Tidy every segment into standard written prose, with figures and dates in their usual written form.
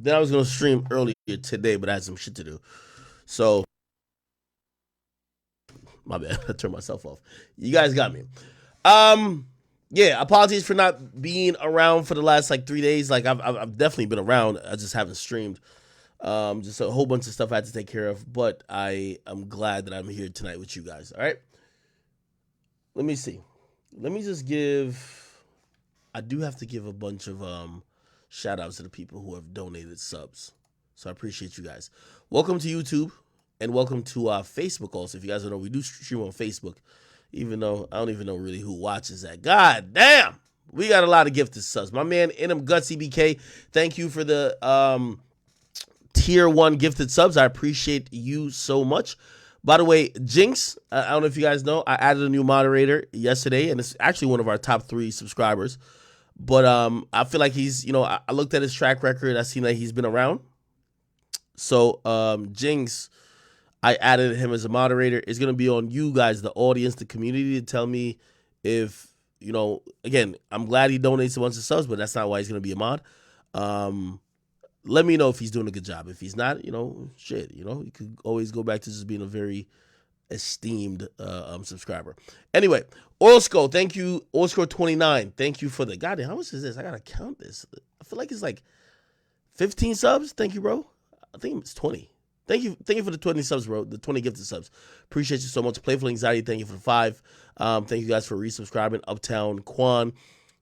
Then I was gonna stream earlier today, but I had some shit to do. So my bad. I turned myself off. You guys got me. Um, yeah. Apologies for not being around for the last like 3 days. Like I've definitely been around. I just haven't streamed. Just a whole bunch of stuff I had to take care of. But I am glad that I'm here tonight with you guys. All right. Let me see. Let me just give. I do have to give a bunch of shout outs to the people who have donated subs. So I appreciate you guys. Welcome to YouTube and welcome to Facebook also. If you guys don't know, we do stream on Facebook, even though I don't even know really who watches that. God damn! We got a lot of gifted subs. My man, Inum Gutsy BK, thank you for the tier 1 gifted subs. I appreciate you so much. By the way, Jinx, I don't know if you guys know, I added a new moderator yesterday, and it's actually one of our top 3 subscribers. But I feel like he's, I looked at his track record. I seen that he's been around. So Jinx, I added him as a moderator. It's going to be on you guys, the audience, the community, to tell me if, again, I'm glad he donates a bunch of subs, but that's not why he's going to be a mod. Let me know if he's doing a good job. If he's not, shit, you could always go back to just being a very esteemed subscriber. Anyway, Oilsco, thank you. Oilsco 29, thank you for the goddamn. How much is this? I gotta count this. I feel like it's like 15 subs. Thank you, bro. I think it's 20. Thank you for the 20 subs, bro. The 20 gifted subs. Appreciate you so much. Playful Anxiety, thank you for the 5. Thank you guys for resubscribing. Uptown Quan,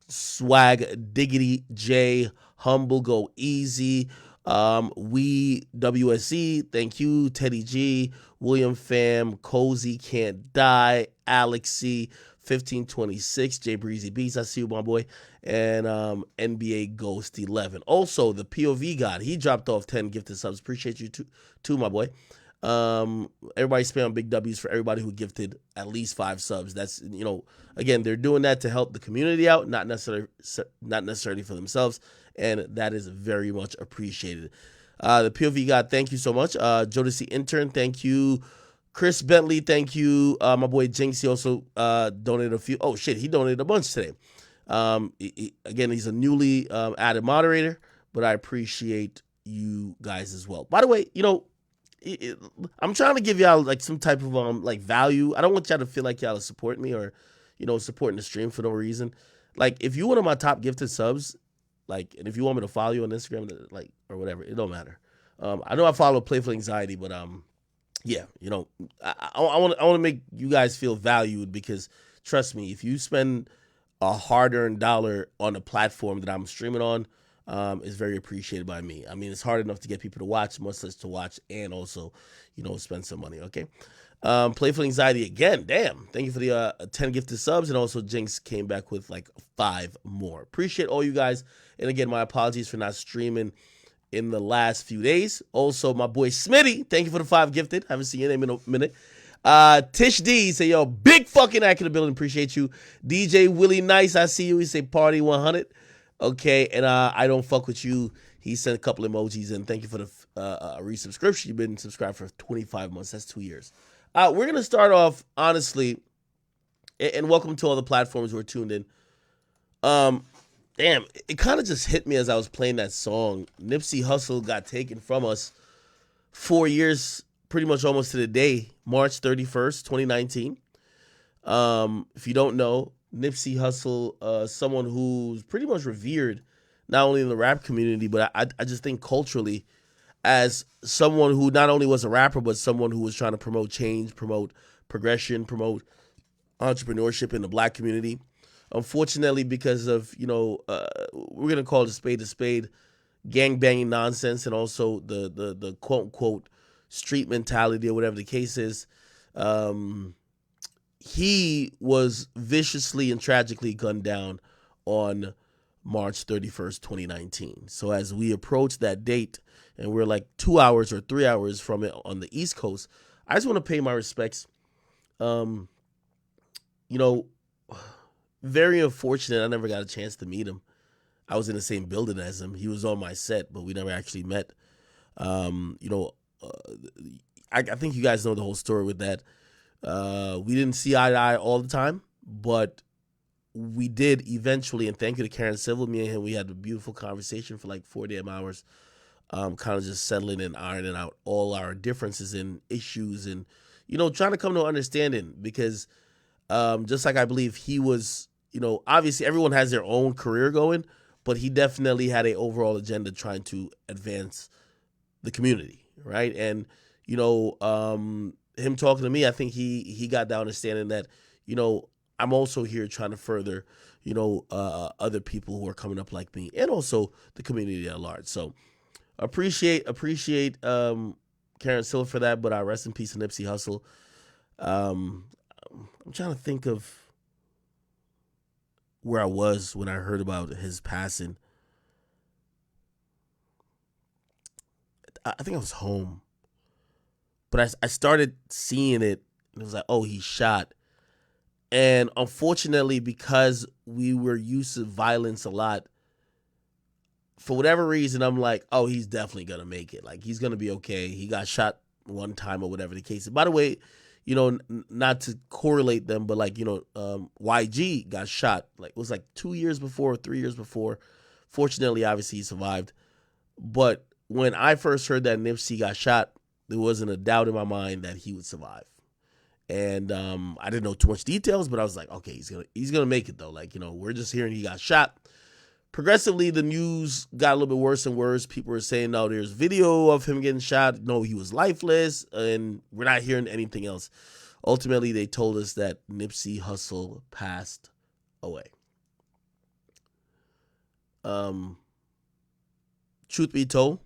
Swag, Diggity J, Humble Go Easy, We WSC, thank you, Teddy G, William Pham, Cozy Can't Die, Alexi, 1526, J Breezy Beats, I see you, my boy, and NBA Ghost 11. Also, the POV God, he dropped off 10 gifted subs. Appreciate you too, my boy. Everybody spam big W's for everybody who gifted at least 5 subs. That's, again, they're doing that to help the community out, not necessarily for themselves, and that is very much appreciated. The POV God, thank you so much. Jodeci Intern, thank you. Chris Bentley, thank you. My boy Jinx, he also donated a few. Oh shit, he donated a bunch today. Again, he's a newly added moderator, but I appreciate you guys as well. By the way, I'm trying to give y'all like some type of like value. I don't want y'all to feel like y'all are supporting me or supporting the stream for no reason. Like if you one of my top gifted subs, like, and if you want me to follow you on Instagram, like, or whatever, it don't matter. I know I follow Playful Anxiety, but yeah, I want to make you guys feel valued because trust me, if you spend a hard-earned dollar on a platform that I'm streaming on, is very appreciated by me. I mean, it's hard enough to get people to watch, much less to watch and also, spend some money. Okay. Playful Anxiety again. Damn. Thank you for the 10 gifted subs. And also Jinx came back with like 5 more. Appreciate all you guys. And again, my apologies for not streaming in the last few days. Also, my boy Smitty, thank you for the 5 gifted. Haven't seen your name in a minute. Tish D say, yo, big fucking accurate building. Appreciate you. DJ Willie Nice, I see you. He say party 100. Okay, and I don't fuck with you. He sent a couple emojis and thank you for the resubscription. You've been subscribed for 25 months. That's 2 years. We're gonna start off honestly, and welcome to all the platforms who are tuned in. Damn, it kind of just hit me as I was playing that song. Nipsey Hussle got taken from us 4 years, pretty much almost to the day, March 31st, 2019. If you don't know, Nipsey Hussle, someone who's pretty much revered, not only in the rap community, but I just think culturally, as someone who not only was a rapper, but someone who was trying to promote change, promote progression, promote entrepreneurship in the black community. Unfortunately, because of, we're going to call it a spade, gang banging nonsense, and also the quote unquote street mentality or whatever the case is, he was viciously and tragically gunned down on March 31st, 2019. So as we approach that date, and we're like 2 hours or 3 hours from it on the East Coast, I just want to pay my respects. Very unfortunate I never got a chance to meet him. I was in the same building as him. He was on my set, but we never actually met. I think you guys know the whole story with that. We didn't see eye to eye all the time, but we did eventually, and thank you to Karen Civil, me and him, we had a beautiful conversation for like 4 damn hours. kind of just settling and ironing out all our differences and issues, and trying to come to understanding, because just like I believe he was, obviously everyone has their own career going, but he definitely had a overall agenda trying to advance the community, right? And him talking to me, I think he got the understanding that I'm also here trying to further other people who are coming up like me, and also the community at large. So appreciate Karen Silver for that, but rest in peace to Nipsey Hussle. Um, I'm trying to think of where I was when I heard about his passing. I think I was home, but I started seeing it, and it was like, oh, he's shot. And unfortunately, because we were used to violence a lot, for whatever reason, I'm like, oh, he's definitely gonna make it. Like, he's gonna be okay. He got shot one time or whatever the case is. By the way, not to correlate them, but like, YG got shot. Like, it was like 2 years before, 3 years before. Fortunately, obviously, he survived. But when I first heard that Nipsey got shot, there wasn't a doubt in my mind that he would survive. And I didn't know too much details, but I was like, okay, he's gonna make it though. Like, we're just hearing he got shot. Progressively, the news got a little bit worse and worse. People were saying, no, there's video of him getting shot. No, he was lifeless, and we're not hearing anything else. Ultimately, they told us that Nipsey Hussle passed away. Truth be told,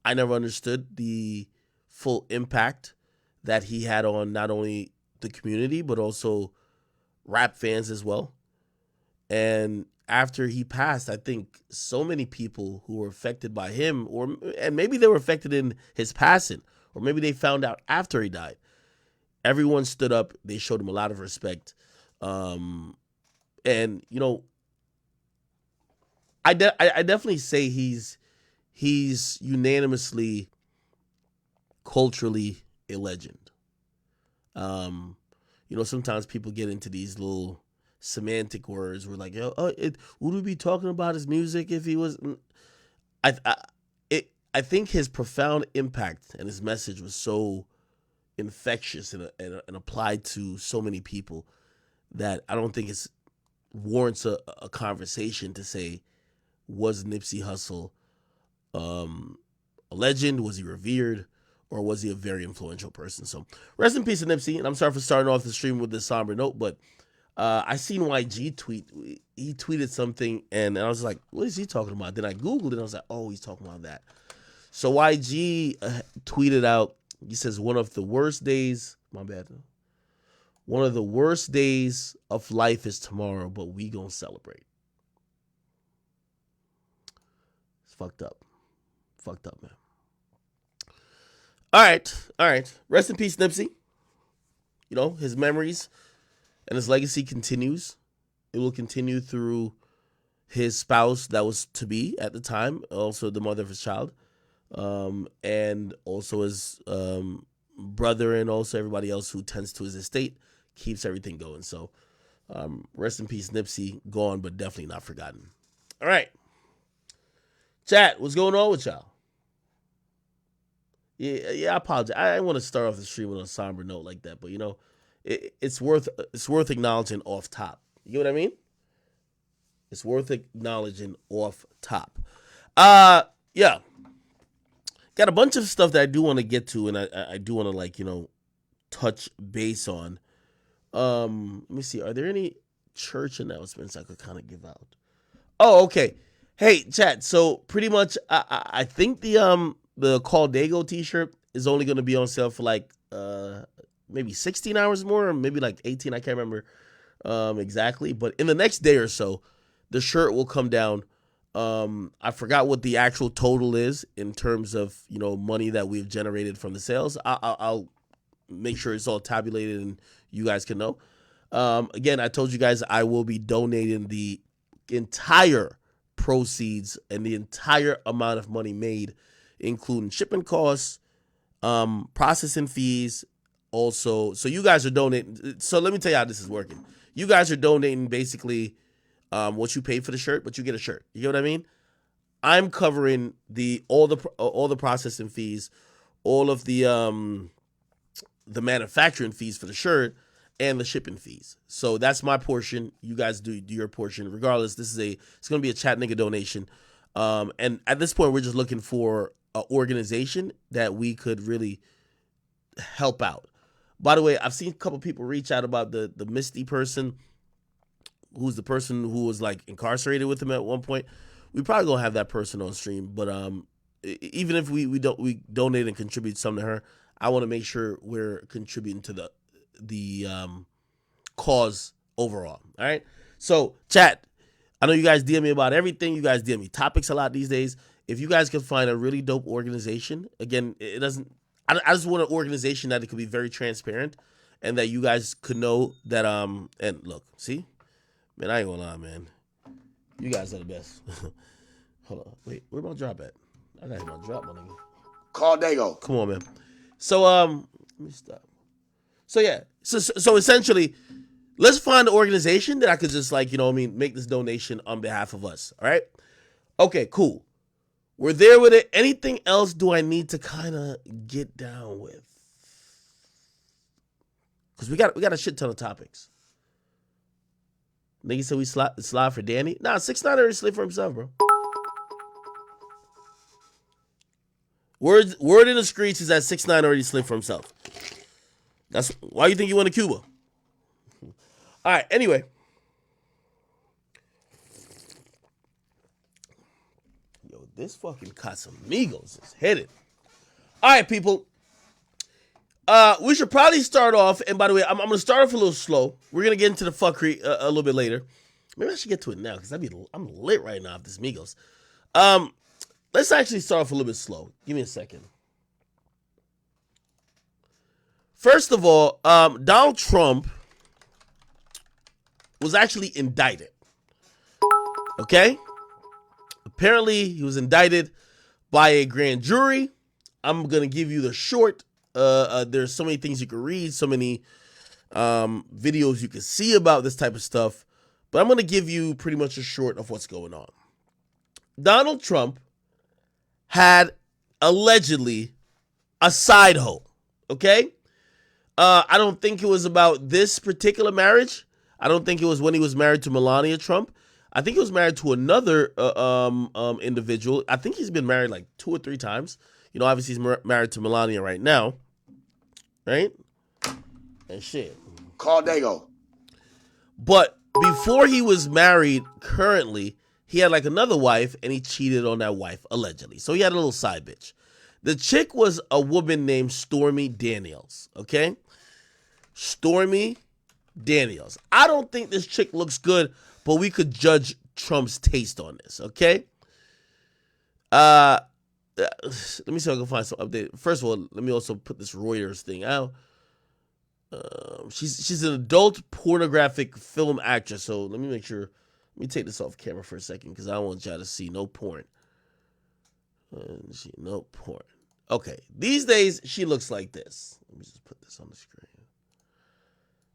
I never understood the full impact that he had on not only the community, but also rap fans as well. And after he passed, I think so many people who were affected by him, and maybe they were affected in his passing, or maybe they found out after he died. Everyone stood up. They showed him a lot of respect. And, I definitely say he's unanimously, culturally, a legend. Sometimes people get into these little semantic words. We're like, would we be talking about his music if he was? I think his profound impact and his message was so infectious and applied to so many people that I don't think it warrants a conversation to say, was Nipsey Hussle a legend? Was he revered? Or was he a very influential person? So rest in peace to Nipsey. And I'm sorry for starting off the stream with this somber note, but I seen YG tweet. He tweeted something, and I was like, what is he talking about? Then I Googled it, and I was like, oh, he's talking about that. So YG tweeted out, he says, one of the worst days of life is tomorrow, but we gonna celebrate. It's fucked up. Fucked up, man. All right. Rest in peace, Nipsey. His memories and his legacy continues. It will continue through his spouse that was to be at the time, also the mother of his child, and also his brother, and also everybody else who tends to his estate, keeps everything going. So rest in peace, Nipsey. Gone, but definitely not forgotten. All right. Chat, what's going on with y'all? Yeah, I apologize. I didn't want to start off the stream on a somber note like that, but it's worth acknowledging off top. You know what I mean? It's worth acknowledging off top. Yeah. Got a bunch of stuff that I do want to get to, and I do want to touch base on. Let me see. Are there any church announcements I could kind of give out? Oh, okay. Hey, chat. So pretty much, I think the Call Dago t-shirt is only going to be on sale for maybe 16 hours more, or maybe 18. I can't remember exactly. But in the next day or so, the shirt will come down. I forgot what the actual total is in terms of money that we've generated from the sales. I'll make sure it's all tabulated and you guys can know. Again, I told you guys I will be donating the entire proceeds and the entire amount of money made, including shipping costs, processing fees, also. So you guys are donating. So let me tell you how this is working. You guys are donating basically what you paid for the shirt, but you get a shirt. You get what I mean? I'm covering all the processing fees, all of the manufacturing fees for the shirt, and the shipping fees. So that's my portion. You guys do your portion. Regardless, it's going to be a chat nigga donation. And at this point, we're just looking for an organization that we could really help out. By the way, I've seen a couple people reach out about the Misty person, who's the person who was like incarcerated with him at one point. We probably gonna have that person on stream, but even if we donate and contribute some to her, I want to make sure we're contributing to the cause overall. All right. So chat, I know you guys DM me about everything. You guys DM me topics a lot these days. If you guys can find a really dope organization, again, it doesn't. I just want an organization that it could be very transparent, and that you guys could know that and look, see, man, I ain't gonna lie, man, you guys are the best. Hold on, wait, where my drop at? I got my drop, my nigga. Call Dago. Come on, man. So let me stop. So yeah, so essentially, let's find an organization that I could just like, make this donation on behalf of us. All right. Okay, cool. We're there with it. Anything else do I need to kind of get down with? Because we got a shit ton of topics. Nigga said we slide for Danny. Nah, 6ix9ine already slid for himself, bro. Word in the streets is that 6ix9ine already slid for himself. That's why you think you went to Cuba. All right, anyway. This fucking Casamigos is headed. All right, people. We should probably start off. And by the way, I'm going to start off a little slow. We're going to get into the fuckery a little bit later. Maybe I should get to it now because I'm lit right now off this Migos. Let's actually start off a little bit slow. Give me a second. First of all, Donald Trump was actually indicted. Okay? Apparently, he was indicted by a grand jury. I'm going to give you the short. There's so many things you can read, so many videos you can see about this type of stuff. But I'm going to give you pretty much a short of what's going on. Donald Trump had allegedly a side hoe. Okay? I don't think it was about this particular marriage. I don't think it was when he was married to Melania Trump. I think he was married to another individual. I think he's been married like 2 or 3 times. Obviously he's married to Melania right now. Right? And shit. Call Dago. But before he was married currently, he had like another wife and he cheated on that wife allegedly. So he had a little side bitch. The chick was a woman named Stormy Daniels. Okay? Stormy Daniels. I don't think this chick looks good, but we could judge Trump's taste on this, okay? Let me see if I can find some update. First of all, let me also put this Reuters thing out. She's an adult pornographic film actress, so let me make sure. Let me take this off camera for a second because I don't want y'all to see no porn. No porn. Okay, these days she looks like this. Let me just put this on the screen.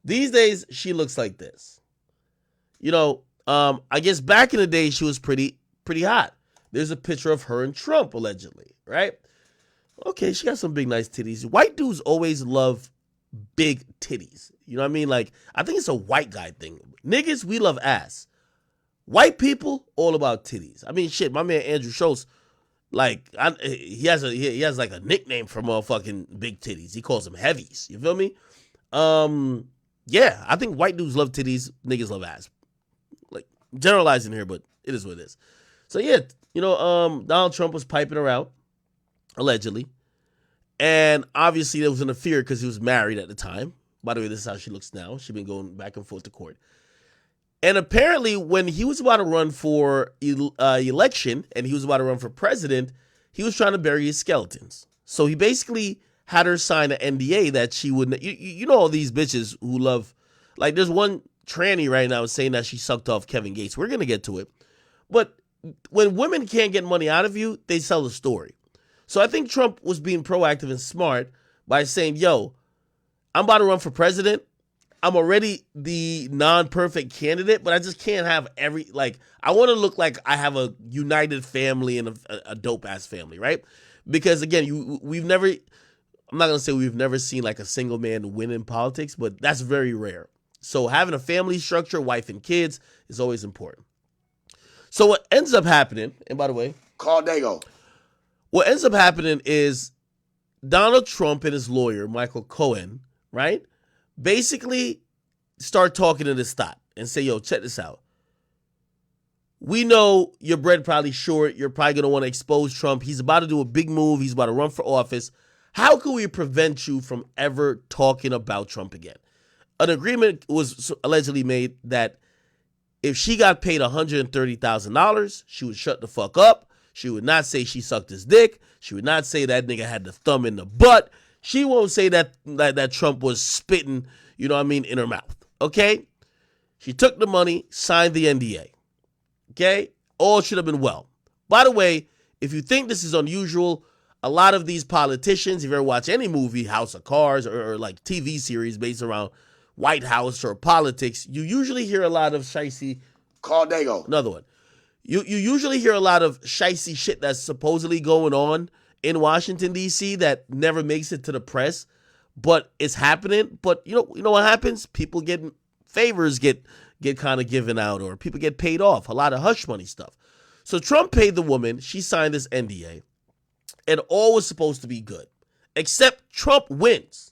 These days she looks like this. I guess back in the day she was pretty hot. There's a picture of her and Trump allegedly, right? Okay, she got some big nice titties. White dudes always love big titties. You know what I mean? Like, I think it's a white guy thing. Niggas, we love ass. White people, all about titties. I mean, shit, my man Andrew Schultz, like, he has like a nickname for motherfucking big titties. He calls them heavies. You feel me? Yeah, I think white dudes love titties. Niggas love ass. Like, generalizing here, but it is what it is. So yeah, Donald Trump was piping her out, allegedly. And obviously there was an affair because he was married at the time. By the way, this is how she looks now. She's been going back and forth to court. And apparently when he was about to run for election and he was about to run for president, he was trying to bury his skeletons. So he basically had her sign an NDA that she wouldn't. You know all these bitches who love, like there's one tranny right now saying that she sucked off Kevin Gates. We're going to get to it. But when women can't get money out of you, they sell the story. So I think Trump was being proactive and smart by saying, yo, I'm about to run for president. I'm already the non-perfect candidate, but I just can't have I want to look like I have a united family and a dope-ass family, right? Because again, I'm not going to say we've never seen like a single man win in politics, but that's very rare. So having a family structure, wife and kids is always important. So what ends up happening, and by the way, Call Dago. what ends up happening is Donald Trump and his lawyer, Michael Cohen, right, basically start talking to this thought and say, yo, check this out. We know your bread probably short. You're probably going to want to expose Trump. He's about to do a big move. He's about to run for office. How can we prevent you from ever talking about Trump again? An agreement was allegedly made that if she got paid $130,000, she would shut the fuck up. She would not say she sucked his dick. She would not say that nigga had the thumb in the butt. She won't say that Trump was spitting, in her mouth. Okay? She took the money, signed the NDA. Okay? All should have been well. By the way, if you think this is unusual, a lot of these politicians, if you ever watch any movie, House of Cards, or like TV series based around White House or politics, you usually hear a lot of shicey. Call Dago. Another one. You usually hear a lot of shicey shit that's supposedly going on in Washington, D.C. that never makes it to the press, but it's happening. But you know what happens? People favors get kind of given out, or people get paid off. A lot of hush money stuff. So Trump paid the woman. She signed this NDA, and all was supposed to be good, except Trump wins.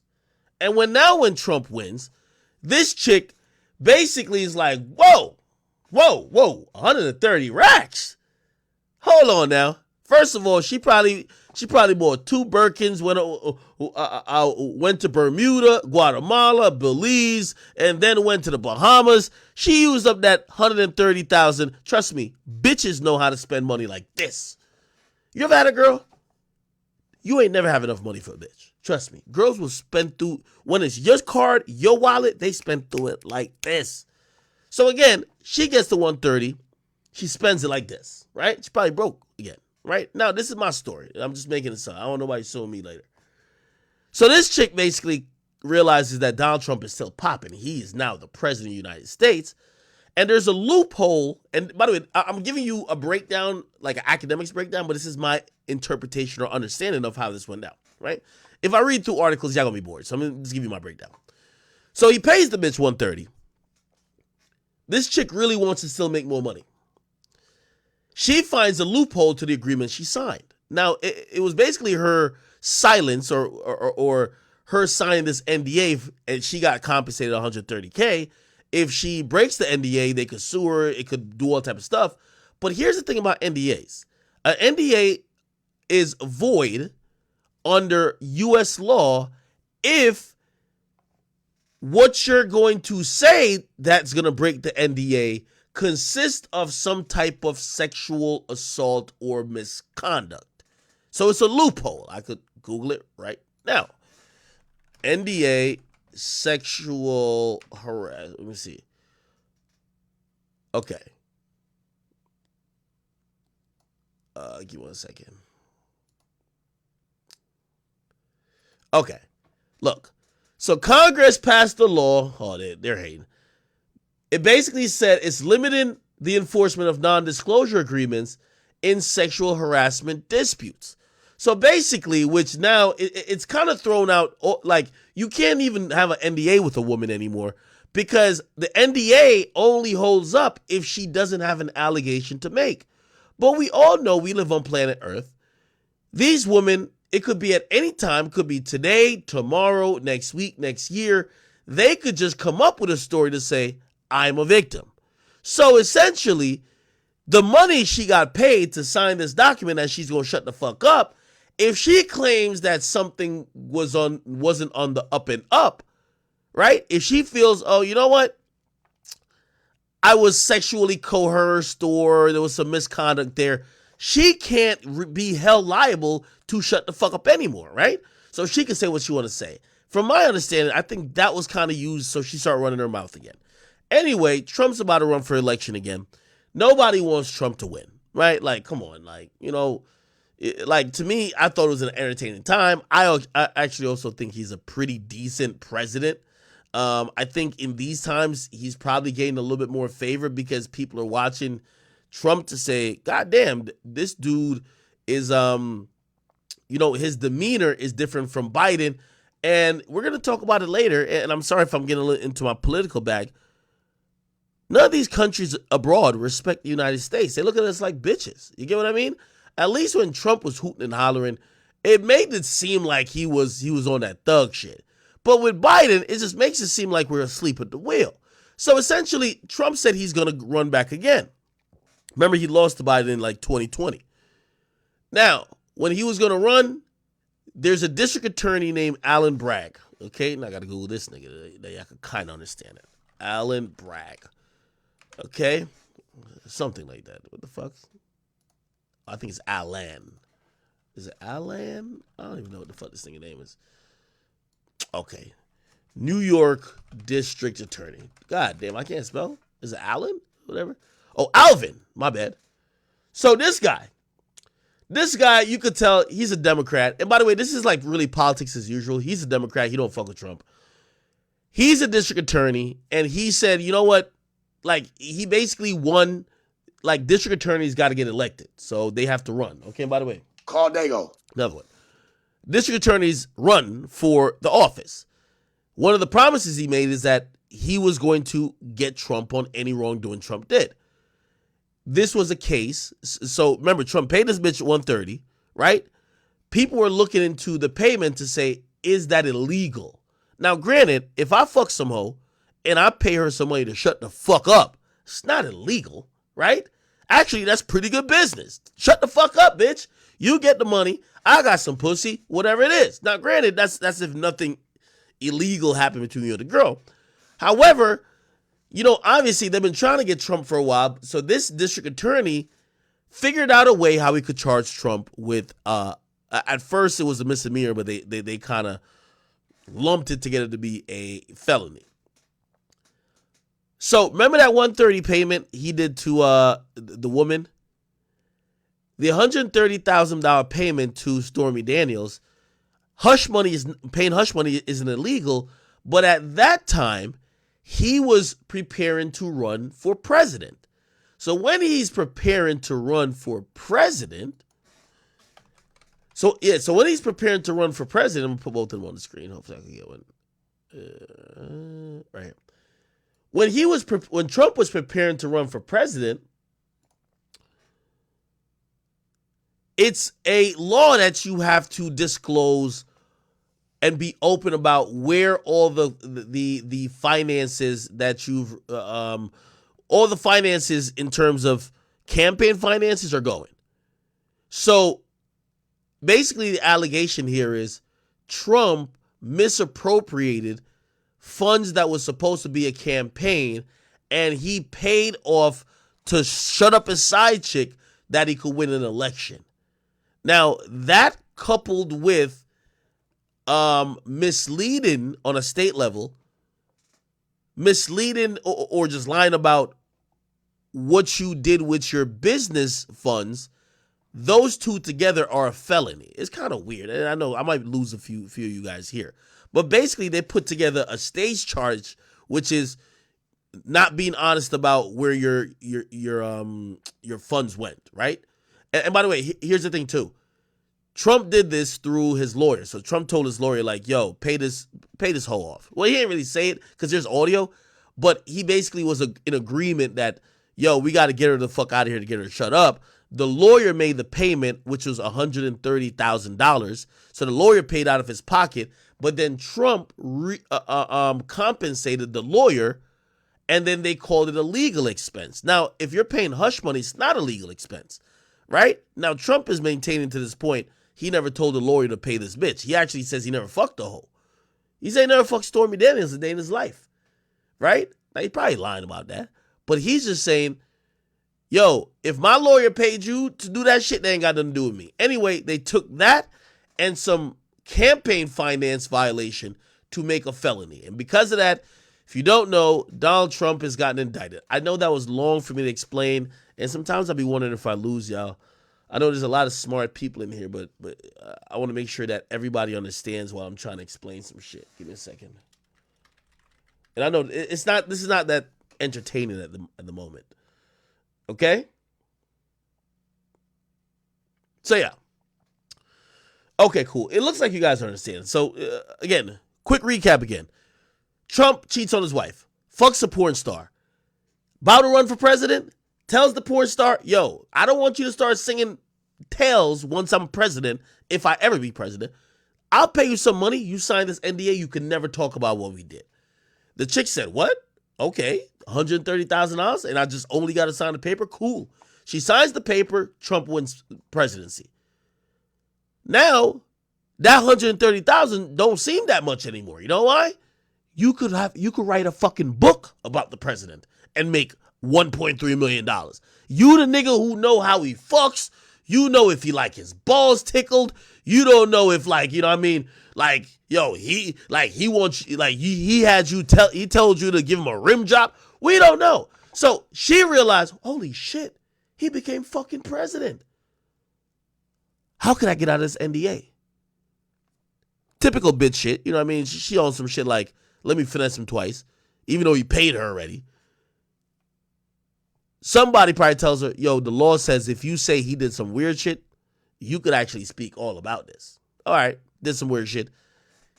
And when Trump wins, this chick basically is like, whoa, 130 racks. Hold on now. First of all, she probably bought 2 Birkins, went to Bermuda, Guatemala, Belize, and then went to the Bahamas. She used up that $130,000. Trust me, bitches know how to spend money like this. You ever had a girl? You ain't never have enough money for a bitch. Trust me. Girls will spend through, when it's your card, your wallet, they spend through it like this. So again, she gets the 130. She spends it like this, right? She probably broke again, right? Now, this is my story. I'm just making this up. I don't know nobody suing me later. So this chick basically realizes that Donald Trump is still popping. He is now the president of the United States. And there's a loophole. And by the way, I'm giving you a breakdown, like an academics breakdown, but this is my interpretation or understanding of how this went down, right? If I read through articles, y'all gonna be bored. So I'm gonna just give you my breakdown. So he pays the bitch 130. This chick really wants to still make more money. She finds a loophole to the agreement she signed. Now, it was basically her silence or her signing this NDA, and she got compensated $130K. If she breaks the NDA, they could sue her. It could do all type of stuff. But here's the thing about NDAs. An NDA is void under U.S. law if what you're going to say that's going to break the NDA consists of some type of sexual assault or misconduct. So it's a loophole. I could Google it right now. NDA sexual harassment. Let me see. Okay. Give me 1 second. Okay. Look. So Congress passed the law. Oh, they're hating. It basically said it's limiting the enforcement of non-disclosure agreements in sexual harassment disputes. So basically, which now it's kind of thrown out, like you can't even have an NDA with a woman anymore because the NDA only holds up if she doesn't have an allegation to make. But we all know we live on planet Earth. These women, it could be at any time, could be today, tomorrow, next week, next year. They could just come up with a story to say, I'm a victim. So essentially, the money she got paid to sign this document that she's going to shut the fuck up, if she claims that something wasn't on the up and up, right? If she feels, oh, you know what? I was sexually coerced or there was some misconduct there, she can't be held liable to shut the fuck up anymore, right? So she can say what she want to say. From my understanding, I think that was kind of used so she started running her mouth again. Anyway, Trump's about to run for election again. Nobody wants Trump to win, right? Like, come on, like, like to me, I thought it was an entertaining time. I actually also think he's a pretty decent president. I think in these times he's probably getting a little bit more favor because people are watching Trump to say, God damn, this dude is his demeanor is different from Biden. And we're gonna talk about it later. And I'm sorry if I'm getting a little into my political bag. None of these countries abroad respect the United States. They look at us like bitches. You get what I mean? At least when Trump was hooting and hollering, it made it seem like he was on that thug shit. But with Biden, it just makes it seem like we're asleep at the wheel. So essentially, Trump said he's going to run back again. Remember, he lost to Biden in like 2020. Now, when he was going to run, there's a district attorney named Alan Bragg. Okay, now I got to Google this nigga. I can kind of understand it. Alan Bragg. Okay, something like that. What the fuck? I think it's Alan. Is it Alan? I don't even know what the fuck this nigga name is. Okay, New York District Attorney. God damn, I can't spell. Is it Alan? Whatever. Oh, Alvin. My bad. So this guy, you could tell he's a Democrat. And by the way, this is like really politics as usual. He's a Democrat. He don't fuck with Trump. He's a district attorney, and he said, you know what? Like, he basically won, like, district attorneys got to get elected. So they have to run. Okay, by the way. Call Dago. Another one. District attorneys run for the office. One of the promises he made is that he was going to get Trump on any wrongdoing Trump did. This was a case. So remember, Trump paid this bitch $130, right? People were looking into the payment to say, is that illegal? Now, granted, if I fuck some hoe and I pay her some money to shut the fuck up, it's not illegal, right? Actually, that's pretty good business. Shut the fuck up, bitch. You get the money. I got some pussy, whatever it is. Now, granted, that's if nothing illegal happened between you and the girl. However, obviously they've been trying to get Trump for a while. So this district attorney figured out a way how he could charge Trump with, at first it was a misdemeanor, but they kind of lumped it together to be a felony. So remember that $130 payment he did to the woman? The $130,000 payment to Stormy Daniels, paying hush money isn't illegal, but at that time, he was preparing to run for president. So when he's preparing to run for president, I'm gonna put both of them on the screen. Hopefully I can get one. Right here. When Trump was preparing to run for president, it's a law that you have to disclose and be open about where all the finances that you've all the finances in terms of campaign finances are going. So basically the allegation here is Trump misappropriated funds that was supposed to be a campaign, and he paid off to shut up his side chick that he could win an election. Now, that coupled with misleading on a state level, misleading or just lying about what you did with your business funds, those two together are a felony. It's kind of weird, and I know I might lose a few of you guys here, but basically they put together a stage charge, which is not being honest about where your funds went, right? And by the way, here's the thing too. Trump did this through his lawyer. So Trump told his lawyer, like, yo, pay this hoe off. Well, he didn't really say it because there's audio, but he basically was in agreement that, yo, we got to get her the fuck out of here to get her to shut up. The lawyer made the payment, which was $130,000. So the lawyer paid out of his pocket, but then Trump compensated the lawyer, and then they called it a legal expense. Now, if you're paying hush money, it's not a legal expense, right? Now, Trump is maintaining to this point, he never told the lawyer to pay this bitch. He actually says he never fucked a hoe. He said he never fucked Stormy Daniels a day in his life, right? Now, he's probably lying about that. But he's just saying, yo, if my lawyer paid you to do that shit, they ain't got nothing to do with me. Anyway, they took that and some campaign finance violation to make a felony. And because of that, if you don't know, Donald Trump has gotten indicted. I know that was long for me to explain, and sometimes I'll be wondering if I lose y'all. I know there's a lot of smart people in here, but I want to make sure that everybody understands while I'm trying to explain some shit. Give me a second. And I know it's not. This is not that entertaining at the moment. Okay. So yeah. Okay, cool. It looks like you guys understand. So again, quick recap again. Trump cheats on his wife, fucks a porn star, about to run for president, tells the porn star, yo, I don't want you to start singing tales once I'm president, if I ever be president. I'll pay you some money. You sign this NDA. You can never talk about what we did. The chick said, what? Okay, $130,000, and I just only got to sign the paper? Cool. She signs the paper. Trump wins presidency. Now, that $130,000 don't seem that much anymore. You know why? You could write a fucking book about the president and make $1.3 million. You the nigga who know how he fucks. You know if he like his balls tickled. You don't know if like, you know what I mean? Like, yo, he wants, like he told you to give him a rim job. We don't know. So she realized, holy shit, he became fucking president. How can I get out of this NDA? Typical bitch shit. You know what I mean? She on some shit like, let me finesse him twice, even though he paid her already. Somebody probably tells her, yo, the law says if you say he did some weird shit, you could actually speak all about this. All right, did some weird shit.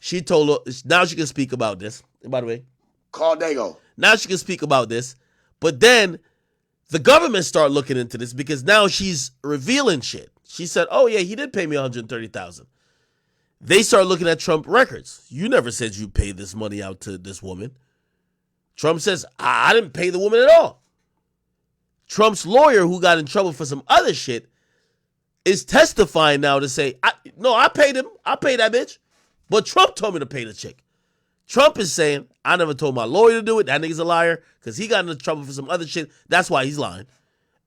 She told her, now she can speak about this. And by the way, Call Dago. now she can speak about this. But then the government start looking into this because now she's revealing shit. She said, oh yeah, he did pay me $130,000. They start looking at Trump records. You never said you paid this money out to this woman. Trump says, I didn't pay the woman at all. Trump's lawyer, who got in trouble for some other shit, is testifying now to say, no, I paid him. I paid that bitch. But Trump told me to pay the chick. Trump is saying, I never told my lawyer to do it. That nigga's a liar because he got into trouble for some other shit. That's why he's lying.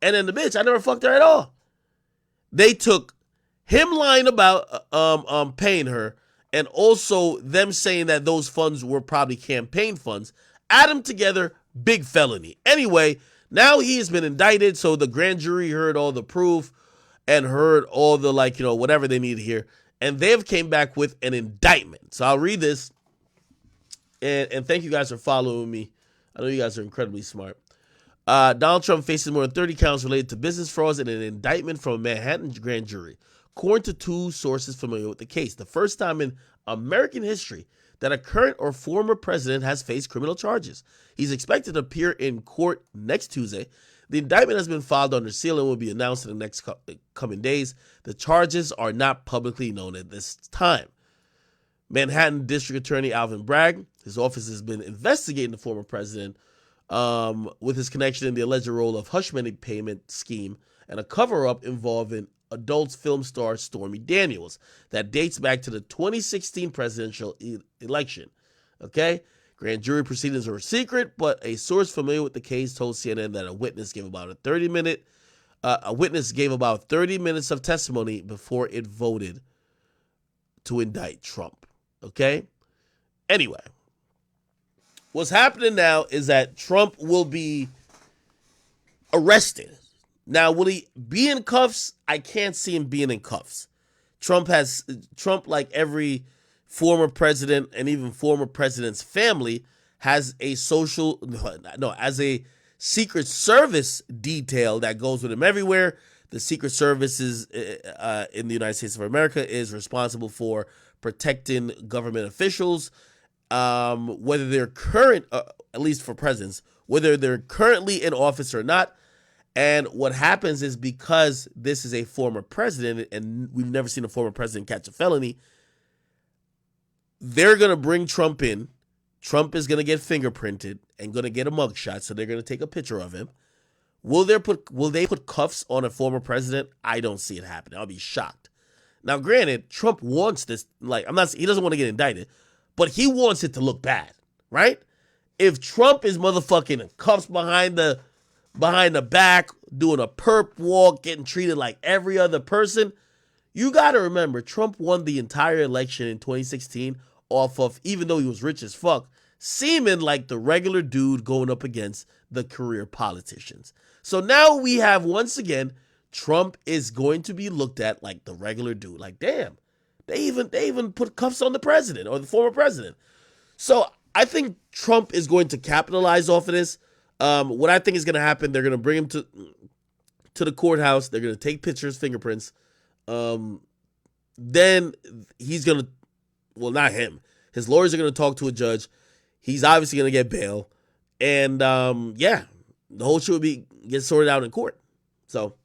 And then the bitch, I never fucked her at all. They took him lying about paying her and also them saying that those funds were probably campaign funds. Add them together, big felony. Anyway, now he has been indicted, so the grand jury heard all the proof and heard all the, like, you know, whatever they need to hear. And they've came back with an indictment. So I'll read this. And thank you guys for following me. I know you guys are incredibly smart. Donald Trump faces more than 30 counts related to business frauds and an indictment from a Manhattan grand jury, according to two sources familiar with the case. The first time in American history that a current or former president has faced criminal charges. He's expected to appear in court next Tuesday. The indictment has been filed under seal and will be announced in the next coming days. The charges are not publicly known at this time. Manhattan District Attorney Alvin Bragg, his office has been investigating the former president with his connection in the alleged role of hush money payment scheme and a cover-up involving adult film star Stormy Daniels that dates back to the 2016 presidential election. Okay? Grand jury proceedings are secret, but a source familiar with the case told CNN that a witness gave about 30 minutes of testimony before it voted to indict Trump. Okay? Anyway, what's happening now is that Trump will be arrested. Now, will he be in cuffs? I can't see him being in cuffs. Trump, like every former president and even former president's family, has a Secret Service detail that goes with him everywhere. The Secret Service is, in the United States of America, is responsible for protecting government officials, whether they're current, at least for presidents, whether they're currently in office or not. And what happens is, because this is a former president and we've never seen a former president catch a felony, they're going to bring Trump in. Trump is going to get fingerprinted and going to get a mugshot, so they're going to take a picture of him. Will they put cuffs on a former president? I don't see it happening. I'll be shocked. Now, granted, Trump wants this, he doesn't want to get indicted, but he wants it to look bad, right? If Trump is motherfucking in cuffs behind the back, doing a perp walk, getting treated like every other person, you got to remember, Trump won the entire election in 2016 off of, even though he was rich as fuck, seeming like the regular dude going up against the career politicians. So now we have, once again, Trump is going to be looked at like the regular dude. Like, damn, they even put cuffs on the president or the former president. So I think Trump is going to capitalize off of this. What I think is going to happen, they're going to bring him to the courthouse. They're going to take pictures, fingerprints. Then he's going to, well, not him. His lawyers are going to talk to a judge. He's obviously going to get bail. And, yeah, the whole shit will get sorted out in court. So,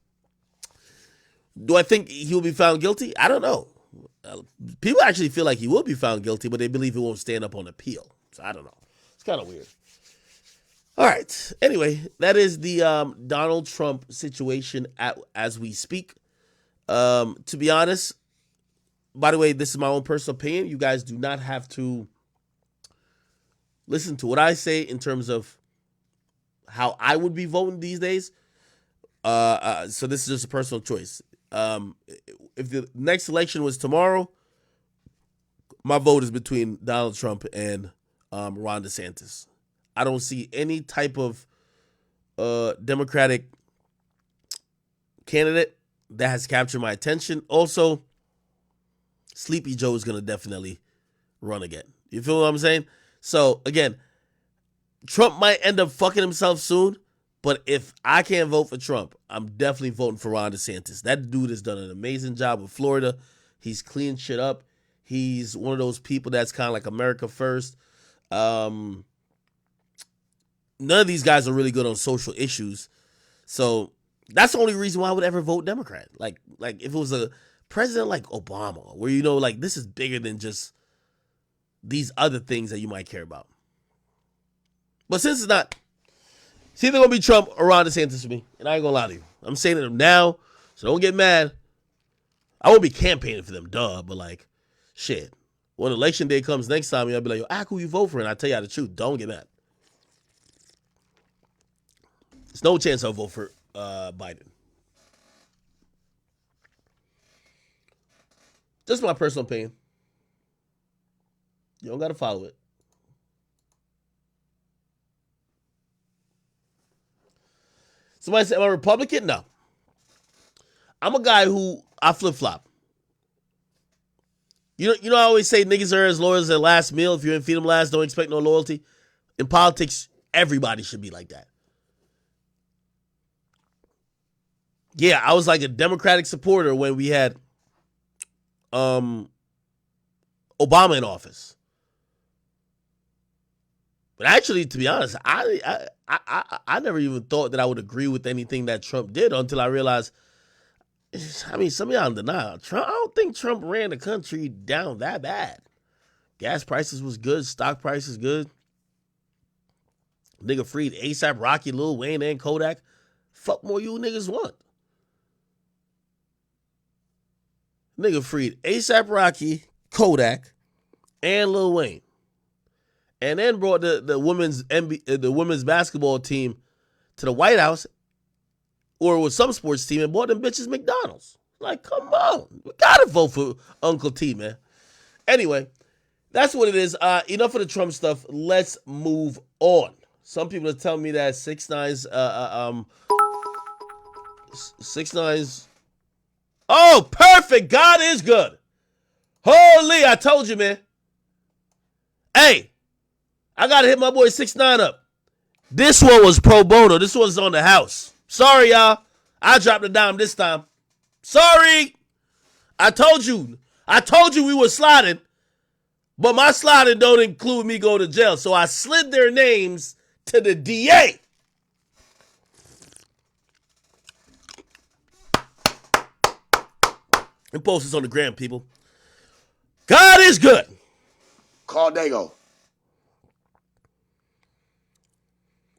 do I think he will be found guilty? I don't know. People actually feel like he will be found guilty, but they believe he won't stand up on appeal. So, I don't know. It's kind of weird. All right. Anyway, that is the Donald Trump situation as we speak. To be honest, by the way, this is my own personal opinion. You guys do not have to listen to what I say in terms of how I would be voting these days. So this is just a personal choice. If the next election was tomorrow, my vote is between Donald Trump and Ron DeSantis. I don't see any type of Democratic candidate that has captured my attention. Also, Sleepy Joe is going to definitely run again. You feel what I'm saying? So, again, Trump might end up fucking himself soon, but if I can't vote for Trump, I'm definitely voting for Ron DeSantis. That dude has done an amazing job with Florida. He's cleaned shit up. He's one of those people that's kind of like America first. None of these guys are really good on social issues. So that's the only reason why I would ever vote Democrat. Like if it was a president like Obama, where like this is bigger than just these other things that you might care about. But since it's not, it's either gonna be Trump or Ron DeSantis for me, and I ain't gonna lie to you. I'm saying it now, so don't get mad. I won't be campaigning for them, but like, shit. When election day comes next time, I'll be like, yo, who you vote for? And I tell you the truth. Don't get mad. There's no chance I'll vote for Biden. Just my personal opinion. You don't got to follow it. Somebody said, am I Republican? No. I'm a guy who, I flip-flop. You know I always say niggas are as loyal as their last meal. If you didn't feed them last, don't expect no loyalty. In politics, everybody should be like that. Yeah, I was like a Democratic supporter when we had Obama in office. But actually, to be honest, I never even thought that I would agree with anything that Trump did until I realized, I mean, some of y'all in denial. I don't think Trump ran the country down that bad. Gas prices was good. Stock prices good. Nigga freed ASAP Rocky, Lil Wayne, and Kodak. Fuck more you niggas want. Nigga freed ASAP Rocky, Kodak, and Lil Wayne. And then brought the women's basketball team to the White House, or with some sports team, and bought them bitches McDonald's. Like, come on. We gotta vote for Uncle T, man. Anyway, that's what it is. Enough of the Trump stuff. Let's move on. Some people are telling me that 6ix9ine's 6ix9ine's. Oh, perfect. God is good. Holy, I told you, man. Hey, I gotta hit my boy 6ix9ine up. This one was pro bono. This one's on the house. Sorry, y'all. I dropped the dime this time. Sorry. I told you we were sliding, but my sliding don't include me going to jail. So I slid their names to the DA. And post this on the gram, people. God is good. Call Dago.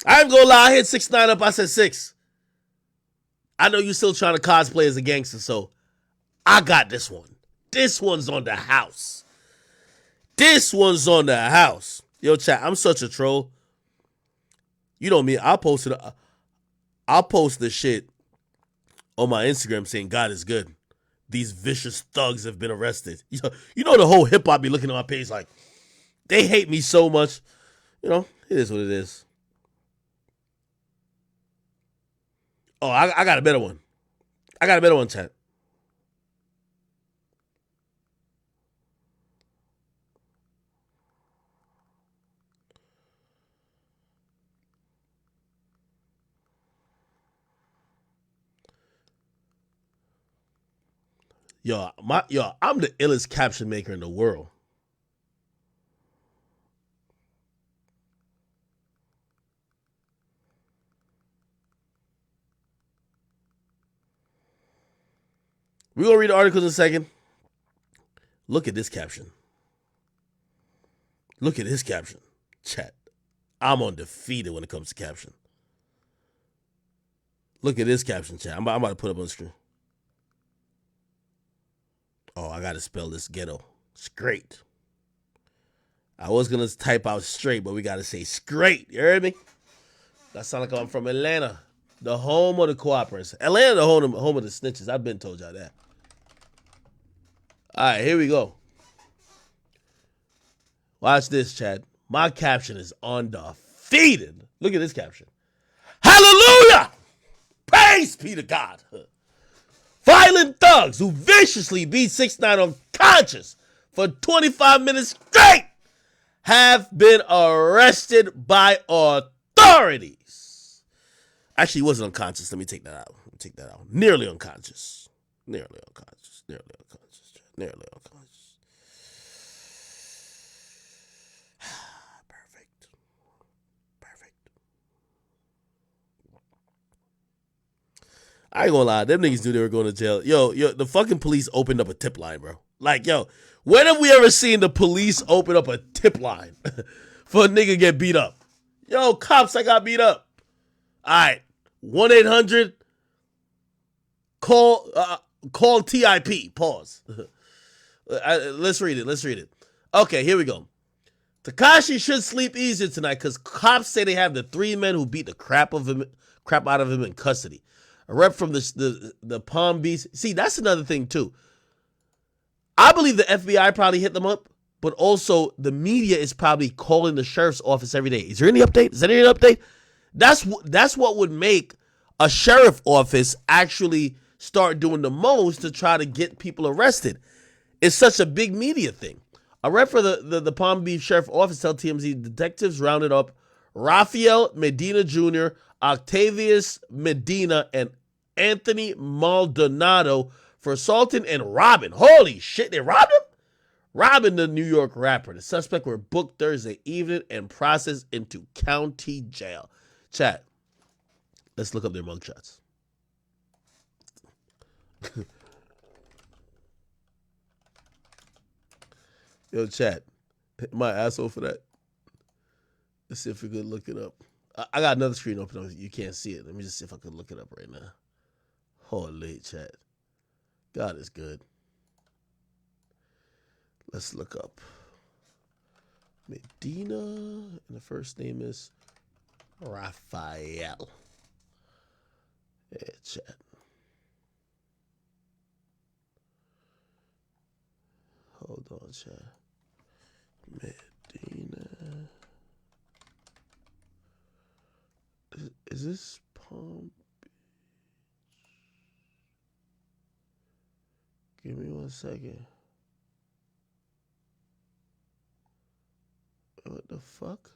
I ain't gonna lie, I hit 6ix9ine up. I said 6. I know you still trying to cosplay as a gangster, so I got this one. This one's on the house. This one's on the house. Yo, chat, I'm such a troll. You know me, I'll post the shit on my Instagram saying God is good. These vicious thugs have been arrested. You know the whole hip-hop be looking at my page like, they hate me so much. You know, it is what it is. Oh, I got a better one. Chat. I'm the illest caption maker in the world. We're gonna read the articles in a second. Look at this caption. Look at this caption. Chat. I'm undefeated when it comes to caption. Look at this caption, chat. I'm about to put up on the screen. Oh, I gotta spell this ghetto. Straight. I was gonna type out straight, but we gotta say straight. You heard me? That sound like I'm from Atlanta, the home of the cooperators. Atlanta, the home of the snitches. I've been told y'all that. All right, here we go. Watch this, Chad. My caption is undefeated. Look at this caption. Hallelujah! Praise be to God. Violent thugs who viciously beat 6ix9ine unconscious for 25 minutes straight have been arrested by authorities. Actually, he wasn't unconscious. Let me take that out. Nearly unconscious. Nearly unconscious. Perfect. I ain't gonna lie, them niggas knew they were going to jail. Yo, the fucking police opened up a tip line, bro. Like, yo, when have we ever seen the police open up a tip line for a nigga get beat up? Yo, cops, I got beat up. All right, 1-800 call TIP. Pause. Let's read it. Okay, here we go. Tekashi should sleep easier tonight because cops say they have the 3 men who beat the crap out of him in custody. A rep from the Palm Beach. See, that's another thing too. I believe the FBI probably hit them up, but also the media is probably calling the sheriff's office every day. Is there any update? Is there any update? That's what would make a sheriff office actually start doing the most to try to get people arrested. It's such a big media thing. A rep for the Palm Beach Sheriff Office tell TMZ detectives rounded up Rafael Medina Jr., Octavius Medina, and Anthony Maldonado for assaulting and robbing. Holy shit, they robbed him? Robbing the New York rapper. The suspect were booked Thursday evening and processed into county jail. Chat, let's look up their mugshots. Yo, chat, hit my asshole for that. Let's see if we could look it up. I got another screen open. You can't see it. Let me just see if I can look it up right now. Holy chat. God is good. Let's look up Medina, and the first name is Raphael. Yeah, chat. Hold on, chat. Medina. Is this Palm Beach? Give me 1 second. What the fuck?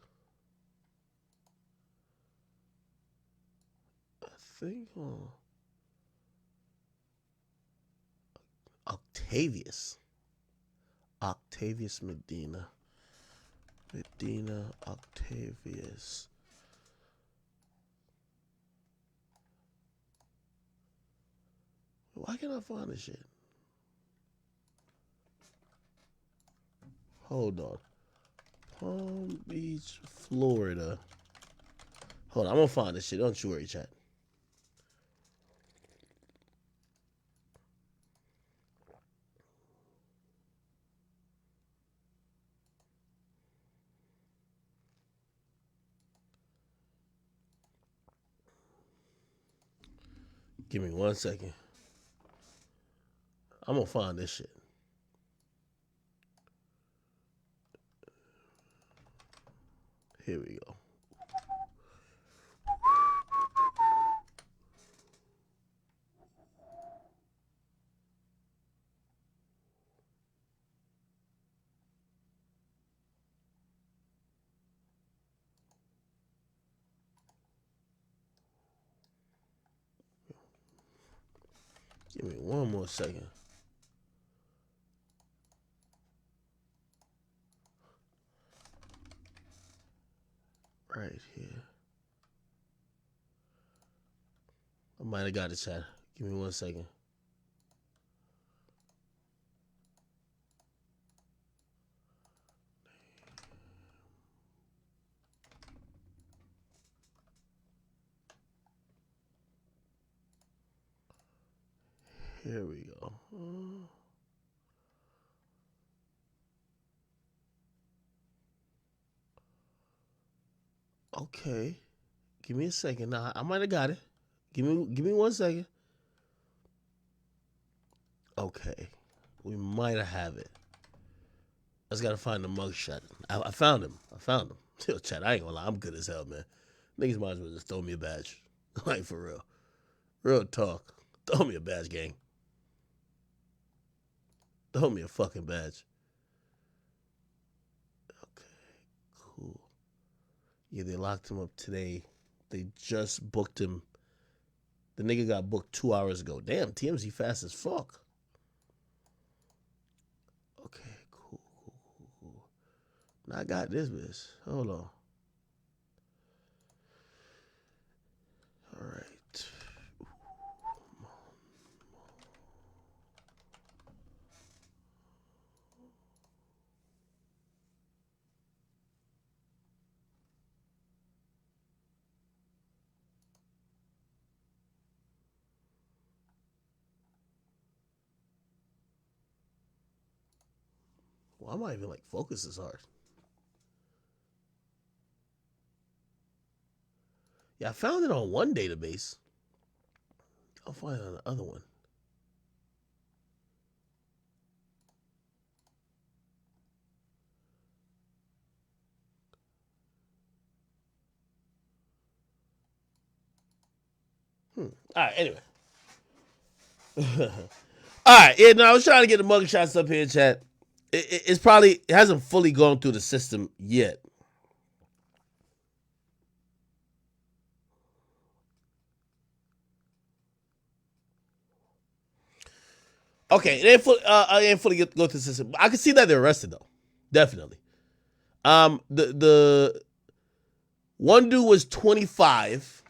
I think Octavius Medina. Octavius. Why can't I find this shit? Hold on. Palm Beach, Florida. Hold on, I'm gonna find this shit. Don't you worry, chat. Give me 1 second. I'm gonna find this shit. Here we go. Give me 1 more second. right here. I might have got it, chat. Give me 1 second. Here we go. Okay. Give me a second. Now I might have got it. Give me 1 second. Okay. We might have it. I just gotta find the mugshot. I found him. Yo, chat, I ain't gonna lie. I'm good as hell, man. Niggas might as well just throw me a badge. Like, for real. Real talk. Throw me a badge, gang. Throw me a fucking badge. Okay, cool. Yeah, they locked him up today. They just booked him. The nigga got booked 2 hours ago. Damn, TMZ fast as fuck. Okay, cool. Now I got this bitch. Hold on. All right. Well, I might even like focus this hard. Yeah, I found it on one database. I'll find it on the other one. All right, anyway. All right, yeah, no, I was trying to get the mugshots up here, chat. It's probably, it hasn't fully gone through the system yet. Okay, I ain't fully go through the system. I can see that they're arrested though, definitely. The one dude was 25.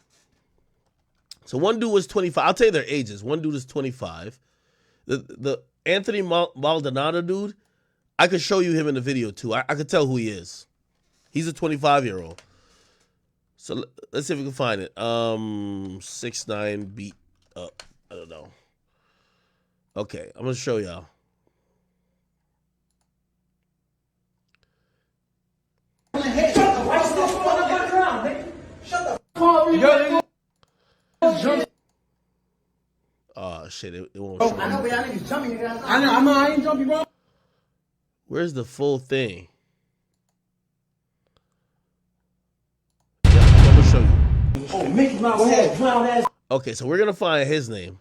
So one dude was 25. I'll tell you their ages. One dude is 25. The Anthony Maldonado dude, I could show you him in the video too. I could tell who he is. He's a 25-year-old. So let's see if we can find it. 6ix9ine beat up. I don't know. Okay, I'm gonna show y'all. Oh shit! It won't show. I know, but y'all niggas jumping. I ain't jumping, bro. Where's the full thing? Yeah, I'm gonna show you. Oh, Mickey Mouse head, clown ass. Okay, so we're gonna find his name.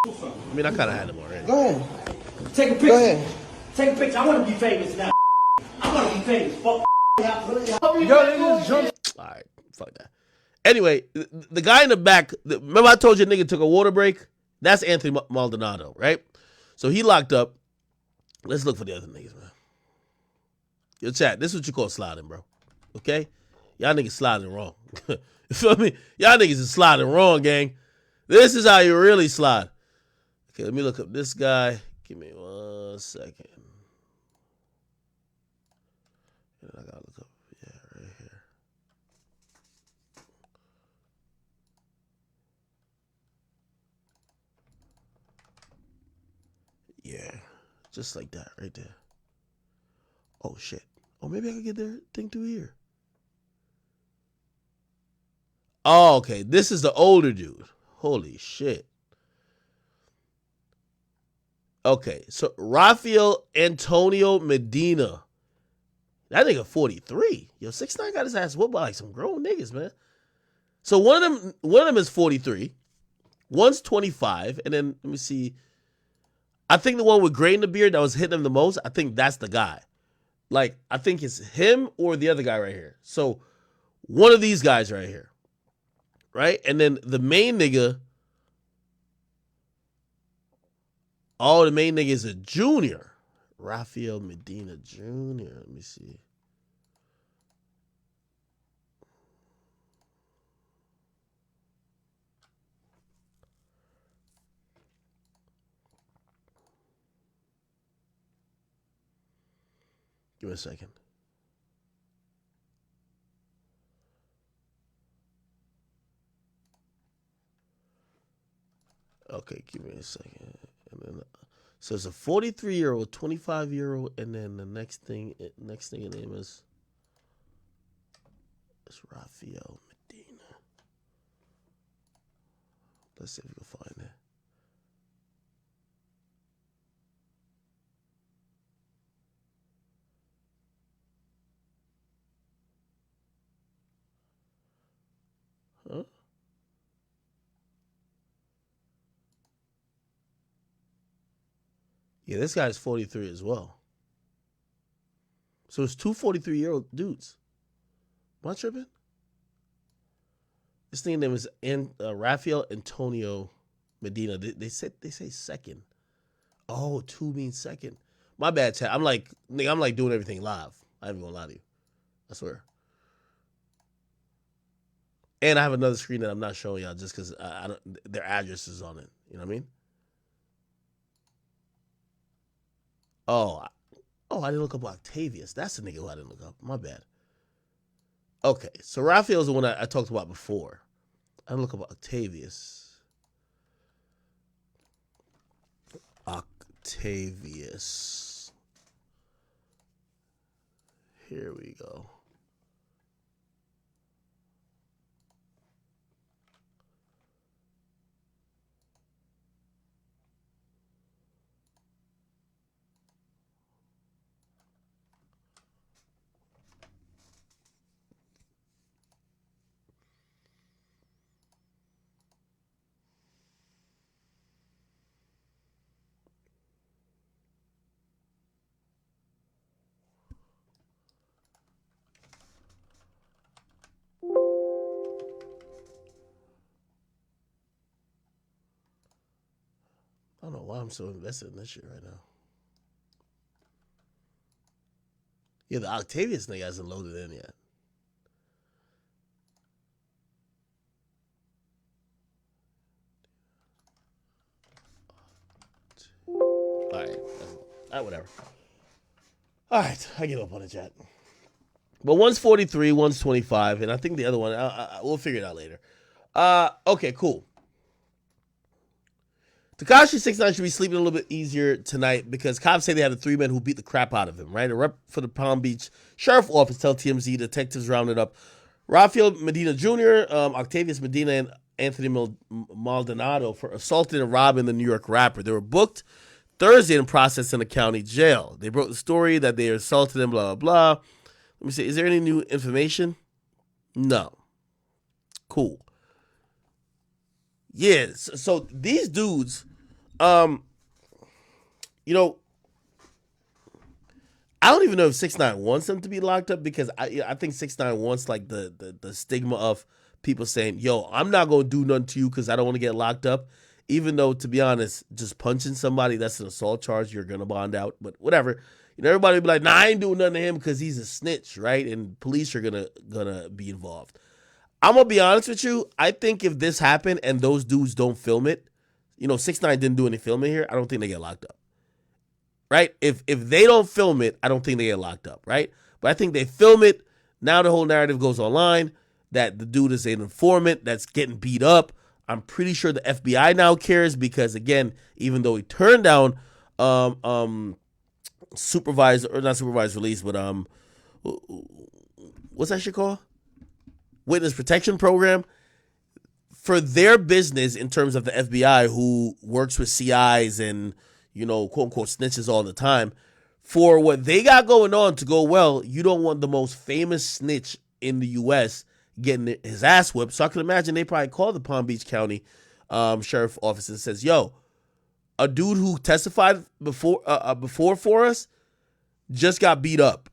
I mean, I kind of had him already. Go ahead. Take a picture. Go ahead. Take a picture. I want to be famous now. I want to be famous. Fuck. All right, fuck that. Anyway, the guy in the back. Remember, I told you, nigga took a water break. That's Anthony Maldonado, right? So he locked up. Let's look for the other niggas, man. Yo, chat. This is what you call sliding, bro. Okay, y'all niggas sliding wrong. You feel me? Y'all niggas is sliding wrong, gang. This is how you really slide. Okay, let me look up this guy. Give me 1 second. And I gotta look up, yeah, right here. Yeah, just like that, right there. Oh shit. Oh, maybe I could get their thing through here. Oh, okay. This is the older dude. Holy shit. Okay, so Rafael Antonio Medina. That nigga 43. Yo, 6ix9ine got his ass whooped by like some grown niggas, man. So one of them is 43. One's 25. And then let me see. I think the one with gray in the beard that was hitting him the most, I think that's the guy. Like, I think it's him or the other guy right here. So one of these guys right here. Right? And then the main nigga. Oh, the main nigga is a junior. Rafael Medina Jr. Let me see. Give me a second. Okay, give me a second. And then, so it's a 43-year-old, 25-year-old, and then the next thing in name is Rafael Medina. Let's see if we can find it. Huh? Yeah, this guy's 43 as well. So it's two 43-year-old dudes. Am I tripping? This thing name is Rafael Antonio Medina. They say second. Oh, two means second. My bad, chat. I'm like doing everything live. I ain't even gonna lie to you. I swear. And I have another screen that I'm not showing y'all just because I don't. Their address is on it. You know what I mean? Oh, I didn't look up Octavius. That's the nigga who I didn't look up. My bad. Okay, so Raphael's the one I talked about before. I didn't look up Octavius. Octavius. Here we go. I don't know why I'm so invested in this shit right now. Yeah, the Octavius nigga hasn't loaded in yet. Alright, whatever. Alright, I give up on the chat. But one's 43, one's 25, and I think the other one, we'll figure it out later. Okay, cool. Tekashi 6ix9ine should be sleeping a little bit easier tonight because cops say they have the three men who beat the crap out of him, right? A rep for the Palm Beach Sheriff Office tell TMZ detectives rounded up Rafael Medina Jr., Octavius Medina, and Anthony Maldonado for assaulting and robbing the New York rapper. They were booked Thursday and processed in a county jail. They broke the story that they assaulted him, blah, blah, blah. Let me see. Is there any new information? No. Cool. Yeah, so these dudes, you know, I don't even know if 6ix9ine wants them to be locked up because I think 6ix9ine wants like the stigma of people saying, yo, I'm not going to do nothing to you because I don't want to get locked up. Even though, to be honest, just punching somebody, that's an assault charge. You're going to bond out. But whatever. You know, everybody will be like, nah, I ain't doing nothing to him because he's a snitch, right? And police are gonna be involved. I'm going to be honest with you. I think if this happened and those dudes don't film it, you know, 6ix9ine didn't do any filming here, I don't think they get locked up. Right? If they don't film it, I don't think they get locked up, right? But I think they film it. Now the whole narrative goes online that the dude is an informant that's getting beat up. I'm pretty sure the FBI now cares because, again, even though he turned down supervised or not supervised release, but what's that shit called? Witness protection program. For their business in terms of the FBI, who works with CIs and, you know, quote unquote snitches all the time, for what they got going on to go well, you don't want the most famous snitch in the U.S. getting his ass whipped. So I can imagine they probably call the Palm Beach County Sheriff Office and says, yo, a dude who testified before for us just got beat up.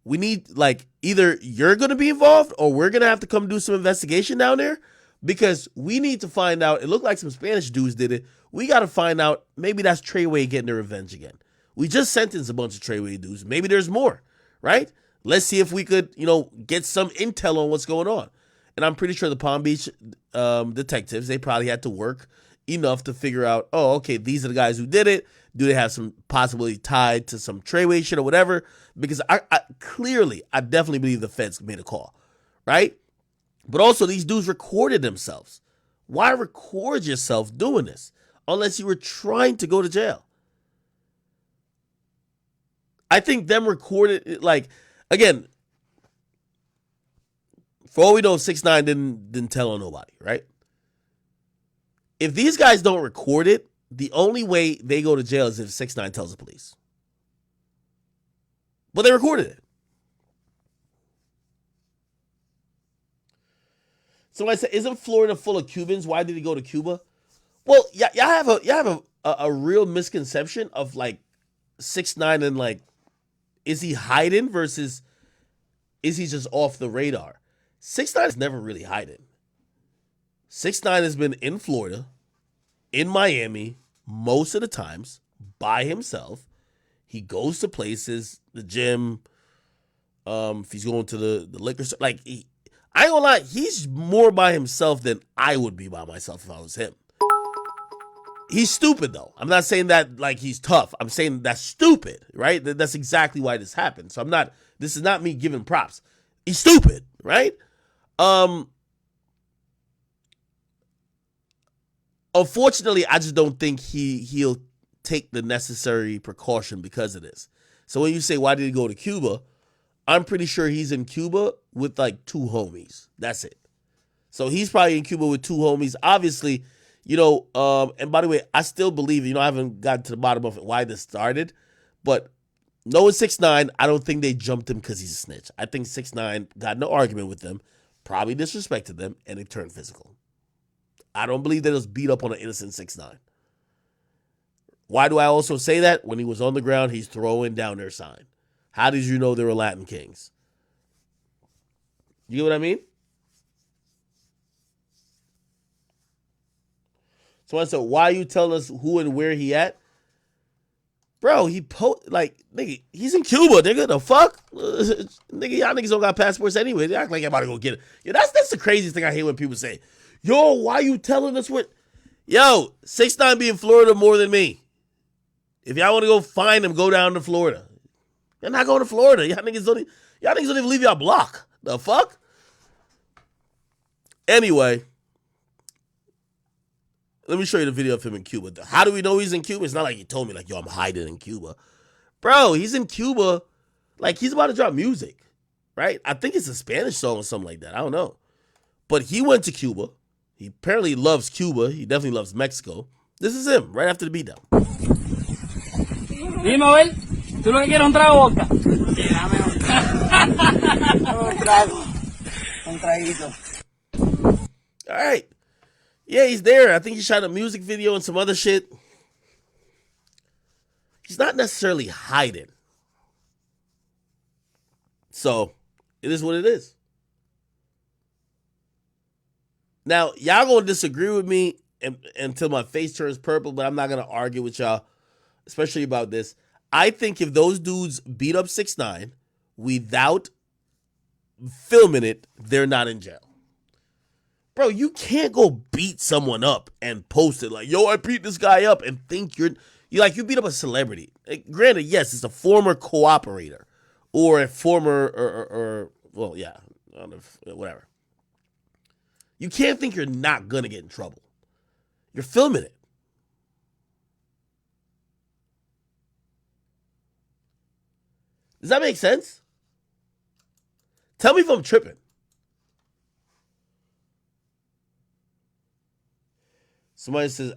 We need, like, either you're going to be involved or we're going to have to come do some investigation down there because we need to find out. It looked like some Spanish dudes did it. We got to find out. Maybe that's Treyway getting their revenge again. We just sentenced a bunch of Treyway dudes. Maybe there's more, right? Let's see if we could, you know, get some intel on what's going on. And I'm pretty sure the Palm Beach detectives, they probably had to work enough to figure out, oh, okay, these are the guys who did it. Do they have some possibility tied to some Treyway shit or whatever? Because I definitely believe the feds made a call, right? But also, these dudes recorded themselves. Why record yourself doing this unless you were trying to go to jail? I think them recorded, like, again, for all we know, 6ix9ine didn't tell on nobody, right? If these guys don't record it, the only way they go to jail is if 6ix9ine tells the police. But they recorded it. Somebody said, "Isn't Florida full of Cubans? Why did he go to Cuba?" Well, y'all have a real misconception of like 6ix9ine and like, is he hiding versus is he just off the radar? 6ix9ine is never really hiding. 6ix9ine has been in Florida, in Miami, most of the times by himself. He goes to places, the gym, if he's going to the liquor store. Like, I ain't gonna lie, he's more by himself than I would be by myself if I was him. He's stupid, though. I'm not saying that like he's tough. I'm saying that's stupid, right? That's exactly why this happened. So this is not me giving props. He's stupid, right? Unfortunately, I just don't think he'll take the necessary precaution because of this. So when you say, why did he go to Cuba? I'm pretty sure he's in Cuba with like 2 homies. That's it. So he's probably in Cuba with 2 homies. Obviously, you know, and by the way, I still believe, you know, I haven't gotten to the bottom of why this started, but knowing 6ix9ine, I don't think they jumped him because he's a snitch. I think 6ix9ine got in an argument with them, probably disrespected them, and it turned physical. I don't believe that it was beat up on an innocent 6ix9ine. Why do I also say that? When he was on the ground, he's throwing down their sign. How did you know they were Latin Kings? You get what I mean? So I said, why are you telling us who and where he at? Bro, nigga, he's in Cuba, nigga. The fuck? Nigga, y'all niggas don't got passports anyway. They act like y'all about to go get it. Yeah, that's the craziest thing I hate when people say, yo, why you telling us what? Yo, 6ix9ine be in Florida more than me. If y'all want to go find him, go down to Florida. You're not going to Florida. Y'all niggas don't even leave y'all block. The fuck? Anyway, let me show you the video of him in Cuba. How do we know he's in Cuba? It's not like he told me, like, yo, I'm hiding in Cuba. Bro, he's in Cuba. Like, he's about to drop music, right? I think it's a Spanish song or something like that. I don't know. But he went to Cuba. He apparently loves Cuba. He definitely loves Mexico. This is him, right after the beatdown. Dime, Abel, ¿tú lo que quieres un trago vodka? Sí, dame un trago. Un traguito. All right. Yeah, he's there. I think he shot a music video and some other shit. He's not necessarily hiding. So, it is what it is. Now, y'all gonna disagree with me until my face turns purple, but I'm not gonna argue with y'all, especially about this. I think if those dudes beat up 6ix9ine without filming it, they're not in jail. Bro, you can't go beat someone up and post it like, yo, I beat this guy up and think you beat up a celebrity. Like, granted, yes, it's a former cooperator or a former, well, yeah, I don't know, whatever. You can't think you're not going to get in trouble. You're filming it. Does that make sense? Tell me if I'm tripping. Somebody says,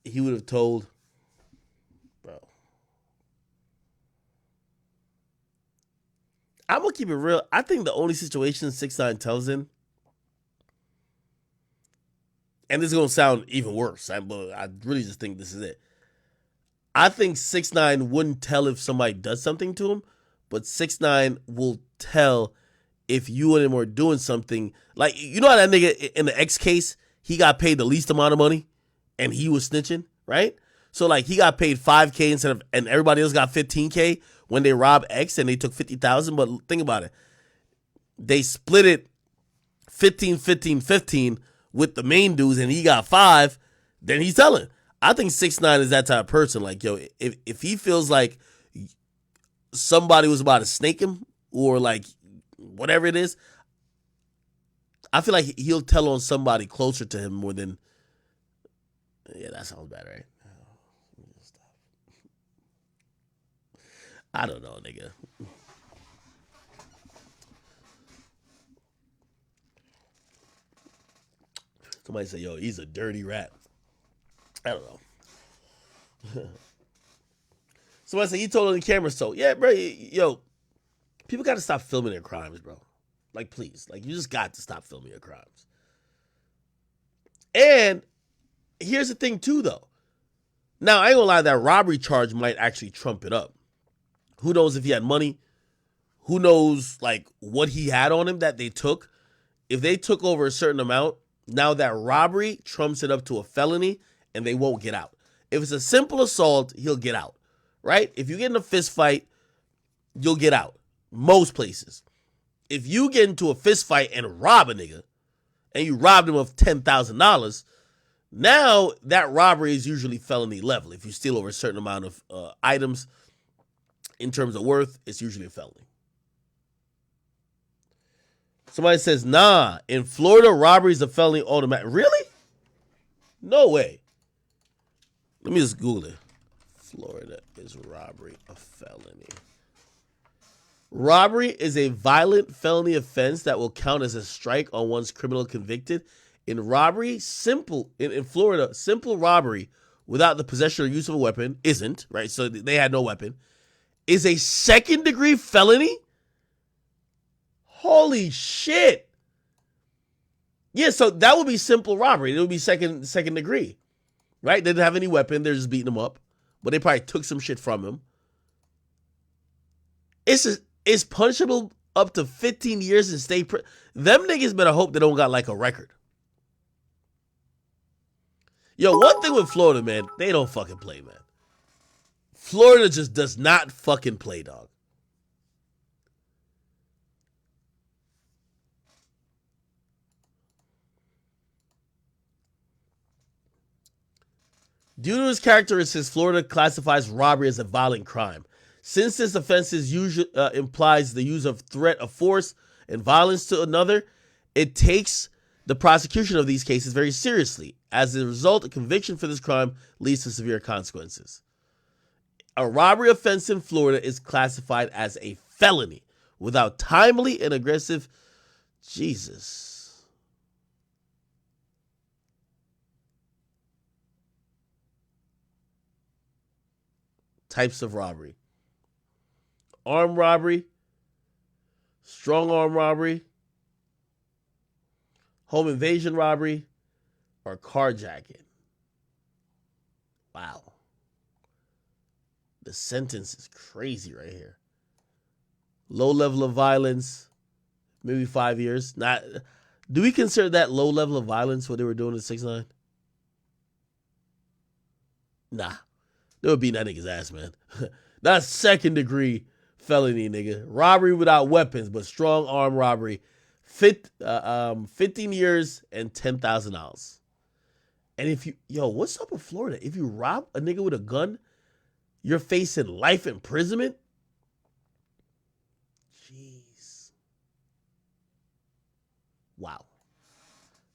he would have told, bro. I'm going to keep it real. I think the only situation 6ix9ine tells him, and this is going to sound even worse, but I really just think this is it. I think 6ix9ine wouldn't tell if somebody does something to him, but 6ix9ine will tell if you and him are doing something. Like, you know how that nigga in the X case, he got paid the least amount of money and he was snitching, right? So, like, he got paid $5K and everybody else got $15K when they robbed X and they took $50,000. But think about it. They split it 15, 15, 15 with the main dudes and he got 5. then he's telling. I think 6ix9ine is that type of person. Like, yo, if he feels like somebody was about to snake him or like whatever it is, I feel like he'll tell on somebody closer to him more than. Yeah, that sounds bad, right? I don't know, nigga. Somebody say, yo, he's a dirty rat. I don't know. Somebody say, he told on the camera, so. Yeah, bro, yo, people got to stop filming their crimes, bro. Like, please. Like, you just got to stop filming your crimes. And here's the thing, too, though. Now, I ain't gonna lie, that robbery charge might actually trump it up. Who knows if he had money? Who knows, like, what he had on him that they took? If they took over a certain amount, now that robbery trumps it up to a felony and they won't get out. If it's a simple assault, he'll get out, right? If you get in a fist fight, you'll get out. Most places. If you get into a fist fight and rob a nigga, and you robbed him of $10,000, now that robbery is usually felony level. If you steal over a certain amount of items in terms of worth, it's usually a felony. Somebody says, nah, in Florida, robbery is a felony automatic. Really? No way. Let me just Google it. Florida, is robbery a felony? Robbery is a violent felony offense that will count as a strike on one's criminal convicted. In robbery, in Florida, simple robbery without the possession or use of a weapon isn't, right? So they had no weapon, is a second-degree felony? Holy shit. Yeah, so that would be simple robbery. It would be second degree, right? They didn't have any weapon. They're just beating him up. But they probably took some shit from him. It's punishable up to 15 years in state prison. Them niggas better hope they don't got like a record. Yo, one thing with Florida, man, they don't fucking play, man. Florida just does not fucking play, dog. Due to its characteristics, Florida classifies robbery as a violent crime. Since this offense implies the use of threat of force and violence to another, it takes the prosecution of these cases very seriously. As a result, a conviction for this crime leads to severe consequences. A robbery offense in Florida is classified as a felony without timely and aggressive. Jesus. Types of robbery: armed robbery, strong arm robbery, home invasion robbery, or carjacking. Wow. The sentence is crazy right here. Low level of violence, maybe 5 years. Not. Do we consider that low level of violence what they were doing at 6ix9ine? Nah. They would beat that nigga's ass, man. That's second degree felony, nigga. Robbery without weapons, but strong arm robbery. 15 years and $10,000. And if you, what's up with Florida? If you rob a nigga with a gun, you're facing life imprisonment? Jeez. Wow.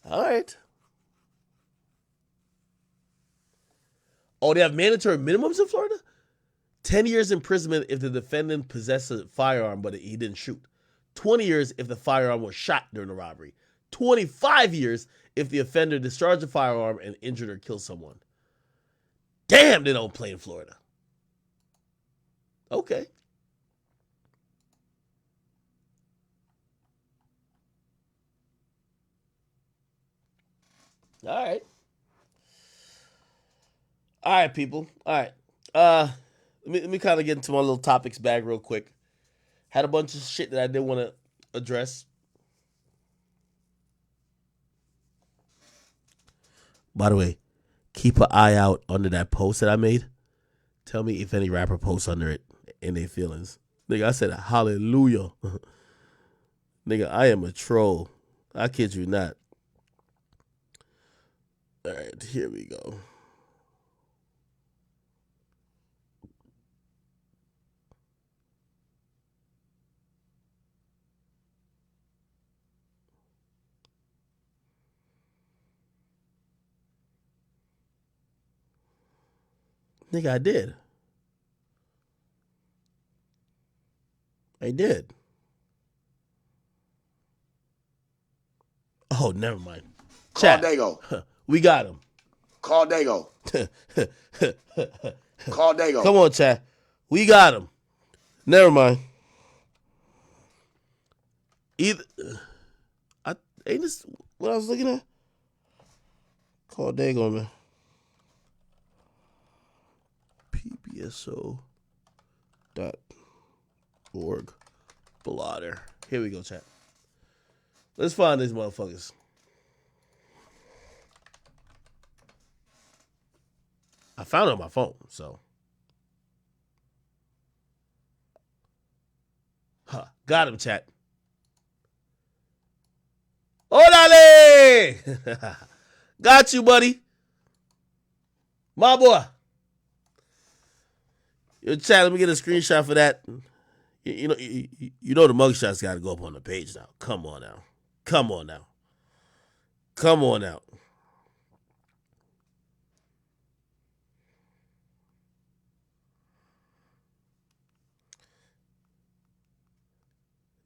All right. Oh, they have mandatory minimums in Florida? 10 years imprisonment if the defendant possessed a firearm, but he didn't shoot. 20 years if the firearm was shot during the robbery. 25 years if the offender discharged a firearm and injured or killed someone. Damn, they don't play in Florida. Okay. All right. All right, people. All right. Let me kind of get into my little topics bag real quick. Had a bunch of shit that I did want to address. By the way, keep an eye out under that post that I made. Tell me if any rapper posts under it in their feelings. Nigga, I said hallelujah. Nigga, I am a troll. I kid you not. All right, here we go. Nigga, I did. I did. Oh, never mind. Call Chat. Dago. We got him. Call Dago. Call Dago. Come on, chat. We got him. Never mind. Either ain't this what I was looking at? Call Dago, man. PBSO.org blotter. Here we go, chat. Let's find these motherfuckers. I found it on my phone, so. Huh. Got him, chat. Orale! Got you, buddy. My boy. Yo, chat, let me get a screenshot for that. You know the mugshots got to go up on the page now. Come on now. Come on now. Come on now.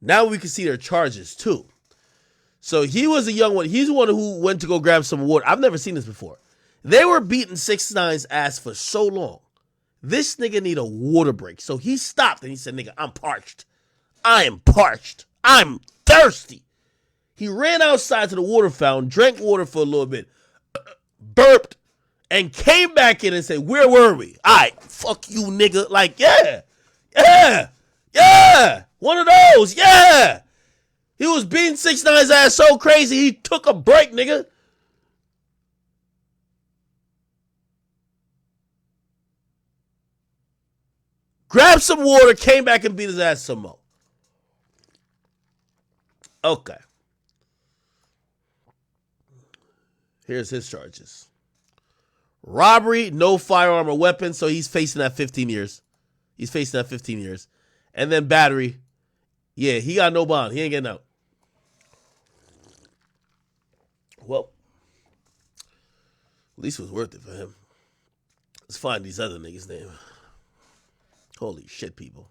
Now we can see their charges too. So he was a young one. He's the one who went to go grab some water. I've never seen this before. They were beating 6ix9ine's ass for so long. This nigga need a water break. So he stopped and he said, nigga, I'm parched. I am parched. I'm thirsty. He ran outside to the water fountain, drank water for a little bit, burped, and came back in and said, where were we? All right, fuck you, nigga. Like, yeah. One of those, yeah. He was beating 6ix9ine's ass so crazy, he took a break, nigga. Grabbed some water, came back and beat his ass some more. Okay. Here's his charges. Robbery, no firearm or weapon, so he's facing that 15 years. He's facing that 15 years. And then battery. Yeah, he got no bond. He ain't getting out. Well, at least it was worth it for him. Let's find these other niggas' name. Holy shit, people.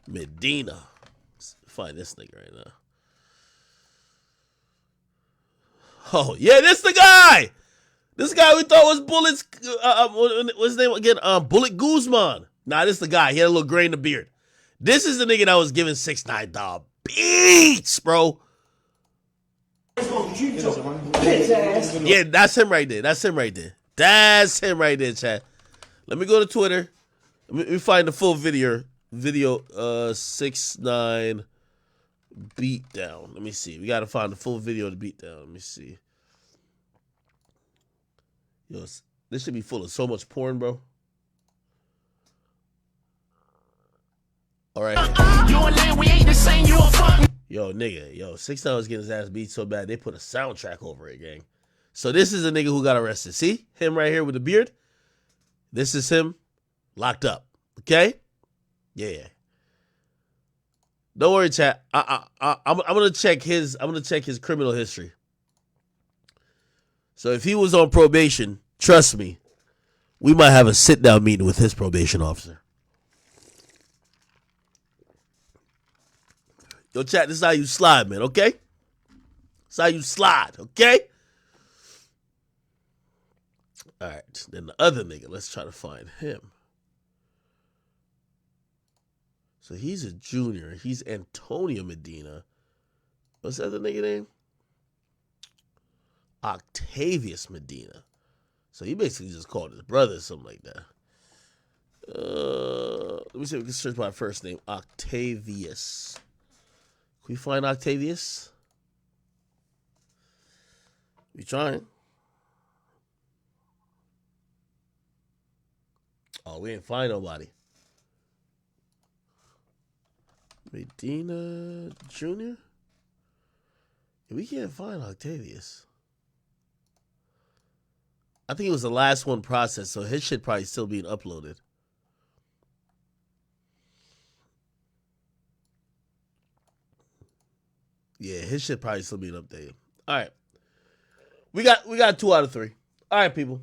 Medina. Let's find this nigga right now. Oh, yeah, this the guy. This guy we thought was Bullets. What's his name again? Bullet Guzman. Nah, this the guy. He had a little gray in the beard. This is the nigga that was giving 6ix9ine dog beats, bro. Yeah, that's him right there. That's him right there. That's him right there, chat. Let me go to Twitter. Let me find the full video. 6ix9ine beatdown. Let me see. We gotta find the full video of the beatdown. Let me see. Yo, this should be full of so much porn, bro. All right. Yo, nigga. Yo, 6ix9ine was getting his ass beat so bad, they put a soundtrack over it, gang. So this is a nigga who got arrested. See? Him right here with the beard? This is him locked up. Okay? Yeah. Don't worry, chat. I'm gonna check his criminal history. So if he was on probation, trust me, we might have a sit-down meeting with his probation officer. Yo, chat, this is how you slide, man, okay? This is how you slide, okay? All right, then the other nigga, let's try to find him. So he's a junior. He's Antonio Medina. What's the other nigga name? Octavius Medina. So he basically just called his brother or something like that. Let me see if we can search by first name. Octavius. Can we find Octavius? We trying. Oh, we ain't find nobody. Medina Jr.? We can't find Octavius. I think it was the last one processed, so his shit probably still being uploaded. Yeah, his shit probably still being updated. All right. We got 2 out of 3. All right, people.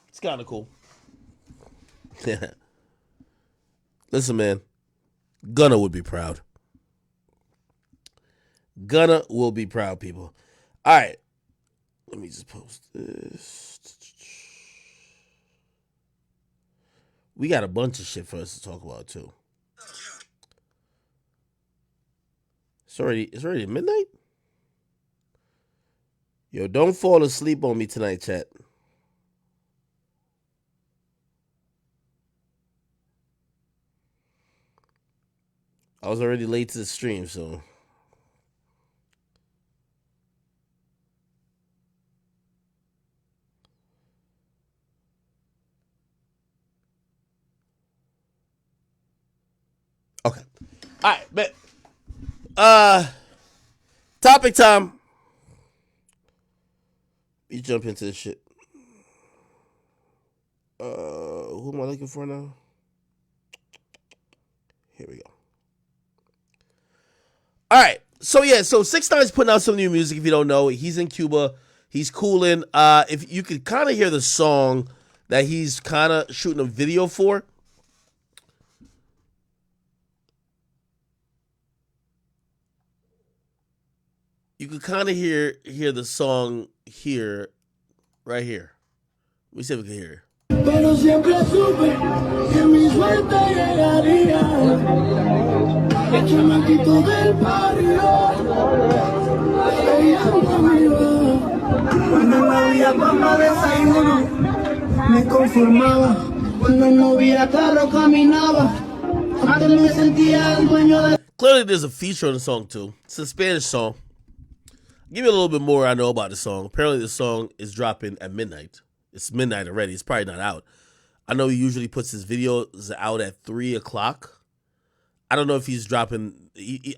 It's kind of cool. Listen, man. Gunna would be proud. Gunna will be proud, people. All right. Let me just post this. We got a bunch of shit for us to talk about, too. It's already midnight? Yo, don't fall asleep on me tonight, chat. I was already late to the stream, so. Okay. All right, bet. Topic time. You jump into this shit. Who am I looking for now? Here we go. All right. So 6ix9ine's putting out some new music. If you don't know, he's in Cuba. He's cooling. If you could kind of hear the song that he's kind of shooting a video for. You could kind of hear the song here, right here. Let me see if we can hear it. Pero siempre supe que mi suerte llegaría. El chamaquito del barrio. Cuando no había papá desayuno, me conformaba. Cuando no había carro caminaba. Antes me sentía el dueño de. Clearly, there's a feature on the song too. It's a Spanish song. I'll give you a little bit more I know about the song. Apparently, the song is dropping at midnight. It's midnight already. It's probably not out. I know he usually puts his videos out at 3 o'clock. I don't know if he's dropping. He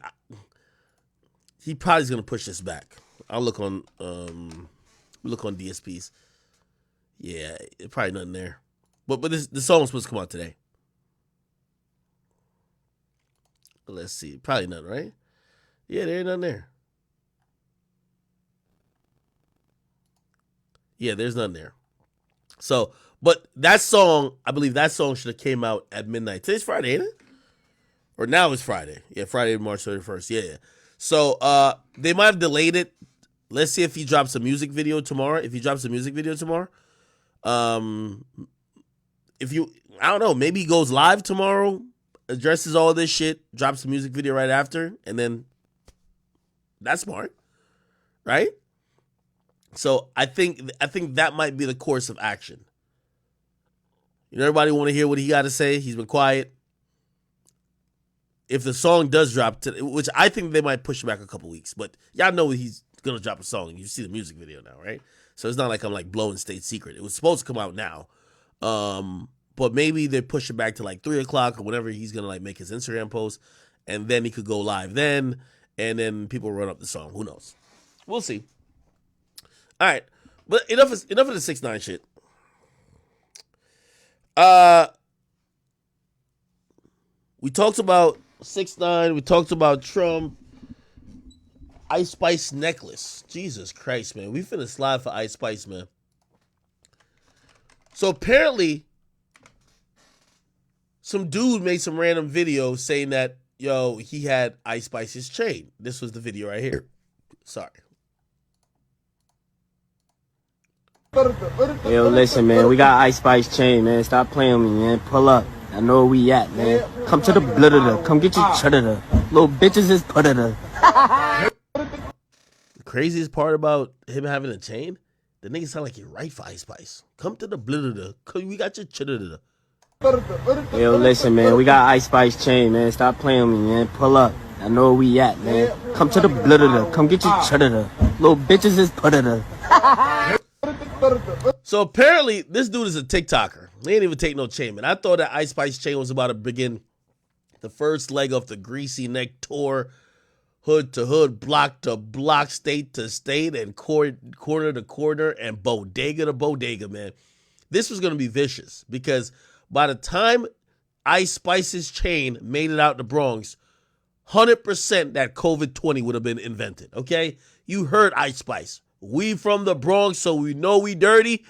probably is gonna push this back. I'll look on DSPs. Yeah, probably nothing there. But the song's supposed to come out today. Let's see. Probably nothing, right? Yeah, there ain't nothing there. Yeah, there's nothing there. So, but that song, I believe that song should have came out at midnight. Today's Friday, ain't it? Or now it's Friday. Yeah, Friday, March 31st. Yeah. So, they might have delayed it. Let's see if he drops a music video tomorrow. If he drops a music video tomorrow. I don't know, maybe he goes live tomorrow, addresses all this shit, drops a music video right after, and then that's smart. Right? So I think that might be the course of action. You know, everybody want to hear what he got to say. He's been quiet. If the song does drop, which I think they might push it back a couple weeks, but y'all know he's gonna drop a song. You see the music video now, right? So it's not like I'm like blowing state secret. It was supposed to come out now, but maybe they push it back to like 3 o'clock or whenever he's gonna like make his Instagram post, and then he could go live then, and then people run up the song. Who knows? We'll see. All right, but enough of the 6ix9ine shit. We talked about 6ix9ine. We talked about Trump. Ice Spice necklace. Jesus Christ, man. We finna slide for Ice Spice, man. So apparently, some dude made some random video saying that, yo, he had Ice Spice's chain. This was the video right here. Sorry. Yo, listen, man, we got Ice Spice chain, man. Stop playing with me, man. Pull up. I know where we at, man. Come to the blitter. Come get your cheddar. Little bitches is put The craziest part about him having a chain, the nigga sound like he right for Ice Spice. Come to the blitter. We got your cheddar. Yo, listen, man, we got Ice Spice chain, man. Stop playing with me, man. Pull up. I know where we at, man. Come to the blitter. Come get your cheddar. Little bitches is put So apparently, this dude is a TikToker. He ain't even take no chain, man. I thought that Ice Spice chain was about to begin the first leg of the Greasy Neck tour hood to hood, block to block, state to state, and corner to corner, and bodega to bodega, man. This was going to be vicious because by the time Ice Spice's chain made it out the Bronx, 100% that COVID-20 would have been invented, okay? You heard Ice Spice. We from the Bronx, so we know we dirty.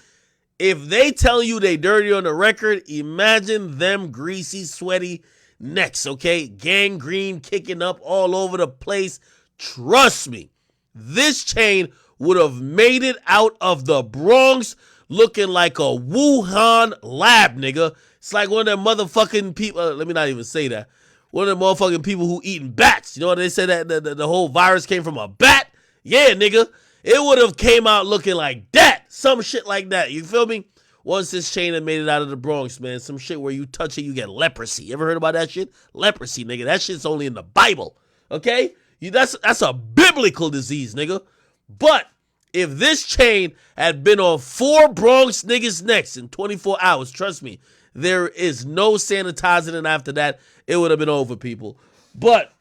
If they tell you they dirty on the record, imagine them greasy, sweaty necks, okay? Gangrene kicking up all over the place. Trust me, this chain would have made it out of the Bronx looking like a Wuhan lab, nigga. It's like one of them motherfucking people, let me not even say that. One of them motherfucking people who eating bats. You know what they say that the whole virus came from a bat? Yeah, nigga. It would have came out looking like that. Some shit like that. You feel me? Once this chain had made it out of the Bronx, man, some shit where you touch it, you get leprosy. You ever heard about that shit? Leprosy, nigga. That shit's only in the Bible. Okay? That's a biblical disease, nigga. But if this chain had been on 4 Bronx niggas' necks in 24 hours, trust me, there is no sanitizing, and after that, it would have been over, people. But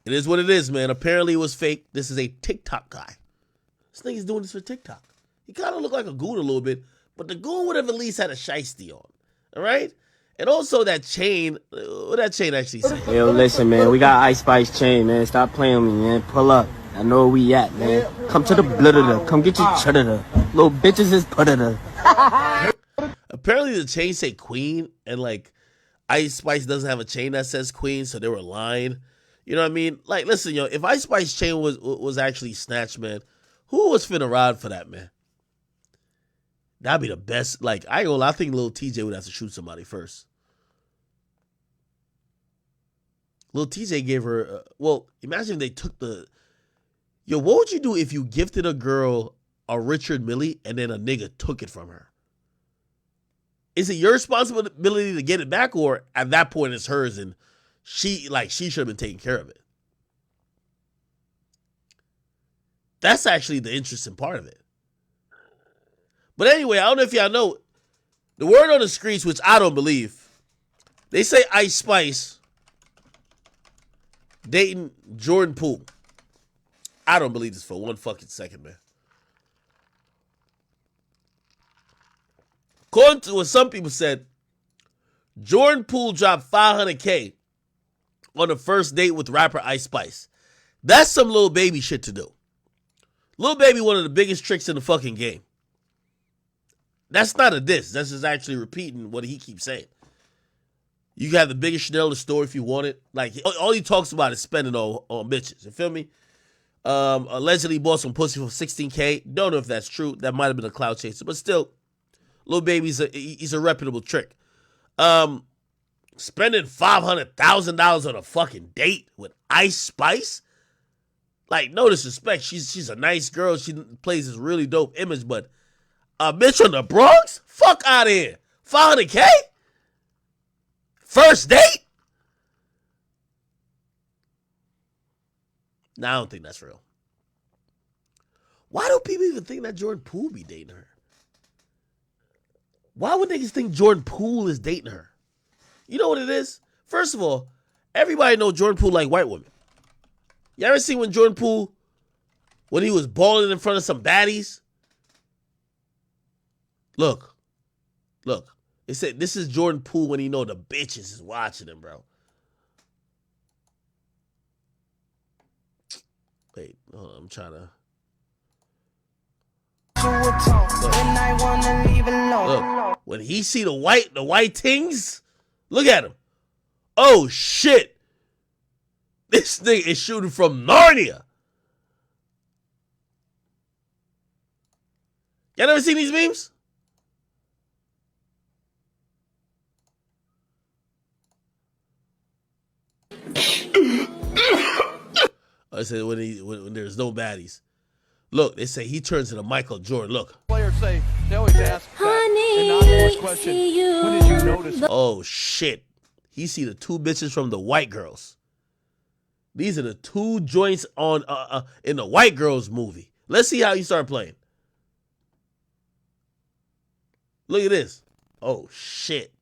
it is what it is, man. Apparently it was fake. This is a TikTok guy. This nigga's doing this for TikTok. He kind of looked like a goon a little bit, but the goon would have at least had a shiesty on. All right? And also that chain, what that chain actually said. Yo, listen, man. We got Ice Spice chain, man. Stop playing with me, man. Pull up. I know where we at, man. Come to the blood. Come get your cheddar. Little bitches is put it. Apparently the chain say Queen, and like Ice Spice doesn't have a chain that says Queen, so they were lying. You know what I mean? Like, listen, yo, if Ice Spice chain was actually snatched, man, who was finna ride for that, man? That'd be the best. Like, I ain't gonna lie, I think Lil TJ would have to shoot somebody first. Lil TJ gave her, well, imagine if they took the, yo, what would you do if you gifted a girl a Richard Mille and then a nigga took it from her? Is it your responsibility to get it back, or at that point it's hers and she should have been taking care of it? That's actually the interesting part of it. But anyway, I don't know if y'all know, the word on the streets, which I don't believe, they say Ice Spice dating Jordan Poole. I don't believe this for one fucking second, man. According to what some people said, Jordan Poole dropped $500K on the first date with rapper Ice Spice. That's some Lil Baby shit to do. Lil Baby, one of the biggest tricks in the fucking game. That's not a diss. That's just actually repeating what he keeps saying. You can have the biggest Chanel in the store if you want it. Like, all he talks about is spending on bitches. You feel me? Allegedly bought some pussy for $16K. Don't know if that's true. That might have been a cloud chaser. But still, Lil Baby's he's a reputable trick. Spending $500,000 on a fucking date with Ice Spice? Like, no disrespect. She's a nice girl. She plays this really dope image, but a bitch from the Bronx? Fuck out of here. $500K? First date? Nah, I don't think that's real. Why do people even think that Jordan Poole be dating her? Why would niggas think Jordan Poole is dating her? You know what it is? First of all, everybody know Jordan Poole like white women. You ever seen when Jordan Poole, when he was balling in front of some baddies? Look. It said this is Jordan Poole when he know the bitches is watching him, bro. Wait, hold on, I'm trying to. Look, when he see the white things, look at him. Oh shit. This thing is shooting from Narnia. Y'all never seen these memes? I said when there's no baddies. Look, they say he turns into Michael Jordan. Look. Players say they always ask that innocuous question. When did you notice? Oh shit. He see the 2 bitches from the White Girls. These are the 2 joints on in the White Girls movie. Let's see how you start playing. Look at this. Oh shit.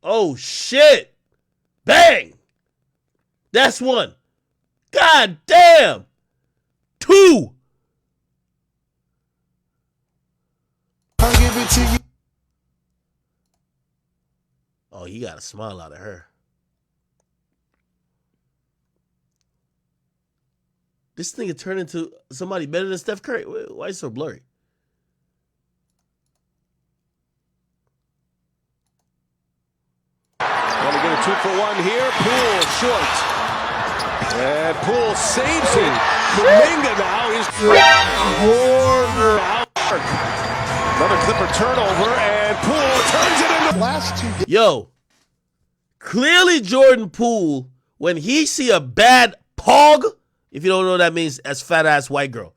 Oh, shit. Bang. That's one. God damn. Two. I'll give it to you. Oh, you got a smile out of her. This nigga turned into somebody better than Steph Curry. Why is it so blurry? Want to get a 2-for-1 here. Poole short. And Poole saves it. Kuminga now is another Clipper turnover, and Poole turns it into Last 2 days. Yo, clearly Jordan Poole, when he see a bad pog, if you don't know what that means, as fat ass white girl,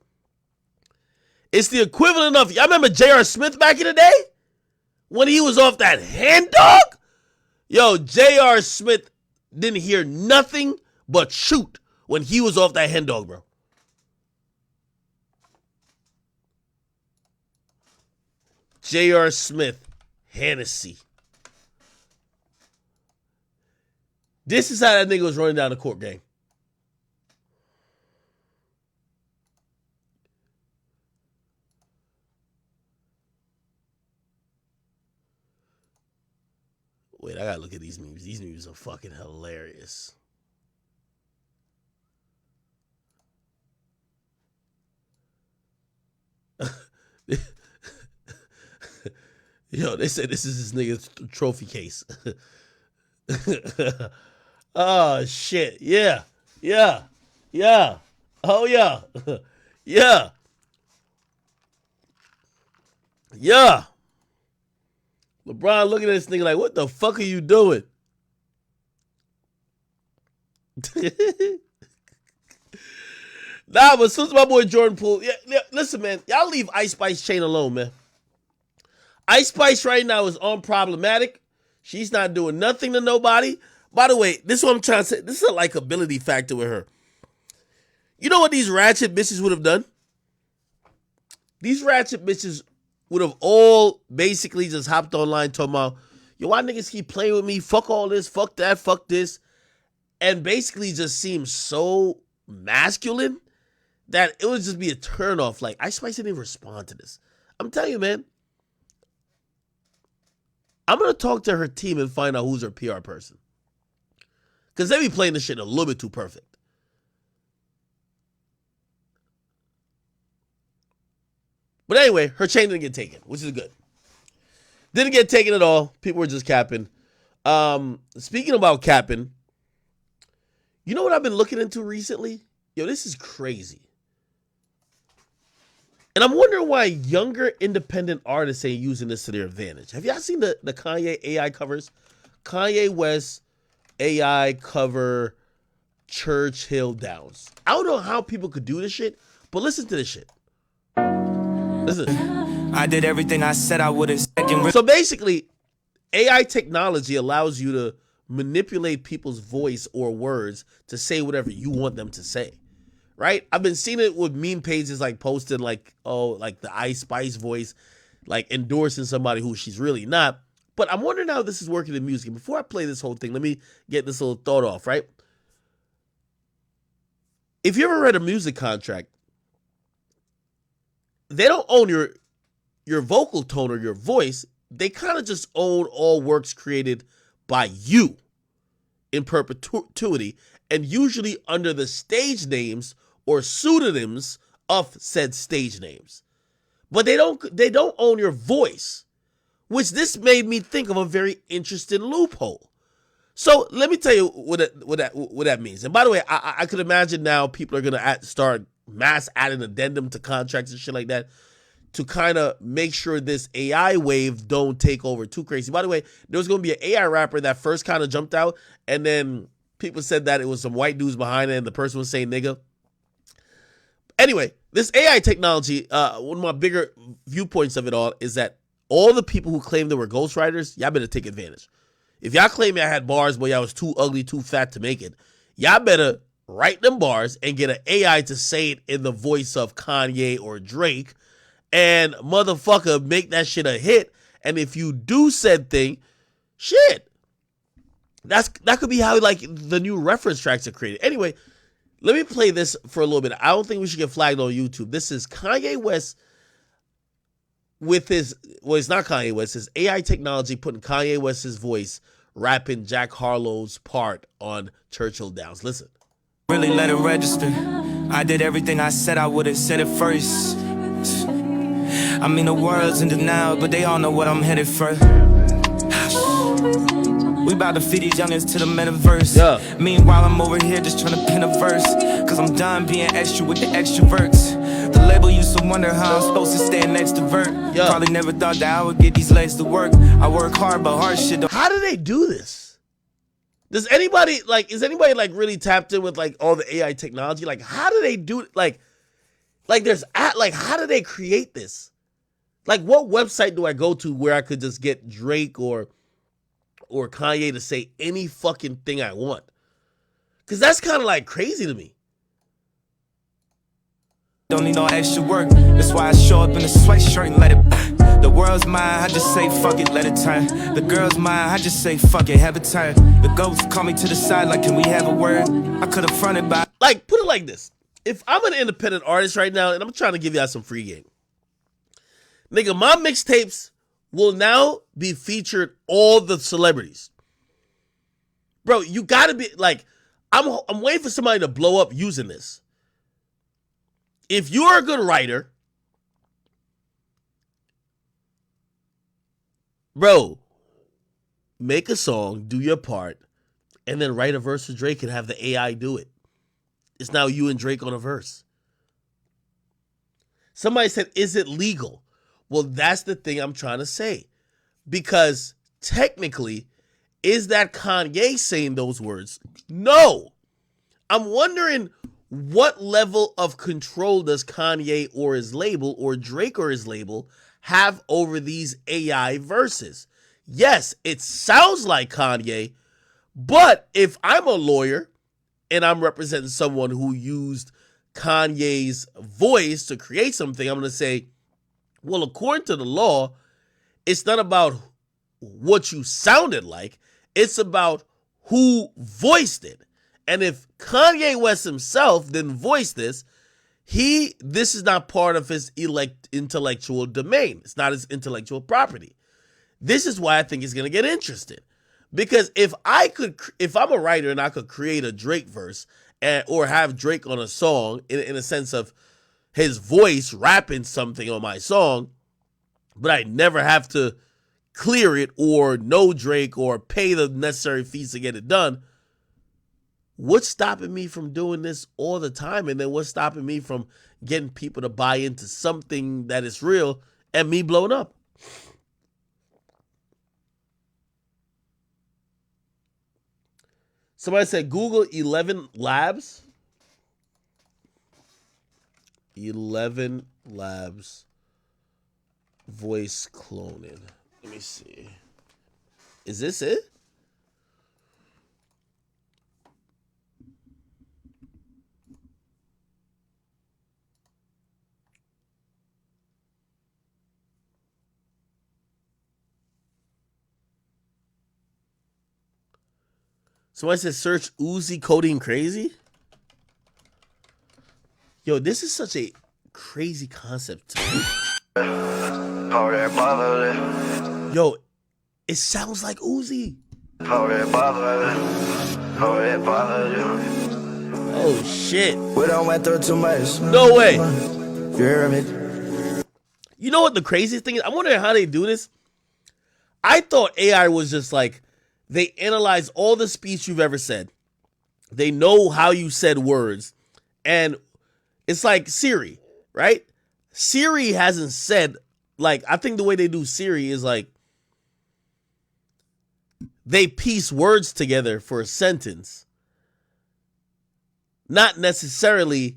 it's the equivalent of, y'all remember J.R. Smith back in the day? When he was off that hand dog? Yo, J.R. Smith didn't hear nothing but shoot when he was off that hen dog, bro. J.R. Smith, Hennessy. This is how that nigga was running down the court, gang. Wait, I gotta look at these memes. These memes are fucking hilarious. Yo, they said this is this nigga's trophy case. Oh, shit. Yeah. Yeah. Yeah. Oh, yeah. Yeah. Yeah. LeBron looking at this nigga like, what the fuck are you doing? Nah, but as soon as my boy Jordan Poole, yeah, listen, man, y'all leave Ice Spice Chain alone, man. Ice Spice right now is unproblematic. She's not doing nothing to nobody. By the way, this is what I'm trying to say. This is a likability factor with her. You know what these ratchet bitches would have done? These ratchet bitches would have all basically just hopped online talking about, yo, why niggas keep playing with me? Fuck all this, fuck that, fuck this. And basically just seem so masculine that it would just be a turnoff. Like, Ice Spice didn't even respond to this. I'm telling you, man. I'm going to talk to her team and find out who's her PR person. Because they be playing this shit a little bit too perfect. But anyway, her chain didn't get taken, which is good. Didn't get taken at all. People were just capping. Speaking about capping, you know what I've been looking into recently? Yo, this is crazy. And I'm wondering why younger independent artists ain't using this to their advantage. Have y'all seen the Kanye AI covers? Kanye West AI cover Churchill Downs. I don't know how people could do this shit, but listen to this shit. Listen. I did everything I said I would have. So basically, AI technology allows you to manipulate people's voice or words to say whatever you want them to say. Right? I've been seeing it with meme pages like posting like, oh, like the Ice Spice voice, like endorsing somebody who she's really not. But I'm wondering how this is working in music. Before I play this whole thing, let me get this little thought off, right? If you ever read a music contract, they don't own your vocal tone or your voice. They kind of just own all works created by you in perpetuity, and usually under the stage names or pseudonyms of said stage names. But they don't own your voice, which this made me think of a very interesting loophole. So let me tell you what that means. And by the way, I could imagine now people are gonna start mass adding addendum to contracts and shit like that to kind of make sure this AI wave don't take over too crazy. By the way, there was going to be an AI rapper that first kind of jumped out, and then people said that it was some white dudes behind it, and the person was saying nigga. Anyway, this AI technology, one of my bigger viewpoints of it all is that all the people who claim they were ghostwriters, y'all better take advantage. If y'all claim I had bars, but y'all was too ugly, too fat to make it, y'all better write them bars and get an AI to say it in the voice of Kanye or Drake, and motherfucker make that shit a hit. And if you do said thing, shit, That could be how like the new reference tracks are created. Anyway, let me play this for a little bit. I don't think we should get flagged on YouTube. This is Kanye West with his, well, it's not Kanye West, it's AI technology putting Kanye West's voice rapping Jack Harlow's part on Churchill Downs. Listen. Really let it register. I did everything I said I would have said it first. I mean, the world's in denial, but they all know what I'm headed for. We about to feed these youngins to the metaverse. Yeah. Meanwhile, I'm over here just trying to pen a verse. Cause I'm done being extra with the extroverts. The label used to wonder how I'm supposed to stay an extrovert. Yeah. Probably never thought that I would get these legs to work. I work hard, but hard shit don't. How do they do this? Does anybody like, is anybody like really tapped in with like all the AI technology? Like, how do they do it? Like there's like, how do they create this? Like, what website do I go to where I could just get Drake or Kanye to say any fucking thing I want? Because that's kind of like crazy to me. Don't need no extra work. That's why I show up in a sweatshirt and let it. The world's mine, I just say fuck it, let it turn. The girl's mine, I just say fuck it, have it turn. The ghosts call me to the side like, can we have a word? I could have fronted by. Like, put it like this. If I'm an independent artist right now and I'm trying to give y'all some free game, nigga, my mixtapes will now be featured all the celebrities. Bro, you gotta be like, I'm waiting for somebody to blow up using this. If you're a good writer, bro, make a song, do your part, and then write a verse for Drake and have the AI do it. It's now you and Drake on a verse. Somebody said, is it legal? Well, that's the thing I'm trying to say. Because technically, is that Kanye saying those words? No. I'm wondering what level of control does Kanye or his label or Drake or his label have over these AI verses? Yes, it sounds like Kanye, but if I'm a lawyer and I'm representing someone who used Kanye's voice to create something, I'm going to say, well, according to the law, it's not about what you sounded like. It's about who voiced it. And if Kanye West himself didn't voice this, this is not part of his intellectual domain. It's not his intellectual property. This is why I think it's going to get interesting. Because if I'm a writer and I could create a Drake verse or have Drake on a song in a sense of his voice rapping something on my song, but I never have to clear it or know Drake or pay the necessary fees to get it done, what's stopping me from doing this all the time? And then what's stopping me from getting people to buy into something that is real and me blowing up? Somebody said Google 11 Labs. 11 Labs voice cloning. Let me see. Is this it? Somebody said search Uzi coding crazy. Yo, this is such a crazy concept to me. Yo, it sounds like Uzi. Oh shit. We don't went through too much. No way. You hear me? You know what the craziest thing is? I'm wondering how they do this. I thought AI was just like, they analyze all the speech you've ever said. They know how you said words. And it's like Siri, right? Siri hasn't said, like, I think the way they do Siri is like, they piece words together for a sentence. Not necessarily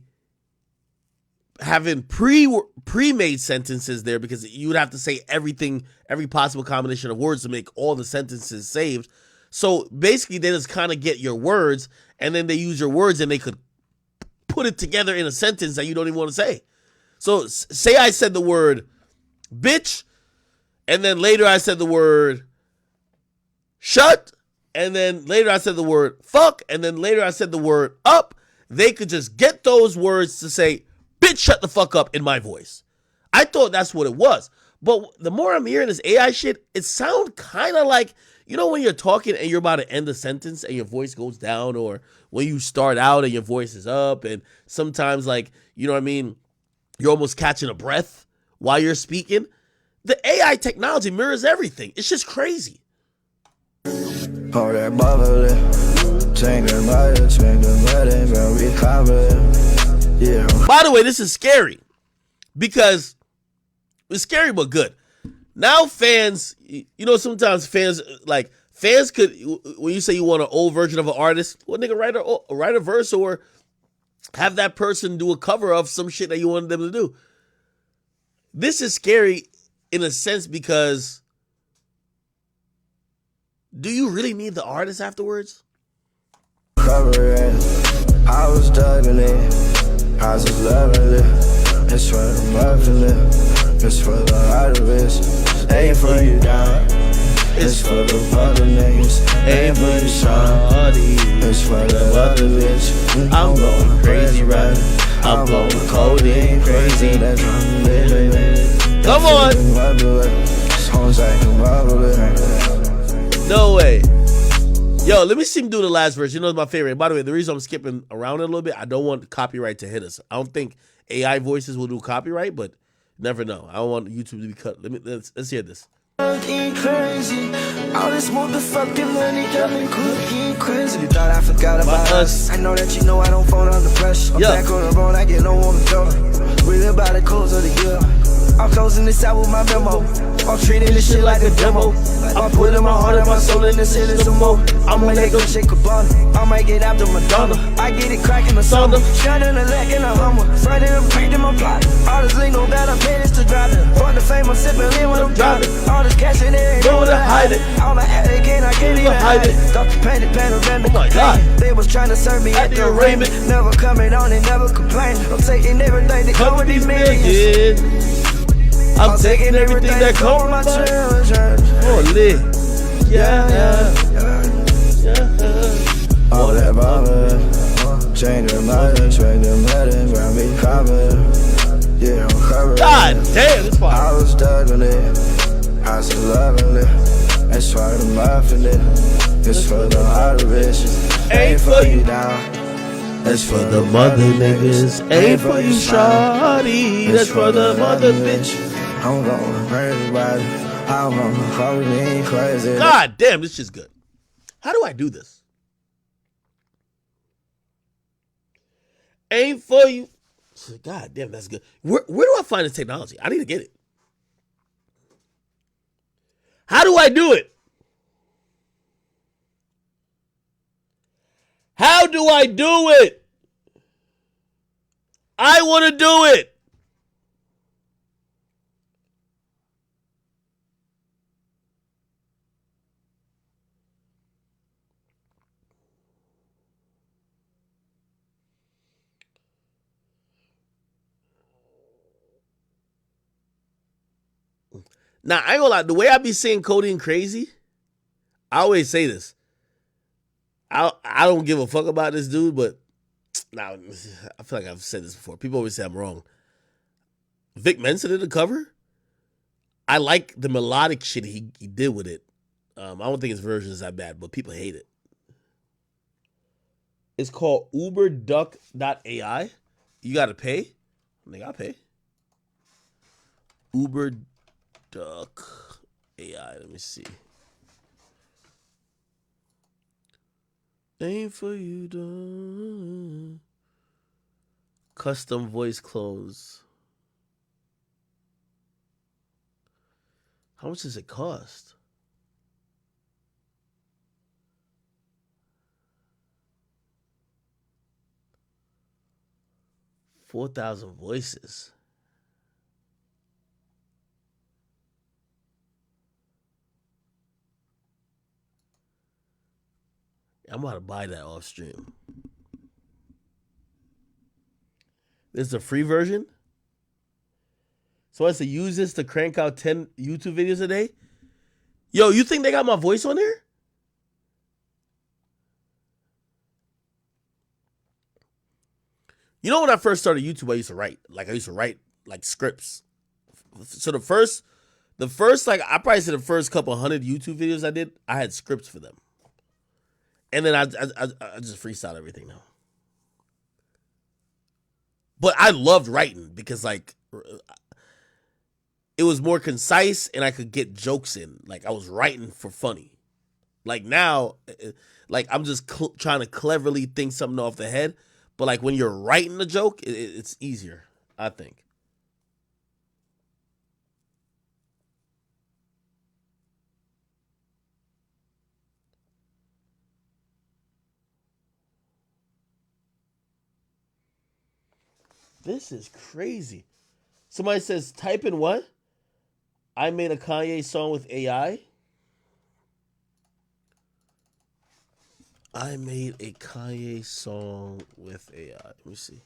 having pre-made sentences there, because you would have to say everything, every possible combination of words to make all the sentences saved. So basically they just kind of get your words and then they use your words and they could put it together in a sentence that you don't even want to say. So say I said the word bitch and then later I said the word shut and then later I said the word fuck, and then later I said the word up, they could just get those words to say, bitch, shut the fuck up in my voice. I thought that's what it was. But the more I'm hearing this AI shit, it sounds kind of like, you know, when you're talking and you're about to end a sentence and your voice goes down, or when you start out and your voice is up, and sometimes, like, you know what I mean, you're almost catching a breath while you're speaking. The AI technology mirrors everything. It's just crazy. Pour that bubble in. Change the mother, change the mother, girl, we cover it. Yeah. By the way, this is scary because it's scary but good. Now fans, you know, sometimes fans could, when you say you want an old version of an artist, well, nigga, write a verse or have that person do a cover of some shit that you wanted them to do. This is scary in a sense because do you really need the artist afterwards? Cover it. I was juggling it. I was loving it. It's for the muffin. It's for the artists. Ain't for you down. It's for the other niggas. Ain't for you shawty. It's for the other bitch. I'm going crazy right. I'm going codeine crazy. Come on. No way. Yo, let me see him do the last verse. You know, it's my favorite. And by the way, the reason I'm skipping around a little bit, I don't want copyright to hit us. I don't think AI voices will do copyright, but never know. I don't want YouTube to be cut. Let's hear this. Crazy. All this motherfucking money got me cooking crazy. You thought I forgot about us. I know that you know I don't fall under pressure. I'm back on the road, I get no on the door. Really about the close of the year. I'm closing this out with my memo. I'm treating this shit like a demo. I'm putting my heart and my soul in this shit some more. I'ma let go shake a ball. I might get after Madonna. I get it cracking the sauna. Shut in the leg in a Hummer. Friday I'm creeped in my plot. All this lingo that I paid is to drive it. For the fame I'm sipping in when I'm driving. All this cash in there, know where to hide it. All I had again, I can't even hide it. Got the painted panoramic. Oh my God. They was trying to serve me at the arraignment. Never coming on and never complain. I'm taking everything that come with these millions. I'm taking everything that comes with my children. Holy. Yeah. All that bubble. Change the mother, change the mother, grab me covered. Yeah, I'm covered. God damn, this fire. I was juggling it. I was loving it. It's for the muffin. It's for the other bitches. Ain't for you down. That's for the mother niggas. Ain't for you shawty. That's for the mother bitch. I'm going crazy about it. I'm going codeine crazy. God damn, this shit's good. How do I do this? Ain't for you. God damn, that's good. Where do I find this technology? I need to get it. How do I do it? How do I do it? I want to do it. Now, I ain't gonna lie, the way I be saying codeine crazy, I always say this. I don't give a fuck about this dude, but now I feel like I've said this before. People always say I'm wrong. Vic Mensa did a cover. I like the melodic shit he did with it. I don't think his version is that bad, but people hate it. It's called uberduck.ai. You gotta pay. I think I'll pay. Uberduck AI. Let me see. Ain't for you done. Custom voice clones. How much does it cost? $4,000 voices. I'm about to buy that off stream. This is a free version. So I said use this to crank out 10 YouTube videos a day. Yo, you think they got my voice on there? You know, when I first started YouTube, I used to write. Like, I used to write, like, scripts. So the first, like, I probably said the first couple hundred YouTube videos I did, I had scripts for them. And then I just freestyle everything now. But I loved writing because, like, it was more concise and I could get jokes in. Like, I was writing for funny. Like, now, like, I'm just trying to cleverly think something off the head. But, like, when you're writing a joke, it's easier, I think. This is crazy. Somebody says, type in what? I made a Kanye song with AI. I made a Kanye song with AI. Let me see.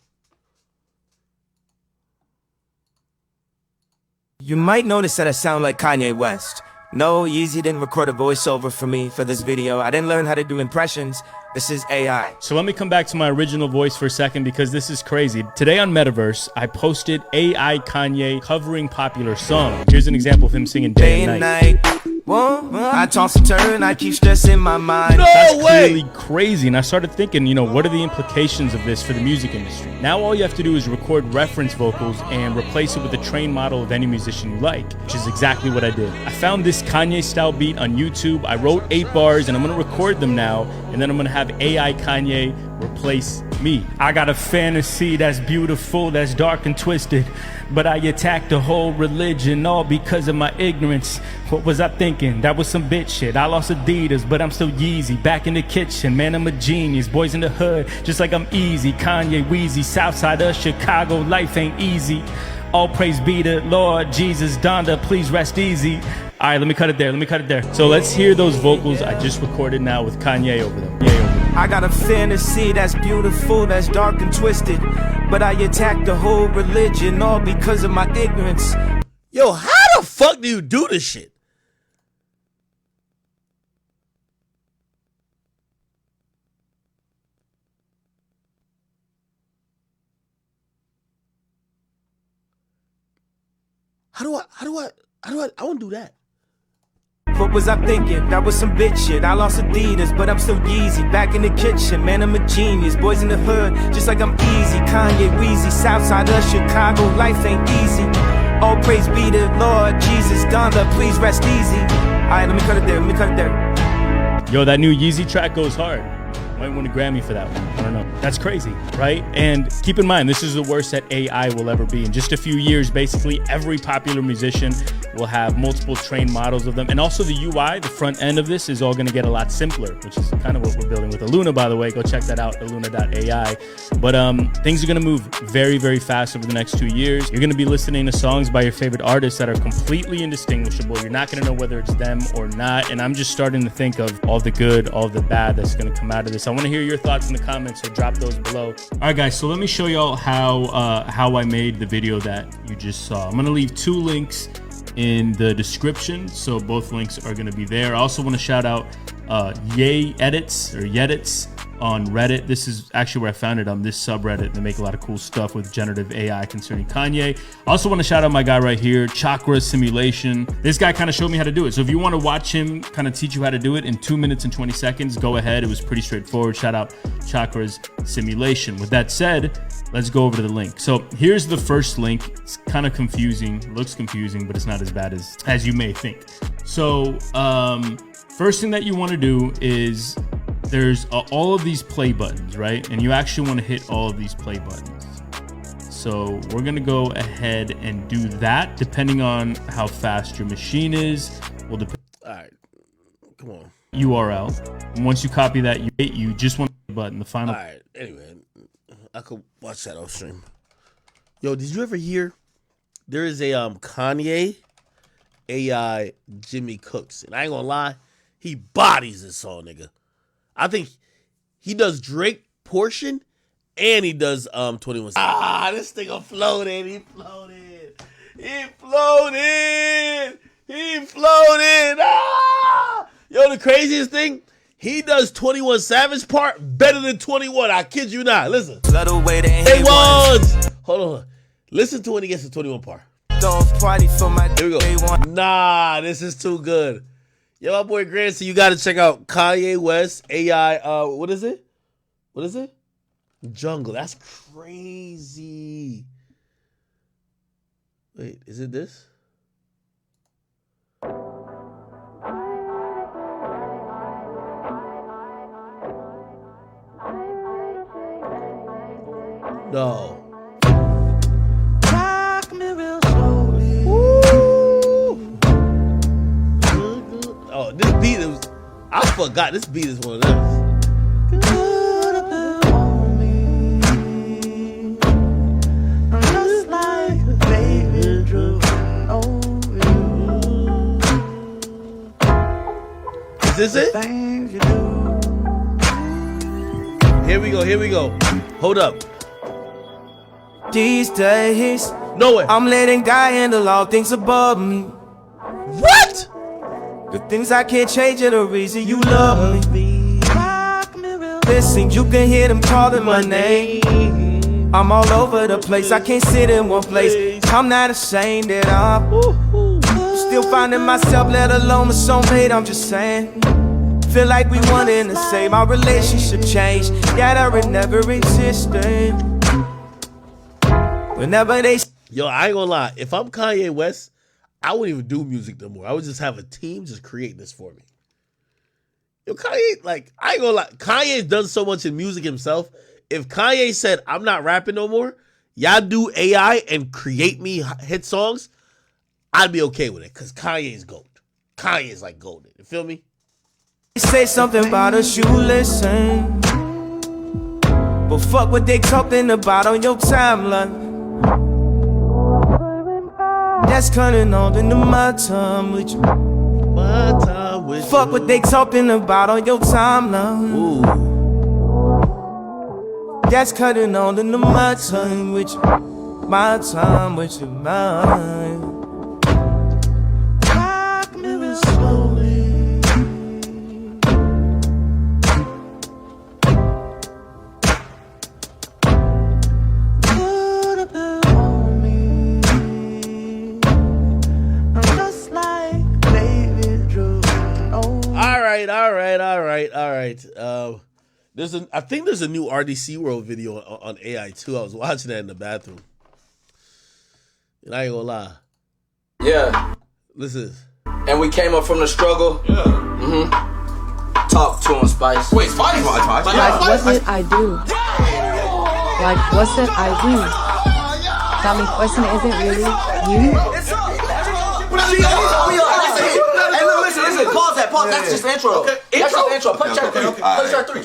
You might notice that I sound like Kanye West. No, Yeezy didn't record a voiceover for me for this video. I didn't learn how to do impressions. This is AI. So let me come back to my original voice for a second because this is crazy. Today on Metaverse, I posted AI Kanye covering popular songs. Here's an example of him singing Day and Night. Whoa, I toss and turn, I keep stressing my mind. That's clearly crazy. And I started thinking, you know, what are the implications of this for the music industry? Now all you have to do is record reference vocals and replace it with a trained model of any musician you like, which is exactly what I did. I found this Kanye style beat on YouTube. I wrote 8 bars and I'm gonna record them now, and then I'm gonna have AI Kanye replace me. I got a fantasy that's beautiful, that's dark and twisted, but I attacked the whole religion all because of my ignorance. What was I thinking? That was some bitch shit. I lost Adidas, but I'm still Yeezy. Back in the kitchen, man, I'm a genius. Boys in the hood, just like I'm easy. Kanye, Wheezy, Southside of Chicago, life ain't easy. All praise be to Lord Jesus, Donda, please rest easy. All right, let me cut it there. So let's hear those vocals I just recorded now with Kanye over them. I got a fantasy that's beautiful, that's dark and twisted, but I attacked the whole religion all because of my ignorance. Yo, how the fuck do you do this shit? I want to do that. What was I thinking? That was some bitch shit. I lost Adidas, but I'm still Yeezy. Back in the kitchen, man, I'm a genius. Boys in the hood, just like I'm easy. Kanye, Wheezy, Southside of Chicago, life ain't easy. All praise be to Lord Jesus, Donda, please rest easy. Alright, let me cut it there. Yo, that new Yeezy track goes hard. Might win a Grammy for that one. I don't know. That's crazy, right? And keep in mind, this is the worst that AI will ever be. In just a few years, basically every popular musician will have multiple trained models of them. And also the UI, the front end of this, is all gonna get a lot simpler, which is kind of what we're building with Illuna, by the way. Go check that out, illuna.ai. But things are gonna move very, very fast over the next 2 years. You're gonna be listening to songs by your favorite artists that are completely indistinguishable. You're not gonna know whether it's them or not. And I'm just starting to think of all the good, all the bad that's gonna come out of this. I want to hear your thoughts in the comments, so drop those below. All right, guys, so let me show y'all how I made the video that you just saw. I'm going to leave 2 links in the description, so both links are going to be there. I also want to shout out Yedits on Reddit. This is actually where I found it, on this subreddit. They make a lot of cool stuff with generative AI concerning Kanye. I also want to shout out my guy right here, Chakra Simulation. This guy kind of showed me how to do it. So if you want to watch him kind of teach you how to do it in 2 minutes and 20 seconds, go ahead. It was pretty straightforward. Shout out Chakra's Simulation. With that said, let's go over to the link. So here's the first link. It's kind of confusing, looks confusing, but it's not as bad as you may think. So first thing that you want to do is there's all of these play buttons, right? And you actually want to hit all of these play buttons. So we're gonna go ahead and do that, depending on how fast your machine is. Will depend. All right, come on. URL. And once you copy that, you just want the button. The final. All right. Anyway, I could watch that off stream. Yo, did you ever hear? There is a Kanye AI Jimmy Cooks, and I ain't gonna lie, he bodies this song, nigga. I think he does Drake portion and he does 21. This nigga floated. He floated. Ah! Yo, the craziest thing, He does 21 Savage part better than 21. I kid you not. Listen. Love the way they Hey, hate ones. Hold on. Listen to when he gets to 21 part. Don't party for my Here we day go. one. Nah, this is too good. Yo, my boy Grant, so you got to check out Kanye West, AI, what is it? What is it? Jungle. That's crazy. Wait, is it this? No. Woo. Oh, this beat is. I forgot this beat is one of them. Is this it? Here we go. Here we go. Hold up. These days, No way. I'm letting God handle all things above me. What? The things I can't change are the reason you love me. Listen, you can hear them calling my name. I'm all over the place, I can't sit in one place. I'm not ashamed that I'm still finding myself, let alone a soulmate, I'm just saying. Feel like we one in the same, our relationship changed. Yet I never existed. Whenever they Yo, I ain't gonna lie. If I'm Kanye West, I wouldn't even do music no more. I would just have a team just create this for me. Yo, Kanye, like, I ain't gonna lie. Kanye's done so much in music himself. If Kanye said, I'm not rapping no more, y'all do AI and create me hit songs, I'd be okay with it. Because Kanye's gold. Kanye's like golden. You feel me? say something about us, you listen. But fuck what they talking about on your timeline. That's cutting on into my time with you. My time with Fuck you. what they talking about on your timeline. Ooh. That's cutting on into my time with you. My time with you, mine. Rock me real slowly. Put a bit on me. I'm just like David Drew. All right. I think there's a new RDC World video on AI too. I was watching that in the bathroom. And I ain't gonna lie. Yeah. Listen. And we came up from the struggle. Yeah. Mm-hmm. Talk to him, Spice. Wait, Spice? Like, what's it I do? Like, what's it I do? That means question isn't really you? Hey, look, listen. Pause that. That's just the intro. Okay. That's just the intro. Punch track 3. Punch track 3.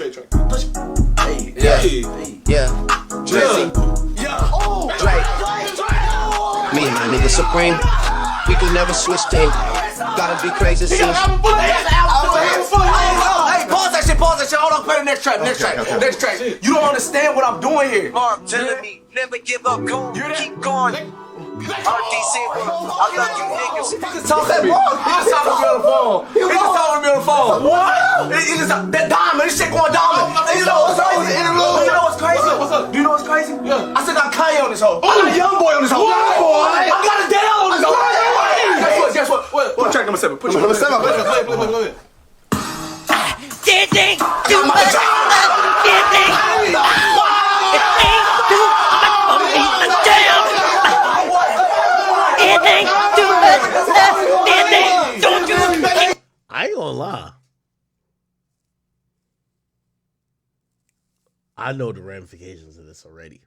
Yeah. Drizzy. Drake. Me and my nigga Supreme, we can never switch teams. Gotta be crazy since. Hey, pause that shit. Hold on, play the next track. Next track. You don't understand what I'm doing here. Mark telling me, never give up, go, keep going. RDC, I love you niggas. He just talking to me on the phone. What? He just that diamond. This shit going diamond. And you know what's crazy? You know what's crazy? What's up? Do you know what's crazy? Yeah. I said I got Kanye on this hoe. I got a young boy on this hoe. I got a Dale on this hoe. Guess what? What track number 7? Put number 7. Play. I ain't gonna lie. I know the ramifications of this already.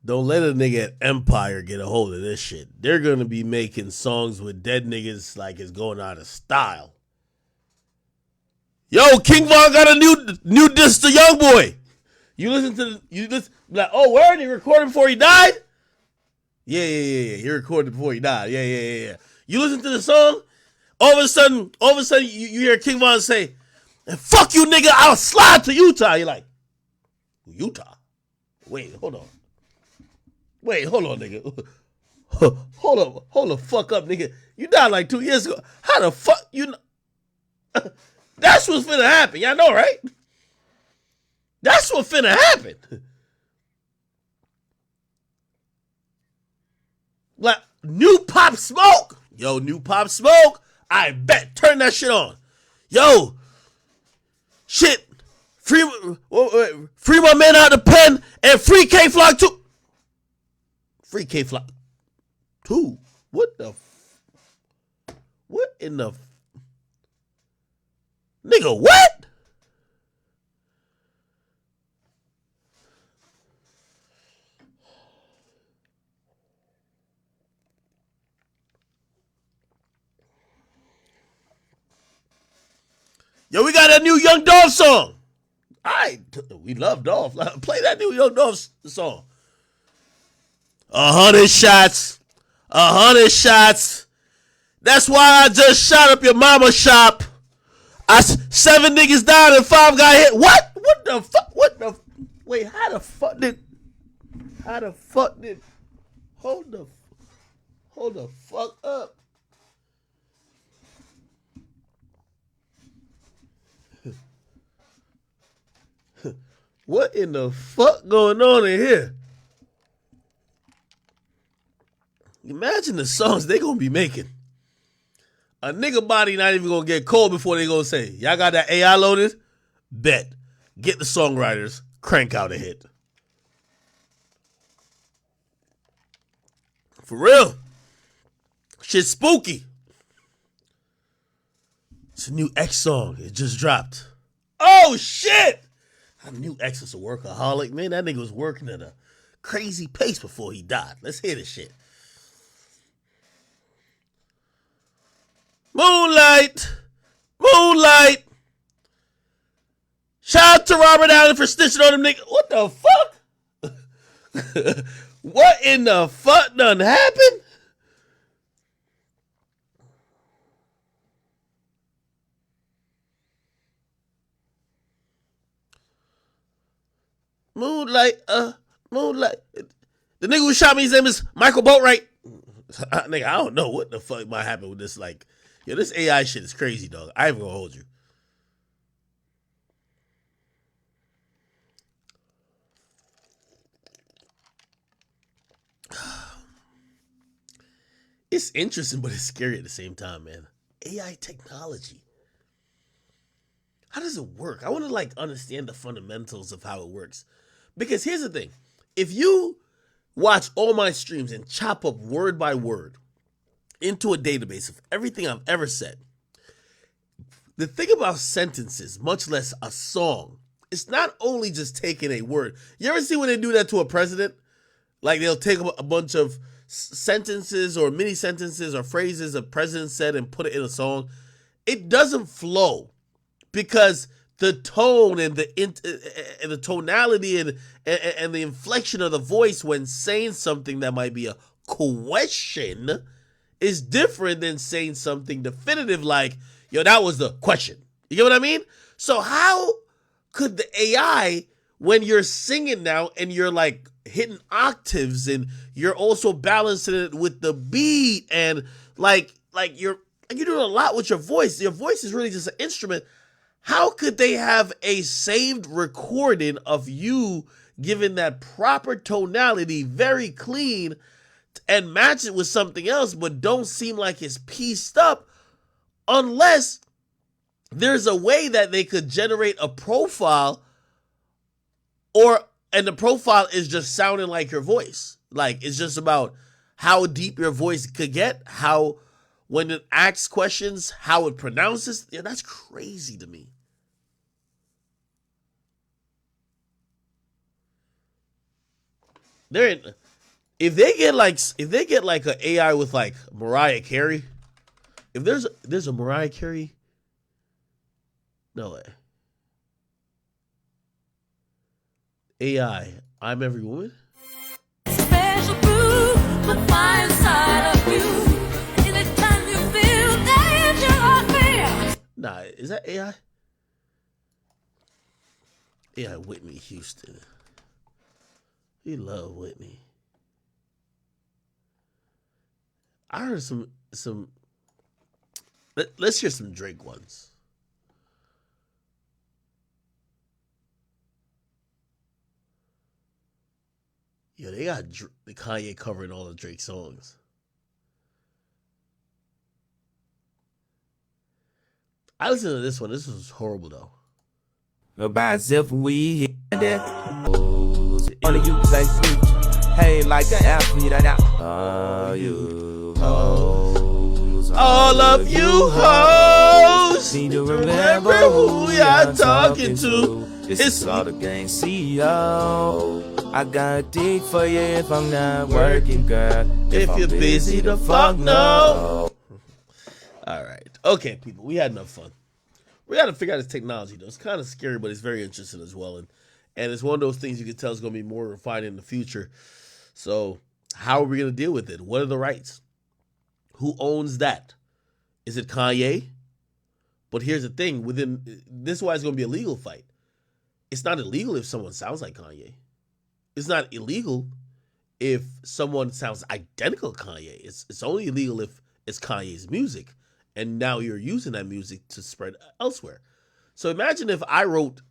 Don't let a nigga at Empire get a hold of this shit. They're gonna be making songs with dead niggas like it's going out of style. Yo, King Von got a new diss to Young Boy. You listen, like, oh, word, he recorded before he died? Yeah. He recorded before he died. Yeah. You listen to the song, all of a sudden, you hear King Von say, and fuck you, nigga, I'll slide to Utah. You're like, Utah? Wait, hold on, nigga. Hold the fuck up, nigga. You died like 2 years ago. How the fuck you know? That's what's finna happen. Y'all know, right? That's what finna happen. Like, new Pop Smoke. Yo, new Pop Smoke. I bet. Turn that shit on. Yo. Shit. Free my man out the pen and free K-Flock too. Free K-Flock 2. What in the nigga, what? Yo, we got a new Young Dolph song. We love Dolph. Play that new Young Dolph song. 100 shots. 100 shots. That's why I just shot up your mama shop. 7 niggas died and 5 got hit. What? What the fuck? Wait, how the fuck did hold the fuck up. What in the fuck going on in here? Imagine the songs they gonna be making. A nigga body not even gonna get cold before they gonna say, y'all got that AI loaded? Bet. Get the songwriters, crank out a hit. For real. Shit's spooky. It's a new X song. It just dropped. Oh shit! I knew X was a workaholic, man. That nigga was working at a crazy pace before he died. Let's hear this shit. Moonlight. Shout out to Robert Allen for snitching on them niggas. What the fuck? What in the fuck done happened? Moonlight. The nigga who shot me, his name is Michael Boatwright. Nigga, I don't know what the fuck might happen with this. Like, yo, this AI shit is crazy, dog. I ain't gonna hold you. It's interesting, but it's scary at the same time, man. AI technology. How does it work? I want to like understand the fundamentals of how it works. Because here's the thing. If you watch all my streams and chop up word by word into a database of everything I've ever said, the thing about sentences, much less a song, it's not only just taking a word. You ever see when they do that to a president? Like they'll take a bunch of sentences or mini sentences or phrases a president said and put it in a song. It doesn't flow because the tone and the tonality and the inflection of the voice when saying something that might be a question is different than saying something definitive like, yo, that was the question. You get what I mean? So how could the AI, when you're singing now and you're like hitting octaves and you're also balancing it with the beat and like you're doing a lot with your voice. Your voice is really just an instrument. How could they have a saved recording of you giving that proper tonality, very clean, and match it with something else, but don't seem like it's pieced up unless there's a way that they could generate a profile and the profile is just sounding like your voice. Like it's just about how deep your voice could get, how when it asks questions, how it pronounces. Yeah, that's crazy to me. If they get like an AI with like Mariah Carey, if there's a Mariah Carey, no way. AI, I'm every woman. Special brew, the fire inside of you. Anytime you feel danger or fear. Nah, is that AI? AI Whitney Houston. We love Whitney. I heard some. Let's hear some Drake ones. Yo, they got Kanye covering all the Drake songs. I listened to this one. This was horrible though. About if we hit that. All of you like me. Hey, like an athlete. All you hoes. All of you hoes. Need to remember who you're talking to. It's all the gang CEO. I got a dick for you if I'm not working, girl. If you're busy, the fuck no. All right. Okay, people. We had enough fun. We got to figure out this technology, though. It's kind of scary, but it's very interesting as well. And it's one of those things you can tell is going to be more refined in the future. So how are we going to deal with it? What are the rights? Who owns that? Is it Kanye? But here's the thing. This is why it's going to be a legal fight. It's not illegal if someone sounds like Kanye. It's not illegal if someone sounds identical to Kanye. It's only illegal if it's Kanye's music. And now you're using that music to spread elsewhere. So imagine if I wrote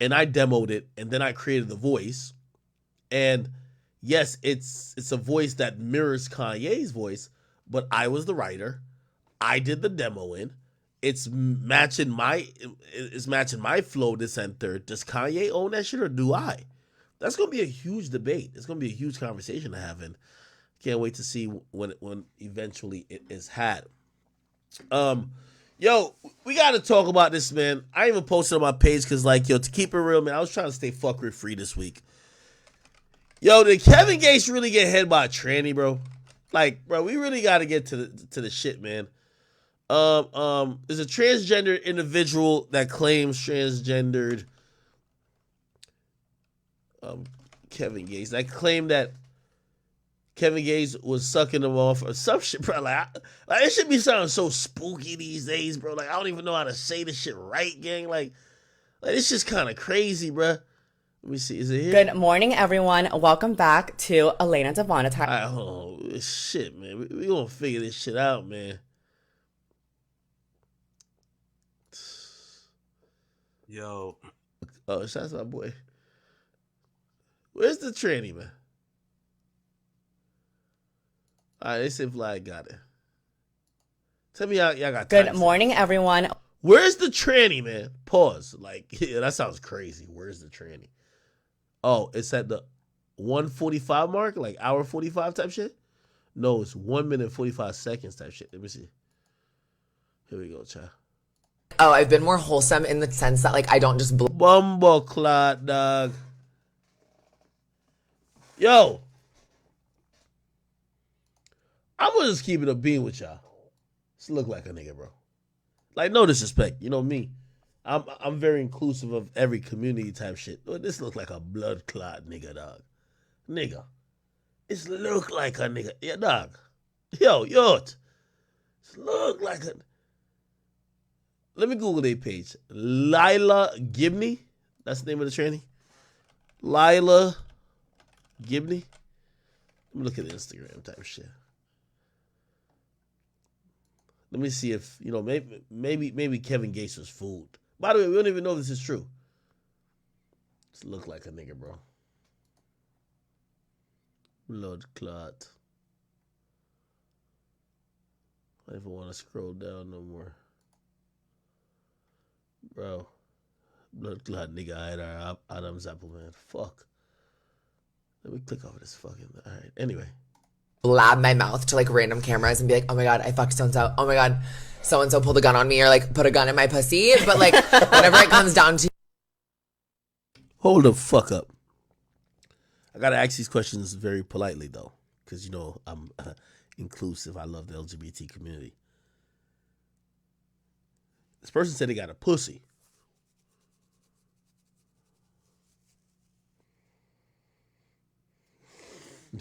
and I demoed it and then I created the voice. And yes, it's a voice that mirrors Kanye's voice, but I was the writer. I did the demo in. It's matching my flow this and third. Does Kanye own that shit or do I? That's gonna be a huge debate. It's gonna be a huge conversation to have, and can't wait to see when eventually it is had. Yo, we gotta talk about this, man. I even posted on my page because, like, yo, to keep it real, man, I was trying to stay fuckery free this week. Yo, did Kevin Gates really get hit by a tranny, bro? Like, bro, we really gotta get to the shit, man. There's a transgender individual that claims transgendered Kevin Gates. That claimed that Kevin Gates was sucking him off or some shit, bro. Like it should be sounding so spooky these days, bro. Like, I don't even know how to say this shit right, gang. Like it's just kind of crazy, bro. Let me see. Is it here? Good morning, everyone. Welcome back to Elena Devonta. All right, hold on. Shit, man. We gonna figure this shit out, man. Yo. Oh, shout out to my boy. Where's the tranny, man? All right, they said Vlad got it. Tell me y'all got time. Good morning, everyone. Where's the tranny, man? Pause. Like, yeah, that sounds crazy. Where's the tranny? Oh, it's at the 1:45 mark? Like hour 45 type shit? No, it's 1 minute 45 seconds type shit. Let me see. Here we go, child. Oh, I've been more wholesome in the sense that, like, I don't just... Bumble clot, dog. Yo. I'm gonna just keep it a bean with y'all. Just look like a nigga, bro. Like, no disrespect. You know me. I'm very inclusive of every community type shit. This look like a blood clot nigga, dog. Nigga. This look like a nigga. Yeah, dog. Yo. This look like a... Let me Google their page. Lila Gibney. That's the name of the tranny. Lila Gibney. Let me look at the Instagram type shit. Let me see if, you know, maybe Kevin Gates was fooled. By the way, we don't even know if this is true. Just look like a nigga, bro. Blood clot. I don't even want to scroll down no more. Bro. Blood clot nigga Ida Adam's apple, man. Fuck. Let me click over this fucking... All right. Anyway. blab my mouth to like random cameras and be like, oh my God, I fucked so-and-so. Oh my God, so-and-so pulled a gun on me or like put a gun in my pussy. But like whenever it comes down to... Hold the fuck up. I got to ask these questions very politely though. Because, you know, I'm inclusive. I love the LGBT community. This person said he got a pussy.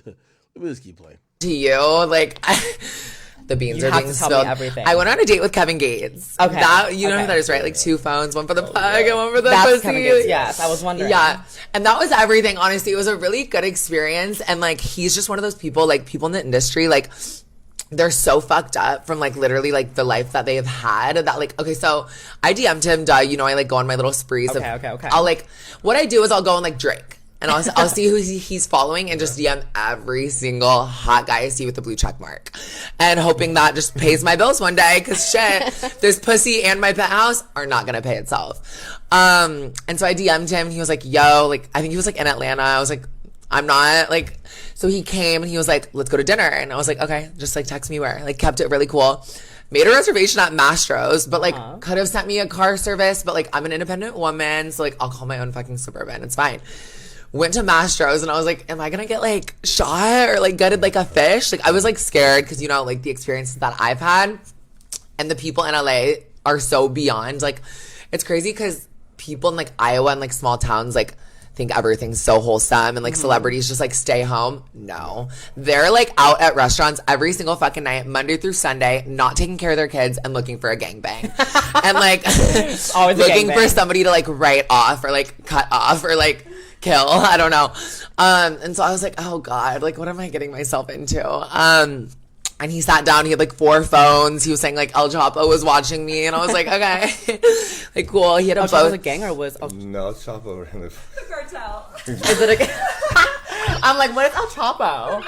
Let me just keep playing. To you, like, the beans You are have being to tell me spilled. everything. I went on a date with Kevin Gates. Okay. That, you know Okay. who that is, right? Like 2 phones, one for the plug and one for the That's pussy. Kevin Gates, yes. I was wondering. Yeah. And that was everything. Honestly, it was a really good experience. And like, he's just one of those people, like people in the industry, like, they're so fucked up from like literally like the life that they have had that like, okay, so I DM'd him, you know, I like go on my little sprees of, Okay. I'll like, what I do is I'll go and like drink. and I'll see who he's following and just DM every single hot guy I see with the blue check mark, and hoping that just pays my bills one day. Cause shit, this pussy and my penthouse are not gonna pay itself. And so I DM'd him, and he was like, "Yo, like I think he was like in Atlanta." I was like, "I'm not like." So he came and he was like, "Let's go to dinner," and I was like, "Okay, just like text me where." Like kept it really cool. Made a reservation at Mastro's, but like could have sent me a car service, but like I'm an independent woman, so like I'll call my own fucking Suburban. It's fine. Went to Mastro's and I was like, am I gonna get like shot or like gutted like a fish? Like I was like scared because you know like the experiences that I've had, and the people in LA are so beyond. Like it's crazy because people in like Iowa and like small towns like think everything's so wholesome and like celebrities just like stay home. No, they're like out at restaurants every single fucking night, Monday through Sunday, not taking care of their kids and looking for a gangbang and like always looking for somebody to like write off or like cut off or like kill. I don't know. And so I was like, oh God, like what am I getting myself into? And he sat down, he had like 4 phones. He was saying like El Chapo was watching me, and I was like, okay. Like cool. He had a El Chapo was a gang or was No, El Chapo ran the cartel. Is it a I'm like, what is El Chapo?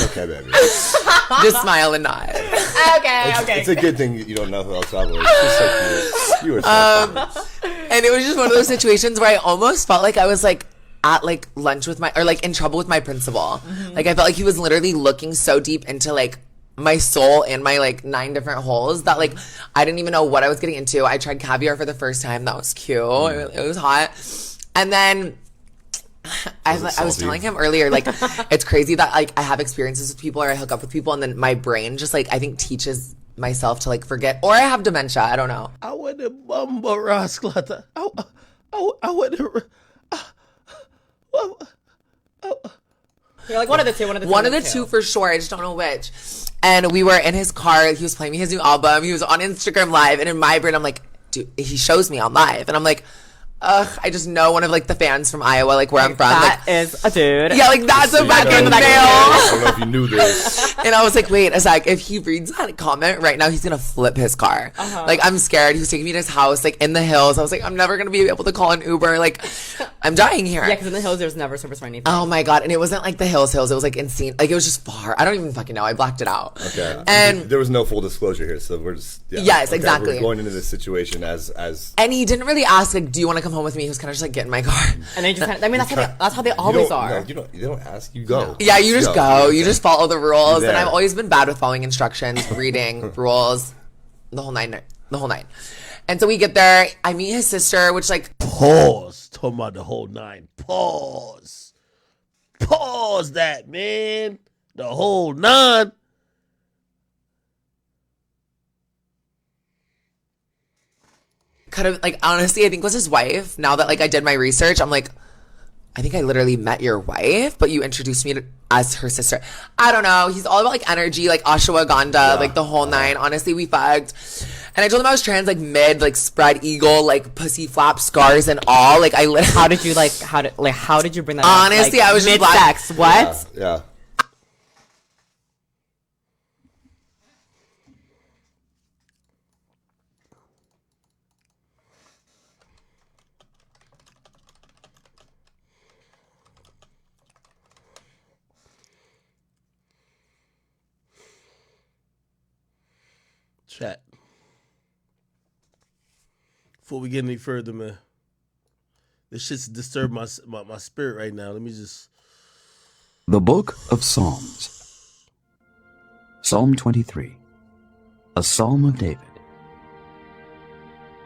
Okay, baby. Just smile and nod. Okay. It's a good thing you don't know who El Chapo is. She's so cute. You were so funny. And it was just one of those situations where I almost felt like I was like at like lunch with my, or like in trouble with my principal. Like I felt like he was literally looking so deep into like my soul and my like 9 different holes that like I didn't even know what I was getting into. I tried caviar for the first time. That was cute. It was hot. And then I was telling him earlier, like it's crazy that like I have experiences with people or I hook up with people and then my brain just like I think teaches myself to like forget, or I have dementia. I don't know. I went to Bumba Rasclata. I went to. You're like one of the two. One of the two for sure. I just don't know which. And we were in his car. He was playing me his new album. He was on Instagram Live, and in my brain, I'm like, dude, he shows me on live, and I'm like, ugh, I just know one of like the fans from Iowa, like where I'm from. That like, is a dude. Yeah, like that's a fucking male. I don't know if you knew this. And I was like, wait a sec, if he reads that comment right now, he's gonna flip his car. Like I'm scared. He was taking me to his house, like in the hills. I was like, I'm never gonna be able to call an Uber. Like, I'm dying here. Yeah, because in the hills there's never service for anything. Oh my God. And it wasn't like the hills. It was like insane. Like it was just far. I don't even fucking know. I blacked it out. Okay. And there was no full disclosure here, so we're just yes, exactly. We're going into this situation as and he didn't really ask like, do you want to come home with me? He was kind of just like, get in my car. And they just I mean that's how they always are. No, you don't ask, you go. Yeah, you just go. You just follow the rules. And I've always been bad with following instructions, reading rules, the whole nine. And so we get there. I meet his sister, which like pause. Talking about the whole 9. Pause that, man. The whole 9. Could have like honestly, I think was his wife. Now that like I did my research, I'm like, I think I literally met your wife, but you introduced me as her sister. I don't know. He's all about like energy, like ashwagandha, like the whole 9. Honestly, we fucked. And I told him I was trans, like mid, like spread eagle, like pussy flap scars and all. Like I literally. How did you bring that up? Honestly, like, I was just mid sex. What? Yeah. Chat. Before we get any further, man, this shit's disturbed my spirit right now. Let me just. The Book of Psalms. Psalm 23. A Psalm of David.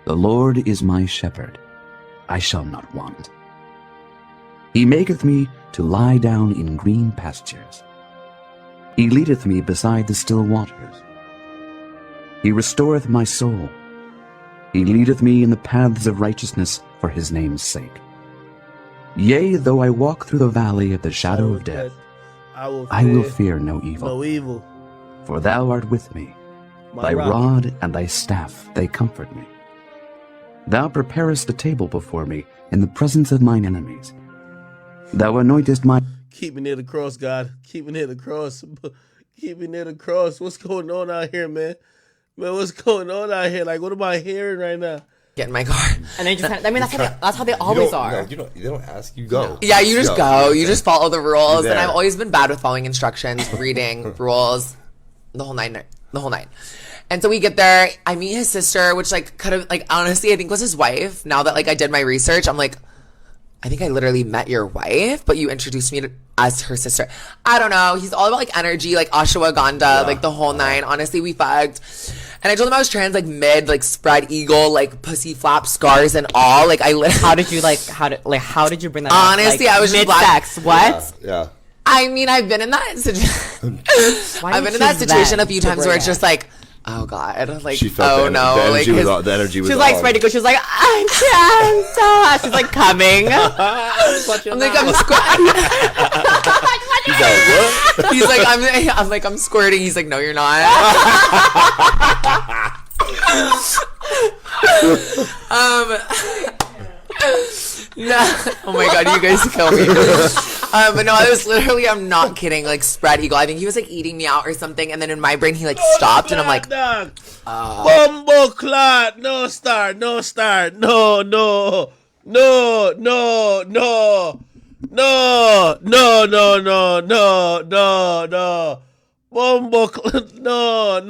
The Lord is my shepherd, I shall not want. He maketh me to lie down in green pastures. He leadeth me beside the still waters. He restoreth my soul. He leadeth me in the paths of righteousness for his name's sake. Yea, though I walk through the valley of the shadow of death, I will fear no evil. For thou art with me. Thy rod and thy staff, they comfort me. Thou preparest a table before me in the presence of mine enemies. Thou anointest my... Keep me near the cross, God. Keep me near the cross. Keep me near the cross. What's going on out here, man? Man, what's going on out here? Like, what am I hearing right now? get in my car. And then you just that's how they always are. They don't ask, you go. Yeah, you just go. You just follow the rules. You're And there. I've always been bad with following instructions, reading rules, the whole nine. And so we get there. I meet his sister, which like could have like honestly I think was his wife. Now that like I did my research, I'm like, I think I literally met your wife, but you introduced me as her sister. I don't know. He's all about like energy, like ashwagandha, like the whole nine. Honestly, we fucked. And I told him I was trans, like mid, like spread eagle, like pussy flap scars and all. Like how did you bring that up? Honestly, Like, I was just mid-sex. What? Yeah. I mean, I've been in that situation a few times where it's just like, oh God, like, She felt oh the, no, the like energy was the energy was She's like on. ready to go. She's like, I'm trans. She's like coming. I'm like, I'm squirting. He's like, I'm like, I'm squirting. He's like, no, you're not. No. Oh my God, you guys kill me. But no, I was literally, I'm not kidding, like spread eagle. I think he was like eating me out or something, and then in my brain he like stopped, and I'm like, Bumbo clot, no start, no, no, no, no, no, Bumbo clot, no,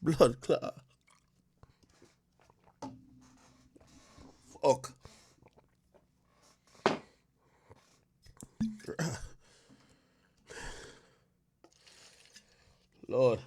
blood clot. Fuck. Lord.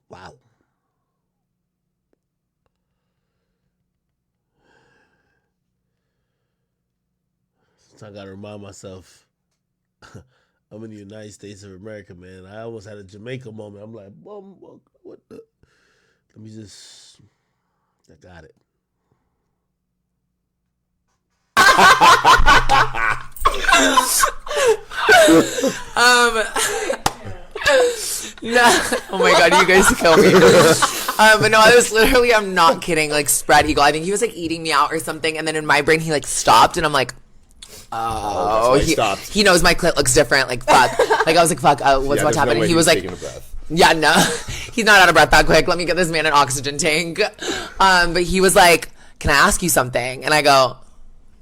Wow. I gotta remind myself I'm in the United States of America, man. I almost had a Jamaica moment. I'm like, what the? Let me just. I got it. No. Oh my God, you guys kill me. But no, I was literally, I'm not kidding, like spread eagle. I think he was like eating me out or something, and then in my brain he like stopped, and I'm like, oh, he knows my clit looks different. Like fuck. Like I was like fuck. What's happening? He was like, yeah, no, he's not out of breath that quick. Let me get this man an oxygen tank. But he was like, can I ask you something? And I go,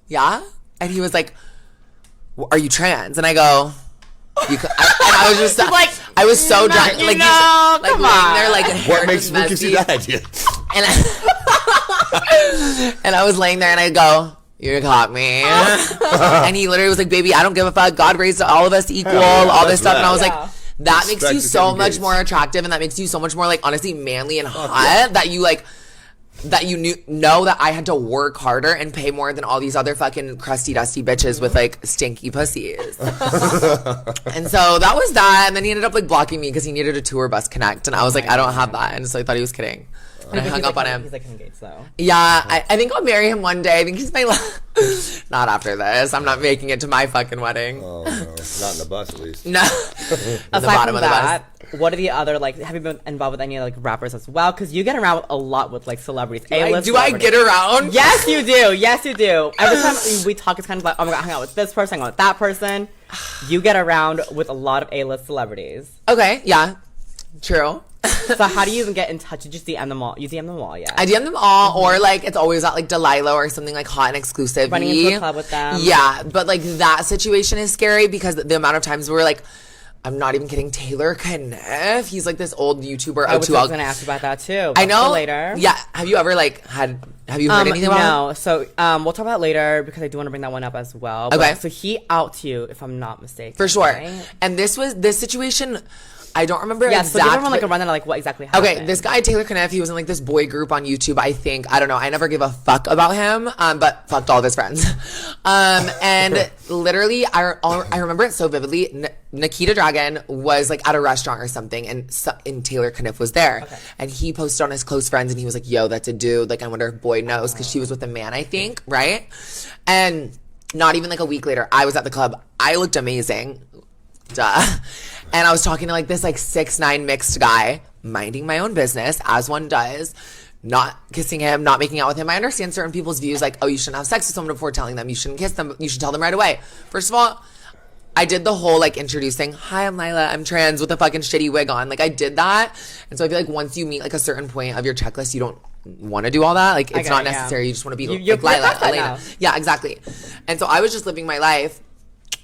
yeah. And he was like, are you trans? And I go, and I was just like, I was so done. Like, come laying there, like, what gives you that idea? And I was laying there, and I go, you caught me. And he literally was like, baby, I don't give a fuck. God raised all of us equal, all this stuff. And I was like, that makes you so much more attractive, and that makes you so much more, like, honestly, manly and hot, that you, like, that you know that I had to work harder and pay more than all these other fucking crusty, dusty bitches with, like, stinky pussies. And so that was that. And then he ended up, like, blocking me because he needed a tour bus connect. And I was like, I don't have that. And so I thought he was kidding. And I hung up on him. He's like engaged though. Yeah, I think I'll marry him one day. I think he's my not after this. I'm not making it to my fucking wedding. Oh no, not in the bus at least. No. Aside from that, what are the other, like, have you been involved with any like rappers as well? Because you get around a lot with like celebrities. Do I get around? Yes, you do. Yes, you do. Every time we talk, it's kind of like, oh my God, I hang out with this person, hang out with that person. You get around with a lot of A-list celebrities. Okay, yeah, true. So how do you even get in touch? You just DM them all? You DM them all, yeah? I DM them all, or like it's always at like Delilah or something like hot and exclusive. Running into a club with them. Yeah, but like that situation is scary because the amount of times we're like, I'm not even kidding, Taylor Kniff. He's like this old YouTuber. I was going to ask about that too. I know. Later. Yeah. Have you ever like have you heard anything about No. So we'll talk about it later because I do want to bring that one up as well. Okay. So he outs you, if I'm not mistaken. For sure. Right? And this situation, I don't remember exactly. exactly. So give everyone like a rundown of like what exactly happened. Okay, this guy Taylor Kniff, he was in like this boy group on YouTube. I think, I don't know. I never gave a fuck about him, but fucked all of his friends. And literally, I remember it so vividly. Nikita Dragon was like at a restaurant or something, and Taylor Kniff was there, and he posted on his close friends, and he was like, "Yo, that's a dude. Like, I wonder if Boyd knows," because she was with a man, I think, right? And not even like a week later, I was at the club. I looked amazing, duh, and I was talking to like this like 6'9" mixed guy, minding my own business as one does. Not kissing him, not making out with him. I understand certain people's views, like, oh, you shouldn't have sex with someone before telling them. You shouldn't kiss them. You should tell them right away. First of all, I did the whole, like, introducing, hi, I'm Lila, I'm trans, with a fucking shitty wig on. Like, I did that. And so I feel like once you meet, like, a certain point of your checklist, you don't want to do all that. Like, it's not necessary. You just want to be, like, Lila, Elena. Yeah, exactly. And so I was just living my life.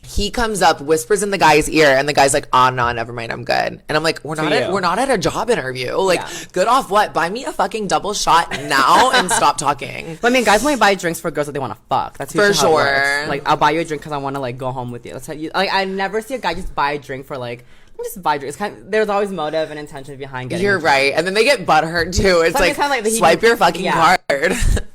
He comes up, whispers in the guy's ear, and the guy's like, "Oh no, never mind, I'm good." And I'm like, "We're not at a job interview. Like, good off what? Buy me a fucking double shot now and stop talking." But I mean, guys only buy drinks for girls that they want to fuck. That's for sure. Sure. Like, I'll buy you a drink because I want to like go home with you. That's how you. Like, I never see a guy just buy a drink for like. Just buy drinks. There's always motive and intention behind getting. You're right, and then they get butthurt too. It's like swipe your fucking card.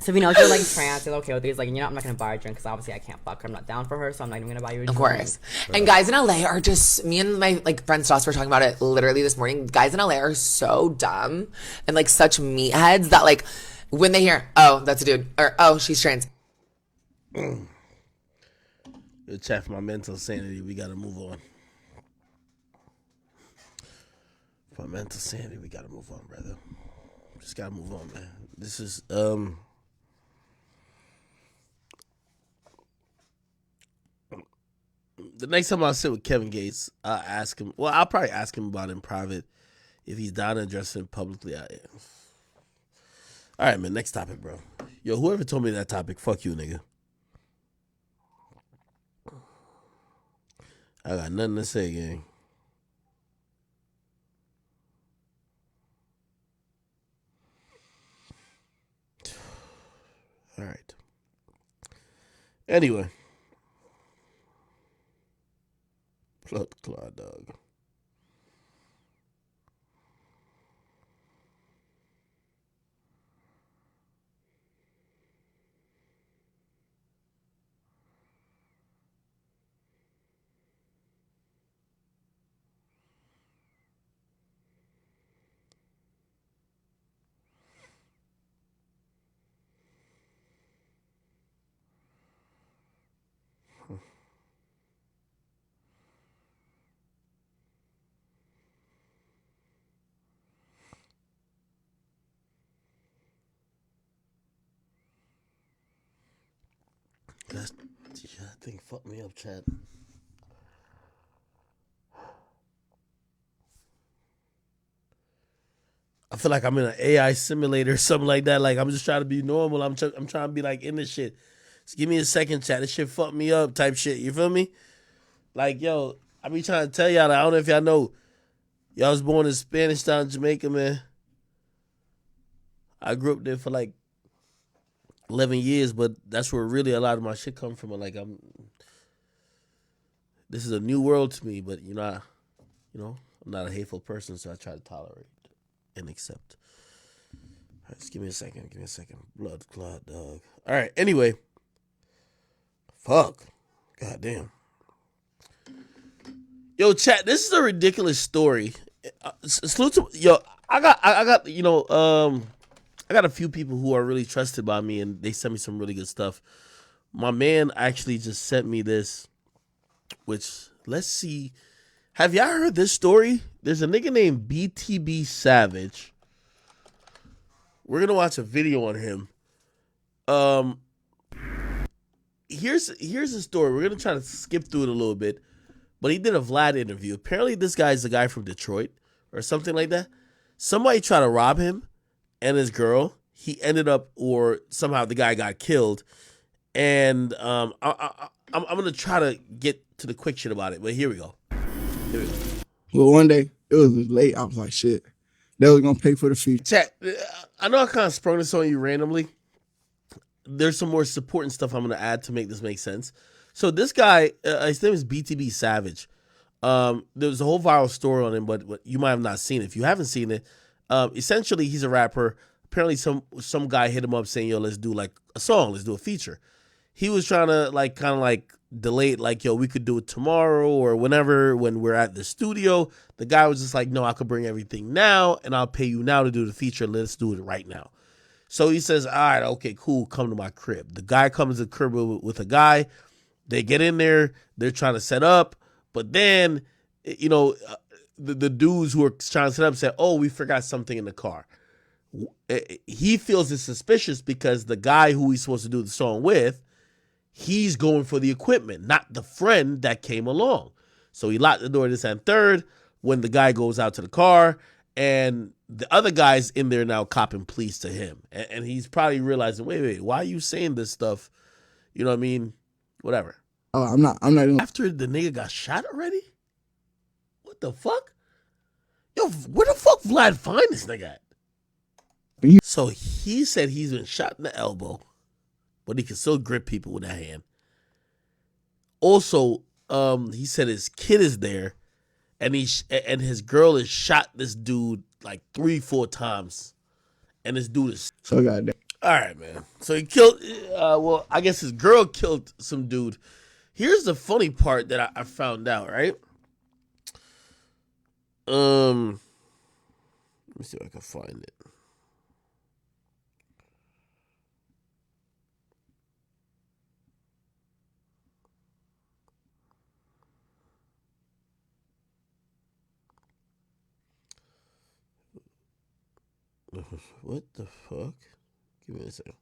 So if you know if you're like trans, you're okay with these. Like, you know, I'm not gonna buy a drink because obviously I can't fuck her. I'm not down for her, so I'm not even gonna buy you a drink. Of course. And guys in LA are just, me and my like friend Stas were talking about it literally this morning. Guys in LA are so dumb and like such meatheads that like when they hear, oh, that's a dude, or oh, she's trans. Yo, chat for my mental sanity. We gotta move on. For my mental sanity, we gotta move on, brother. Just gotta move on, man. This is the next time I sit with Kevin Gates, I'll ask him. Well, I'll probably ask him about it in private. If he's down to address it publicly, I am. All right, man. Next topic, bro. Yo, whoever told me that topic, fuck you, nigga. I got nothing to say, gang. All right. Anyway. Blood clot, dog. That thing fucked me up, Chad. I feel like I'm in an AI simulator or something like that. Like, I'm just trying to be normal. I'm trying to be like in this shit. Just give me a second, chat. This shit fucked me up type shit. You feel me? Like, yo, I be trying to tell y'all, like, I don't know if y'all know, y'all was born in Spanish Town, Jamaica, man. I grew up there for like 11 years, but that's where really a lot of my shit come from. And like, this is a new world to me, but I'm not a hateful person, so I try to tolerate and accept. All right, just give me a second. Blood clot, dog. All right, anyway. Fuck. God damn. Yo, chat, this is a ridiculous story. Salute to, yo, I got a few people who are really trusted by me, and they sent me some really good stuff. My man actually just sent me this, which, let's see. Have y'all heard this story? There's a nigga named BTB Savage. We're going to watch a video on him. Here's the story. We're going to try to skip through it a little bit. But he did a Vlad interview. Apparently this guy's the guy from Detroit or something like that. Somebody tried to rob him and his girl. He ended up, or somehow the guy got killed. And I'm going to try to get to the quick shit about it. But here we go. Well, one day, it was late. I was like, shit, they was going to pay for the fee. Chat, I know I kind of sprung this on you randomly. There's some more support and stuff I'm going to add to make this make sense. So this guy, his name is BTB Savage. There was a whole viral story on him, but you might have not seen it. If you haven't seen it, essentially he's a rapper. Apparently some guy hit him up saying, yo, let's do like a song. Let's do a feature. he was trying to like kind of like delay it, like, yo, we could do it tomorrow or whenever when we're at the studio. The guy was just like, no, I could bring everything now and I'll pay you now to do the feature. Let's do it right now. So he says, all right, okay, cool, come to my crib. The guy comes to the crib with a guy. They get in there. They're trying to set up. But then, you know, the dudes who are trying to set up said, oh, we forgot something in the car. He feels it's suspicious because the guy who he's supposed to do the song with, he's going for the equipment, not the friend that came along. So he locked the door this and third when the guy goes out to the car, and the other guy's in there now copping pleas to him. And he's probably realizing, wait, why are you saying this stuff? You know what I mean? Whatever. Oh, I'm not even. After the nigga got shot already? What the fuck? Yo, where the fuck Vlad find this nigga at? So he said he's been shot in the elbow, but he can still grip people with that hand. Also, he said his kid is there, and his girl has shot this dude like 3-4 times, and this dude is so goddamn. All right, man. So he killed. Well, I guess his girl killed some dude. Here's the funny part that I found out. Right. Let me see if I can find it. What the fuck? Give me a second.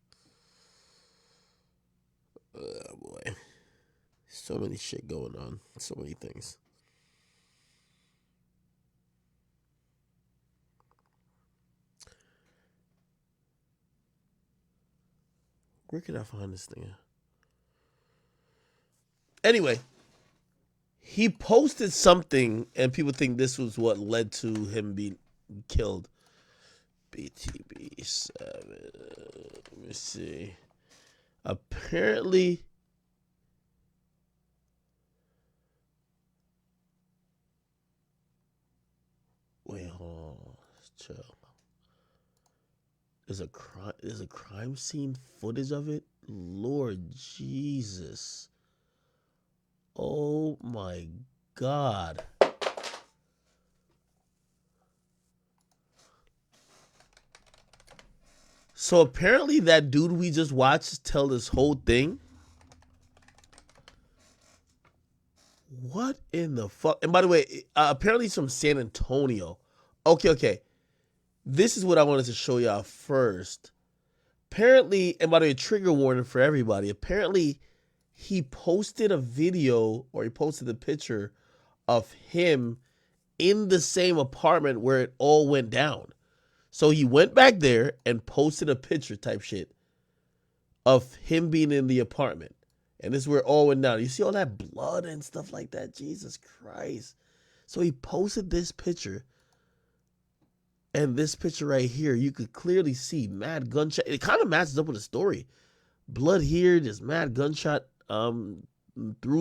Oh boy. So many shit going on. So many things. Where could I find this thing? Anyway, he posted something, and people think this was what led to him being killed. BTB7. Let me see. Apparently, wait, hold on. Let's chill. There's a crime scene footage of it. Lord Jesus. Oh my God. So apparently that dude we just watched tell this whole thing. What in the fuck? And by the way, apparently it's from San Antonio. Okay. This is what I wanted to show y'all first. Apparently, and by the way, trigger warning for everybody. Apparently, he posted a video or he posted a picture of him in the same apartment where it all went down. So he went back there and posted a picture type shit of him being in the apartment. And this is where it all went down. You see all that blood and stuff like that? Jesus Christ. So he posted this picture. And this picture right here, you could clearly see mad gunshot. It kind of matches up with the story. Blood here, just mad gunshot through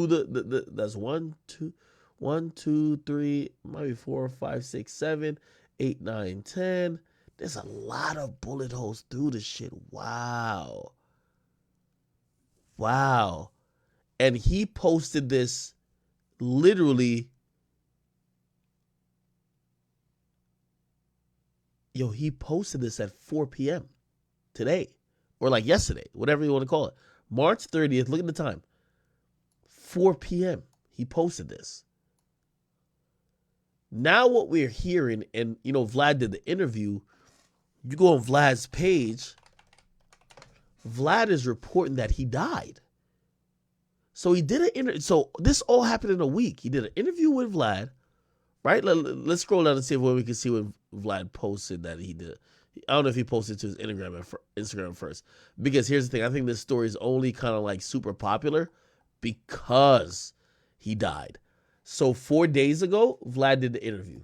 the that's 1, 2, 3, maybe 4, 5, 6, 7, 8, 9, 10. There's a lot of bullet holes through this shit. Wow. And he posted this literally. Yo, he posted this at 4 p.m. today. Or like yesterday, whatever you want to call it. March 30th, look at the time. 4 p.m. He posted this. Now what we're hearing, and you know, Vlad did the interview. You go on Vlad's page, Vlad is reporting that he died. So he did an interview. So this all happened in a week. He did an interview with Vlad, right? Let's scroll down and see if we can see when Vlad posted that he did. I don't know if he posted to his Instagram first. Because here's the thing. I think this story is only kind of like super popular because he died. So 4 days ago, Vlad did the interview.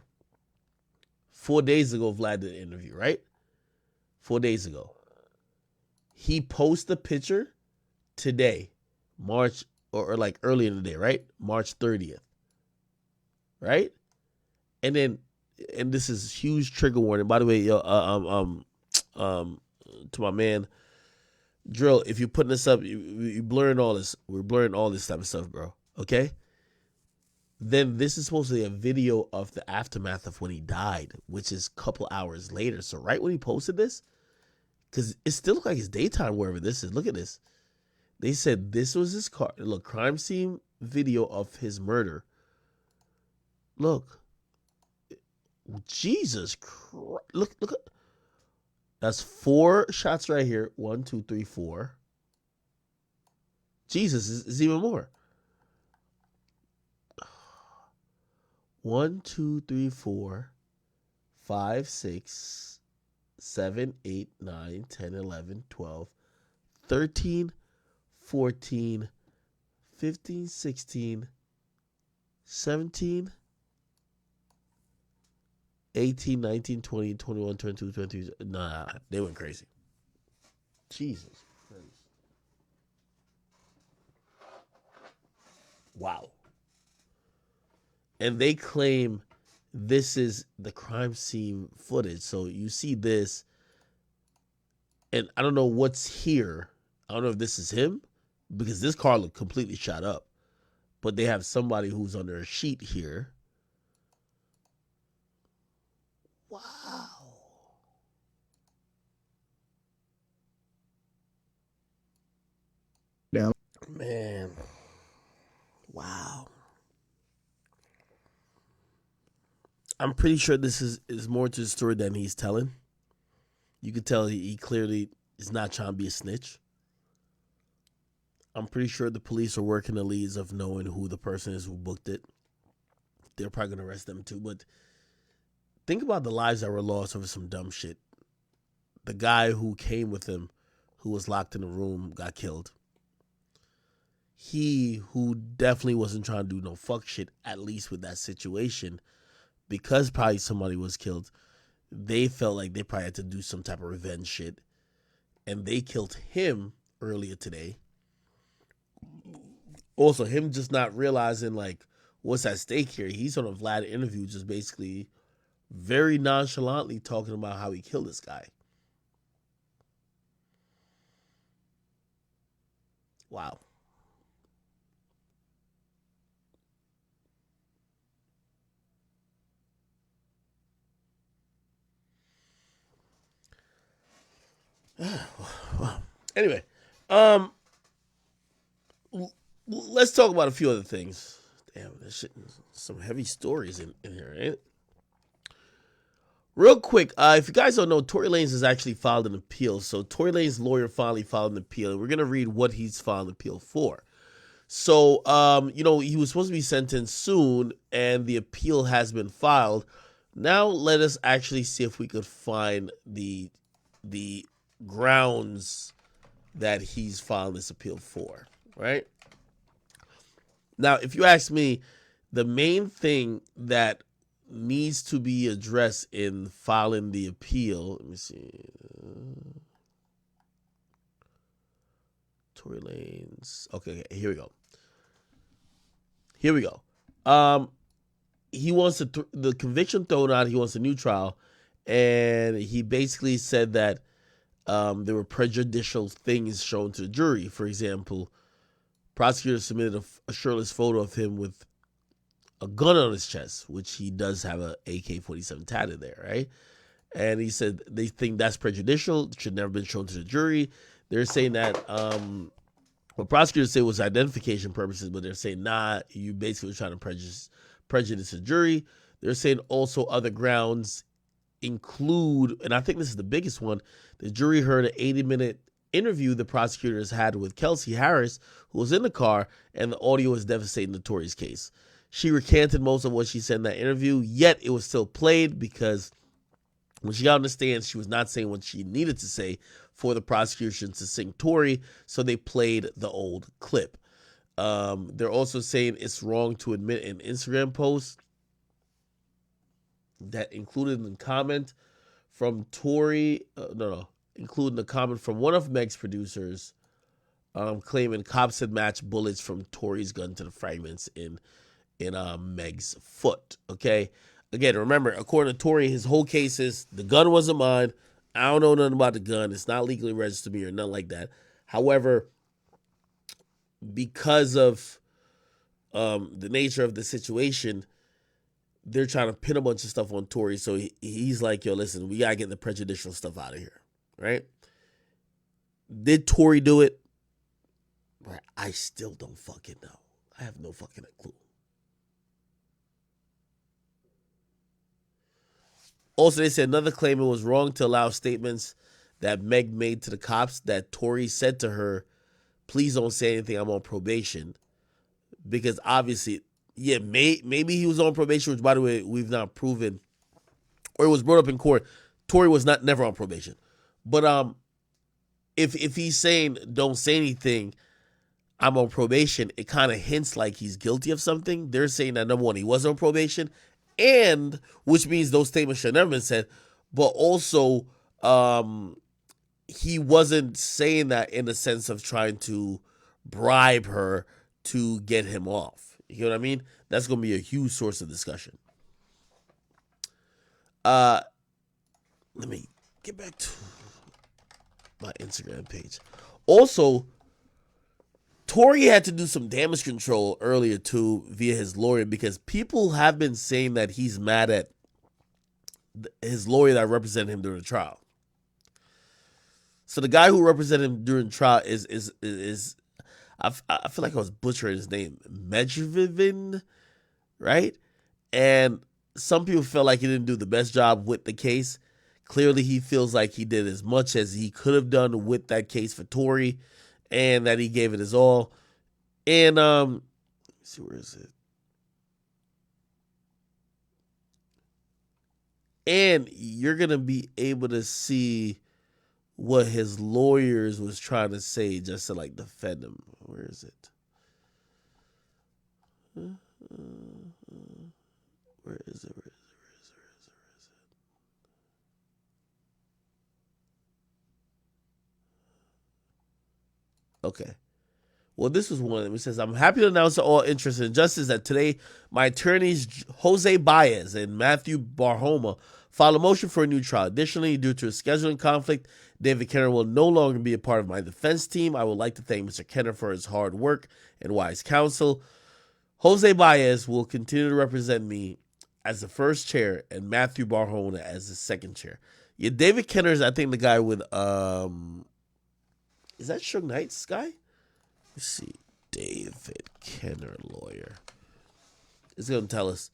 4 days ago, Vlad did the interview, right? 4 days ago. He posted a picture today, March, or like early in the day, right? March 30th. Right? And then, and this is huge trigger warning. By the way, yo, to my man, Drill, if you're putting this up, you blurring all this. We're blurring all this type of stuff, bro. Okay? Then this is supposedly a video of the aftermath of when he died, which is a couple hours later. So right when he posted this, because it still looked like it's daytime wherever this is. Look at this. They said this was his car. Look, crime scene video of his murder. Look. Jesus Christ. Look. That's 4 shots right here. 1, 2, 3, 4. Jesus, is even more. 1, 2, 3, 4, 5, 6, 7, 8, 9, 10, 11, 12, 13, 14, 15, 16, 17, 18, 19, 20, 21, 22, 23. Nah, they went crazy. Jesus Christ. Wow. And they claim this is the crime scene footage. So you see this, and I don't know what's here. I don't know if this is him, because this car looked completely shot up. But they have somebody who's under a sheet here. Wow. Down. Man. Wow. I'm pretty sure this is more to the story than he's telling. You could tell he clearly is not trying to be a snitch. I'm pretty sure the police are working the leads of knowing who the person is who booked it. They're probably going to arrest them too. But think about the lives that were lost over some dumb shit. The guy who came with him, who was locked in a room, got killed. He, who definitely wasn't trying to do no fuck shit, at least with that situation, because probably somebody was killed, they felt like they probably had to do some type of revenge shit. And they killed him earlier today. Also, him just not realizing, like, what's at stake here. He's on a Vlad interview just basically very nonchalantly talking about how he killed this guy. Wow. Anyway, let's talk about a few other things. Damn, there's shit, some heavy stories in here, ain't it? Real quick, if you guys don't know, Tory Lanez has actually filed an appeal. So Tory Lanez's lawyer finally filed an appeal, and we're gonna read what he's filed an appeal for. So, he was supposed to be sentenced soon, and the appeal has been filed. Now, let us actually see if we could find the grounds that he's filed this appeal for, right? Now, if you ask me, the main thing that needs to be addressed in filing the appeal, let me see. Tory Lanez. Okay, here we go. He wants the conviction thrown out. He wants a new trial, and he basically said that there were prejudicial things shown to the jury. For example, prosecutors submitted a shirtless photo of him with a gun on his chest, which he does have a AK-47 tatted there, right? And he said they think that's prejudicial, should never been shown to the jury. They're saying that what prosecutors say was identification purposes, but they're saying, nah, you basically were trying to prejudice the jury. They're saying also other grounds include, and I think this is the biggest one, the jury heard an 80-minute interview the prosecutors had with Kelsey Harris, who was in the car, and the audio was devastating to Tory's case. She recanted most of what she said in that interview, yet it was still played because when she got on the stand, she was not saying what she needed to say for the prosecution to sing Tory, so they played the old clip. They're also saying it's wrong to admit an Instagram post that included a comment from Tory, including a comment from one of Meg's producers, claiming cops had matched bullets from Tory's gun to the fragments in Meg's foot. Okay, again, remember, according to Tory, his whole case is the gun wasn't mine. I don't know nothing about the gun. It's not legally registered to me or nothing like that. However, because of the nature of the situation, they're trying to pin a bunch of stuff on Tory. So he's like, yo, listen, we got to get the prejudicial stuff out of here, right? Did Tory do it? Right. I still don't fucking know. I have no fucking clue. Also, they said another claim it was wrong to allow statements that Meg made to the cops that Tory said to her, please don't say anything, I'm on probation. Because obviously, yeah, maybe he was on probation, which, by the way, we've not proven, or it was brought up in court. Tory was never on probation. But if he's saying don't say anything, I'm on probation, it kind of hints like he's guilty of something. They're saying that, number one, he was on probation, and which means those statements should never been said, but also he wasn't saying that in the sense of trying to bribe her to get him off. You know what I mean? That's going to be a huge source of discussion. Let me get back to my Instagram page. Also, Tory had to do some damage control earlier too via his lawyer, because people have been saying that he's mad at his lawyer that represented him during the trial. So the guy who represented him during the trial is I feel like I was butchering his name, Medjivin, right? And some people felt like he didn't do the best job with the case. Clearly, he feels like he did as much as he could have done with that case for Tory, and that he gave it his all. And let's see, where is it? And you're gonna be able to see what his lawyers was trying to say just to like defend him. Where is it? Where is it? Okay. Well, this was one of them. It says, I'm happy to announce to all interested in justice that today my attorneys Jose Baez and Matthew Barhoma filed a motion for a new trial. Additionally, due to a scheduling conflict, David Kenner will no longer be a part of my defense team. I would like to thank Mr. Kenner for his hard work and wise counsel. Jose Baez will continue to represent me as the first chair and Matthew Barhoma as the second chair. Yeah, David Kenner is, I think, the guy with is that Suge Knight's guy? Let's see. David Kenner, lawyer. It's going to tell us.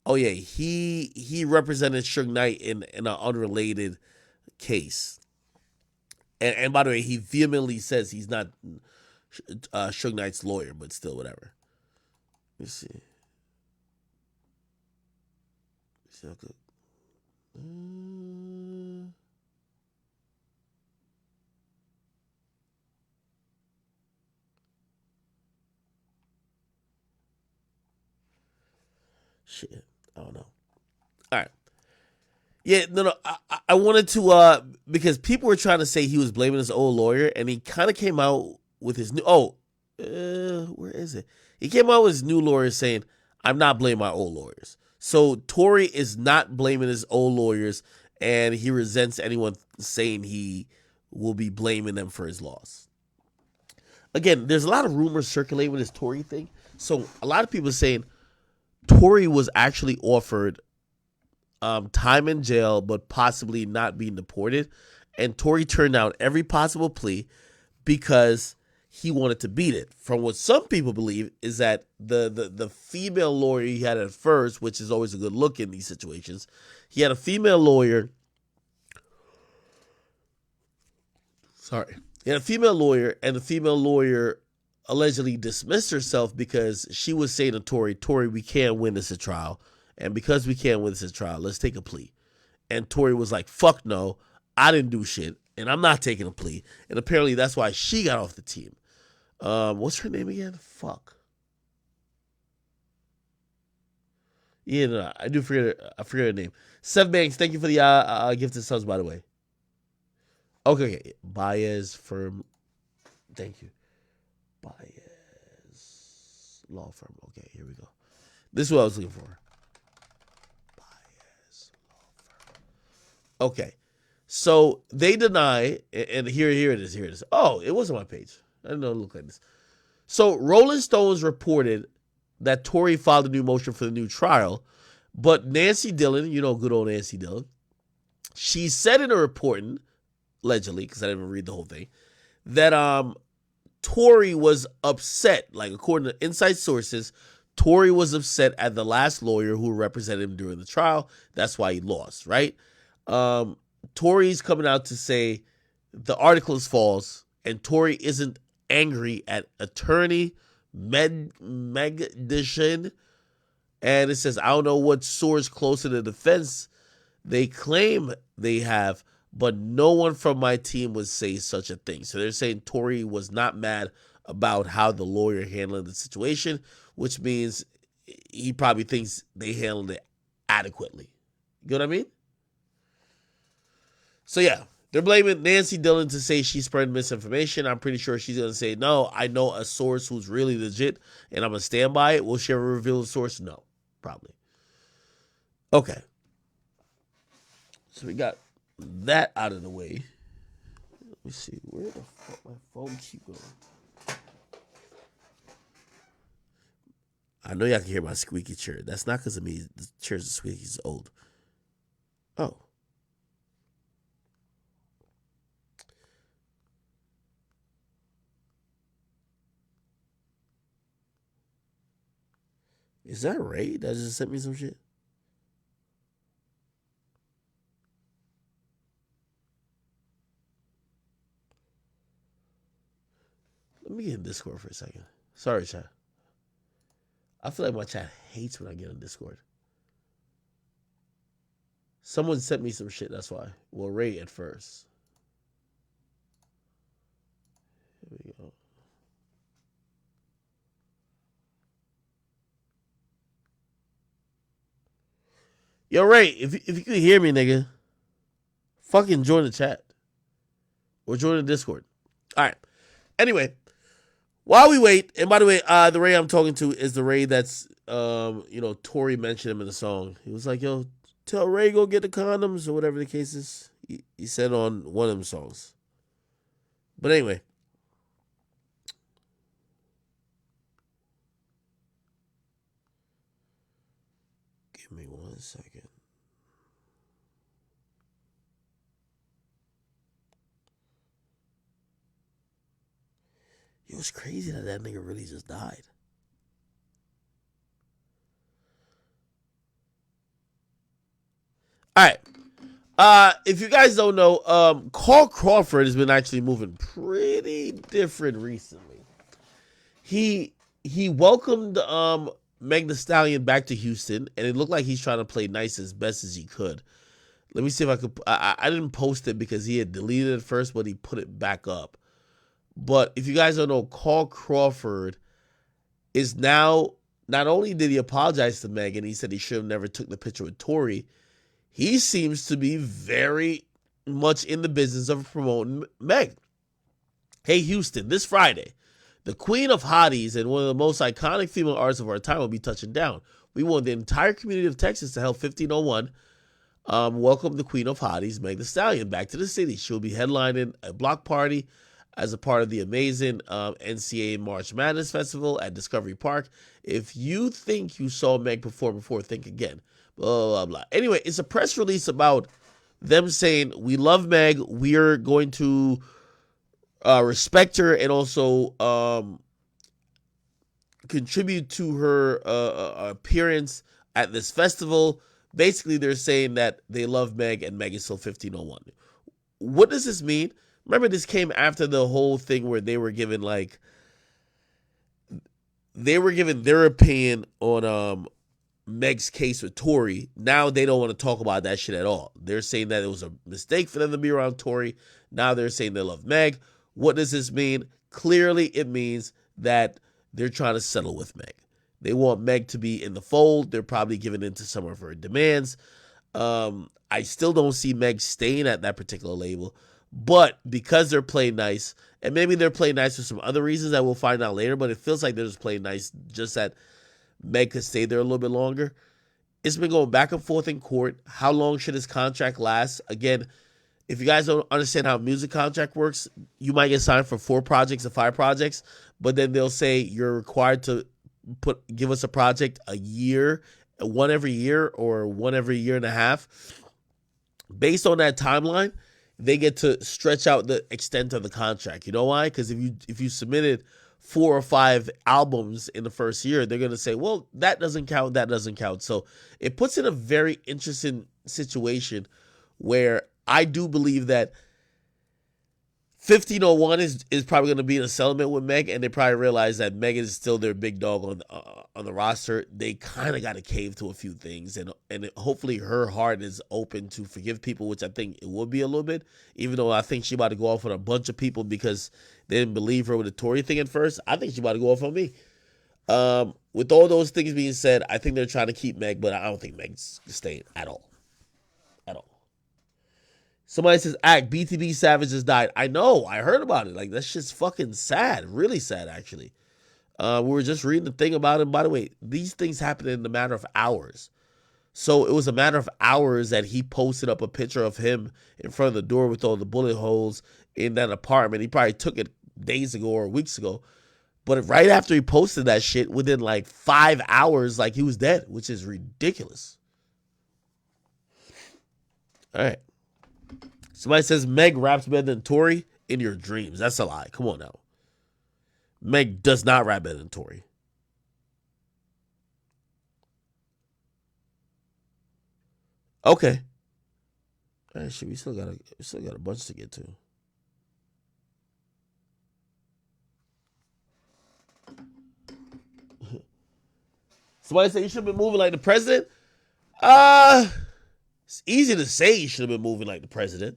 Oh, yeah. He represented Suge Knight in an unrelated case. And by the way, he vehemently says he's not Suge Knight's lawyer, but still, whatever. Let me see. Let's see how good. Shit, I don't know. All right. Yeah, no. I wanted to because people were trying to say he was blaming his old lawyer, and he kind of came out with his new. Where is it? He came out with his new lawyer saying, "I'm not blaming my old lawyers." So Tory is not blaming his old lawyers, and he resents anyone saying he will be blaming them for his loss. Again, there's a lot of rumors circulating with this Tory thing. So a lot of people are saying Tory was actually offered time in jail, but possibly not being deported. And Tory turned down every possible plea because he wanted to beat it. From what some people believe is that the female lawyer he had at first, which is always a good look in these situations, he had a female lawyer. He had a female lawyer, and the female lawyer allegedly dismissed herself because she was saying to Tory, we can't win this at trial. And because we can't win this at trial, let's take a plea. And Tory was like, fuck no, I didn't do shit, and I'm not taking a plea. And apparently that's why she got off the team. What's her name again? Fuck. Yeah, no, I do forget her name. Seth Banks, thank you for the gifted subs, by the way. Okay. Baez firm. Thank you. Baez law firm. Okay, here we go. This is what I was looking for. Baez law firm. Okay. So they deny, and here it is. Oh, it wasn't my page. I didn't know it looked like this. So Rolling Stones reported that Tory filed a new motion for the new trial, but Nancy Dillon, good old Nancy Dillon, she said in a reporting, allegedly, because I didn't even read the whole thing, that Tory was upset. Like, according to inside sources, Tory was upset at the last lawyer who represented him during the trial. That's why he lost, right? Tory's coming out to say the article is false, and Tory isn't angry at attorney Megdishin. And it says, I don't know what source close to the defense they claim they have, but no one from my team would say such a thing. So they're saying Tory was not mad about how the lawyer handled the situation, which means he probably thinks they handled it adequately. You know what I mean? So yeah, they're blaming Nancy Dillon to say she spread misinformation. I'm pretty sure she's going to say, no, I know a source who's really legit, and I'm going to stand by it. Will she ever reveal the source? No, probably. Okay. So we got that out of the way. Let me see. Where the fuck my phone keep going? I know y'all can hear my squeaky chair. That's not because of me. The chair's are squeaky. It's old. Oh. Is that Ray that just sent me some shit? Let me get in Discord for a second. Sorry, chat. I feel like my chat hates when I get on Discord. Someone sent me some shit, that's why. Well, Ray at first. Here we go. Yo, Ray, if you can hear me, nigga, fucking join the chat. Or join the Discord. All right. Anyway, while we wait, and by the way, the Ray I'm talking to is the Ray that's, Tory mentioned him in the song. He was like, yo, tell Ray go get the condoms or whatever the case is. He said on one of them songs. But anyway. Give me 1 second. It was crazy that nigga really just died. All right. If you guys don't know, Carl Crawford has been actually moving pretty different recently. He welcomed Meg Thee Stallion back to Houston, and it looked like he's trying to play nice as best as he could. Let me see if I could. I didn't post it because he had deleted it first, but he put it back up. But if you guys don't know, Carl Crawford is now, not only did he apologize to Meg and he said he should have never took the picture with Tory, he seems to be very much in the business of promoting Meg. Hey, Houston, this Friday, the queen of hotties and one of the most iconic female artists of our time will be touching down. We want the entire community of Texas to help 1501 welcome the queen of hotties, Meg Thee Stallion, back to the city. She'll be headlining a block party as a part of the amazing NCAA March Madness Festival at Discovery Park. If you think you saw Meg perform before, think again. Blah, blah, blah. Anyway, it's a press release about them saying, we love Meg. We're going to respect her and also contribute to her appearance at this festival. Basically, they're saying that they love Meg and Meg is still 1501. What does this mean? Remember, this came after the whole thing where they were given their opinion on Meg's case with Tory. Now they don't want to talk about that shit at all. They're saying that it was a mistake for them to be around Tory. Now they're saying they love Meg. What does this mean? Clearly, it means that they're trying to settle with Meg. They want Meg to be in the fold. They're probably giving in to some of her demands. I still don't see Meg staying at that particular label. But because they're playing nice, and maybe they're playing nice for some other reasons that we'll find out later, but it feels like they're just playing nice just that Meg could stay there a little bit longer. It's been going back and forth in court. How long should his contract last? Again, if you guys don't understand how music contract works, you might get signed for 4 projects or 5 projects, but then they'll say you're required to give us a project a year, one every year or one every year and a half. Based on that timeline, they get to stretch out the extent of the contract. You know why? Because if you submitted 4 or 5 albums in the first year, they're going to say, well, that doesn't count, that doesn't count. So it puts in a very interesting situation where I do believe that 1501 is probably going to be in a settlement with Meg, and they probably realize that Meg is still their big dog on the roster. They kind of got to cave to a few things, and hopefully her heart is open to forgive people, which I think it will be a little bit, even though I think she about to go off on a bunch of people because they didn't believe her with the Tory thing at first. I think she about to go off on me. With all those things being said, I think they're trying to keep Meg, but I don't think Meg's staying at all. At all. Somebody says, BTB Savage just died. I know. I heard about it. Like, that shit's fucking sad. Really sad, actually. We were just reading the thing about him. By the way, these things happen in a matter of hours. So it was a matter of hours that he posted up a picture of him in front of the door with all the bullet holes in that apartment. He probably took it days ago or weeks ago. But right after he posted that shit, within like 5 hours, like, he was dead, which is ridiculous. All right. Somebody says Meg raps better than Tory. In your dreams. That's a lie. Come on now. Meg does not rap better than Tory. Okay. All right, shit, we still got a bunch to get to. Somebody said you should have been moving like the president. It's easy to say you should have been moving like the president.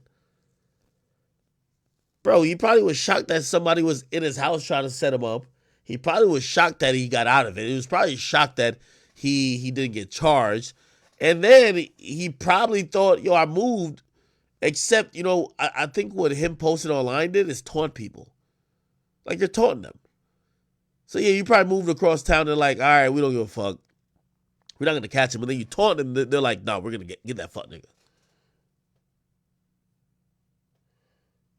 Bro, he probably was shocked that somebody was in his house trying to set him up. He probably was shocked that he got out of it. He was probably shocked that he didn't get charged. And then he probably thought, yo, I moved. Except, I think what him posting online did is taunt people. Like, you're taunting them. So, yeah, you probably moved across town. They're like, all right, we don't give a fuck. We're not going to catch him. But then you taunt them. They're like, no, we're going to get that fuck nigga.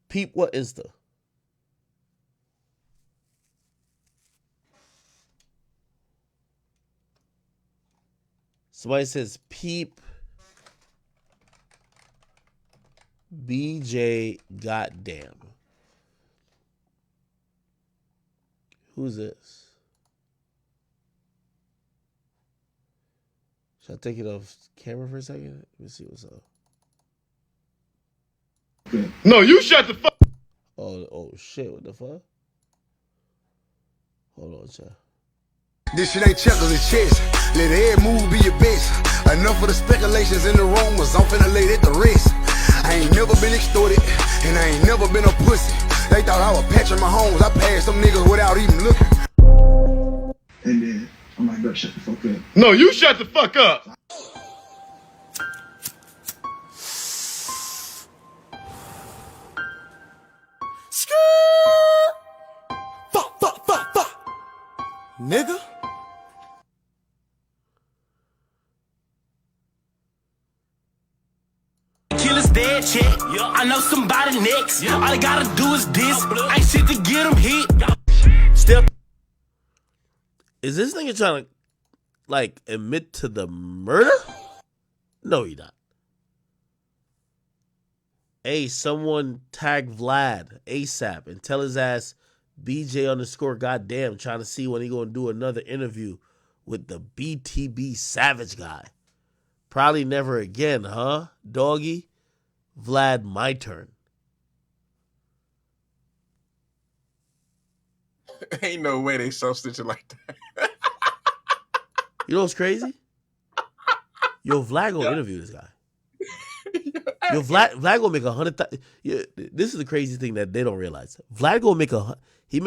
Peep, what Insta? Somebody says peep BJ goddamn. Who's this? Should I take it off camera for a second? Let me see what's up. No, you shut the fuck. Oh shit! What the fuck? Hold on, chat. This shit ain't checkers, it's chess. Let every move be your best. Enough of the speculations in the rumors. I'm finna lay that to rest. I ain't never been extorted, and I ain't never been a pussy. They thought I was Patrick Mahomes. I passed some niggas without even looking. And then I'm like, bro, shut the fuck up. No, you shut the fuck up. Nigga. Killer's dead check. I know somebody next. All they gotta do is this. Ain't shit to get them hit. Still. Is this nigga trying to, like, admit to the murder? No, he not. Hey, someone tag Vlad ASAP and tell his ass BJ_ goddamn trying to see when he gonna do another interview with the BTB Savage guy. Probably never again, huh? Doggy? Vlad, my turn. Ain't no way they substitute like that. You know what's crazy? Yo, Vlad gonna interview this guy. Yo, Vlad gonna make 100,000. Yeah, this is the crazy thing that they don't realize. Vlad gonna make he's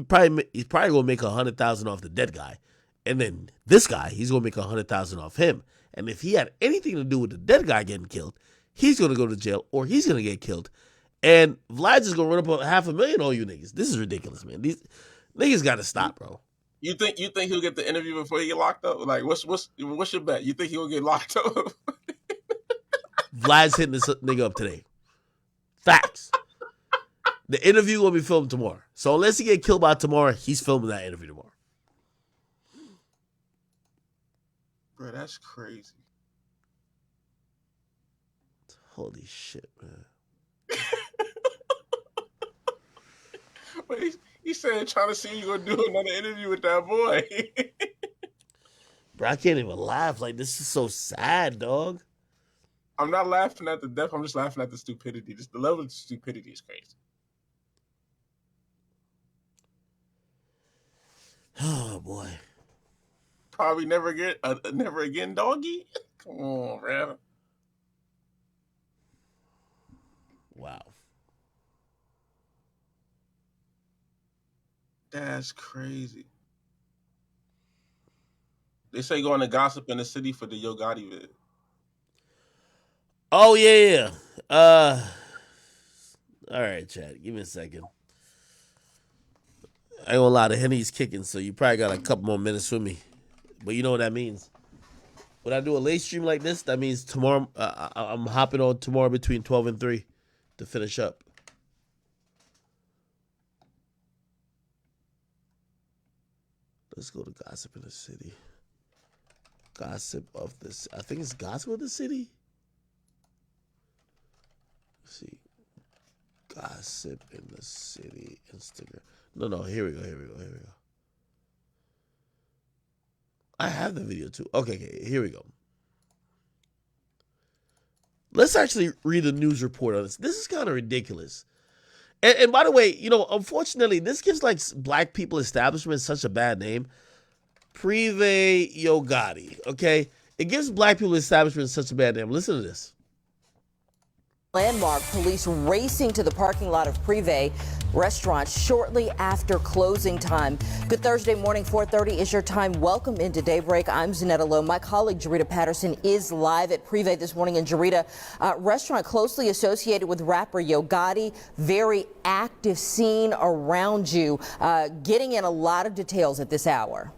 probably gonna make 100,000 off the dead guy, and then this guy he's gonna make 100,000 off him. And if he had anything to do with the dead guy getting killed, he's gonna go to jail or he's gonna get killed. And Vlad's just gonna run up on $500,000 on you niggas. This is ridiculous, man. These niggas gotta stop, bro. You think he'll get the interview before he get locked up? Like, what's your bet? You think he'll get locked up? Vlad's hitting this nigga up today. Facts. The interview will be filmed tomorrow. So unless he get killed by tomorrow, he's filming that interview tomorrow. Bro, that's crazy. Holy shit, man. But he said trying to see you gonna do another interview with that boy. Bro, I can't even laugh. Like, this is so sad, dog. I'm not laughing at the death. I'm just laughing at the stupidity. Just the level of stupidity is crazy. Oh boy. Probably never again, doggy. Come on, man. Wow. That's crazy. They say going to gossip in the city for the Yo Gotti vid. Oh yeah. All right, Chad. Give me a second. I ain't gonna lie, the Henny's kicking, so you probably got a couple more minutes with me. But you know what that means. When I do a late stream like this, that means tomorrow I'm hopping on tomorrow between 12 and 3 to finish up. Let's go to Gossip in the City. Gossip of this. I think it's Gossip of the City. Let's see. Gossip in the City. Instagram. No. Here we go. I have the video too. Okay. Here we go. Let's actually read the news report on this. This is kind of ridiculous. And by the way, unfortunately, this gives like black people establishment such a bad name. Privé Yo Gotti, okay? It gives black people establishment such a bad name. Listen to this. Landmark police racing to the parking lot of Privé restaurant shortly after closing time. Good Thursday morning, 4:30 is your time. Welcome into Daybreak. I'm Zanetta Lowe. My colleague Jarita Patterson is live at Privé this morning. And Jarita, restaurant closely associated with rapper Yo Gotti. Very active scene around you. Getting in a lot of details at this hour.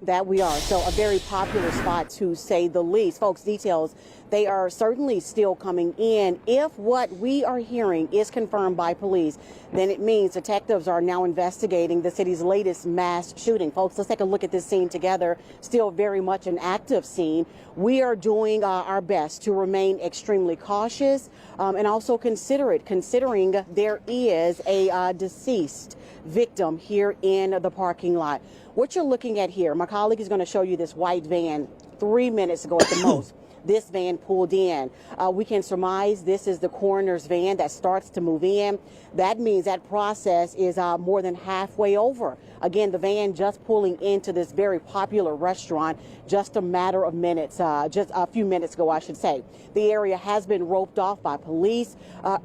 That we are. So a very popular spot, to say the least. Folks, details, they are certainly still coming in. If what we are hearing is confirmed by police, then it means detectives are now investigating the city's latest mass shooting. Folks, let's take a look at this scene together. Still very much an active scene. We are doing our best to remain extremely cautious and also considerate, considering there is a deceased victim here in the parking lot. What you're looking at here, my colleague is going to show you this white van 3 minutes ago at the most. This van pulled in. We can surmise this is the coroner's van that starts to move in. That means that process is more than halfway over. Again, the van just pulling into this very popular restaurant just a matter of minutes, just a few minutes ago, I should say. The area has been roped off by police.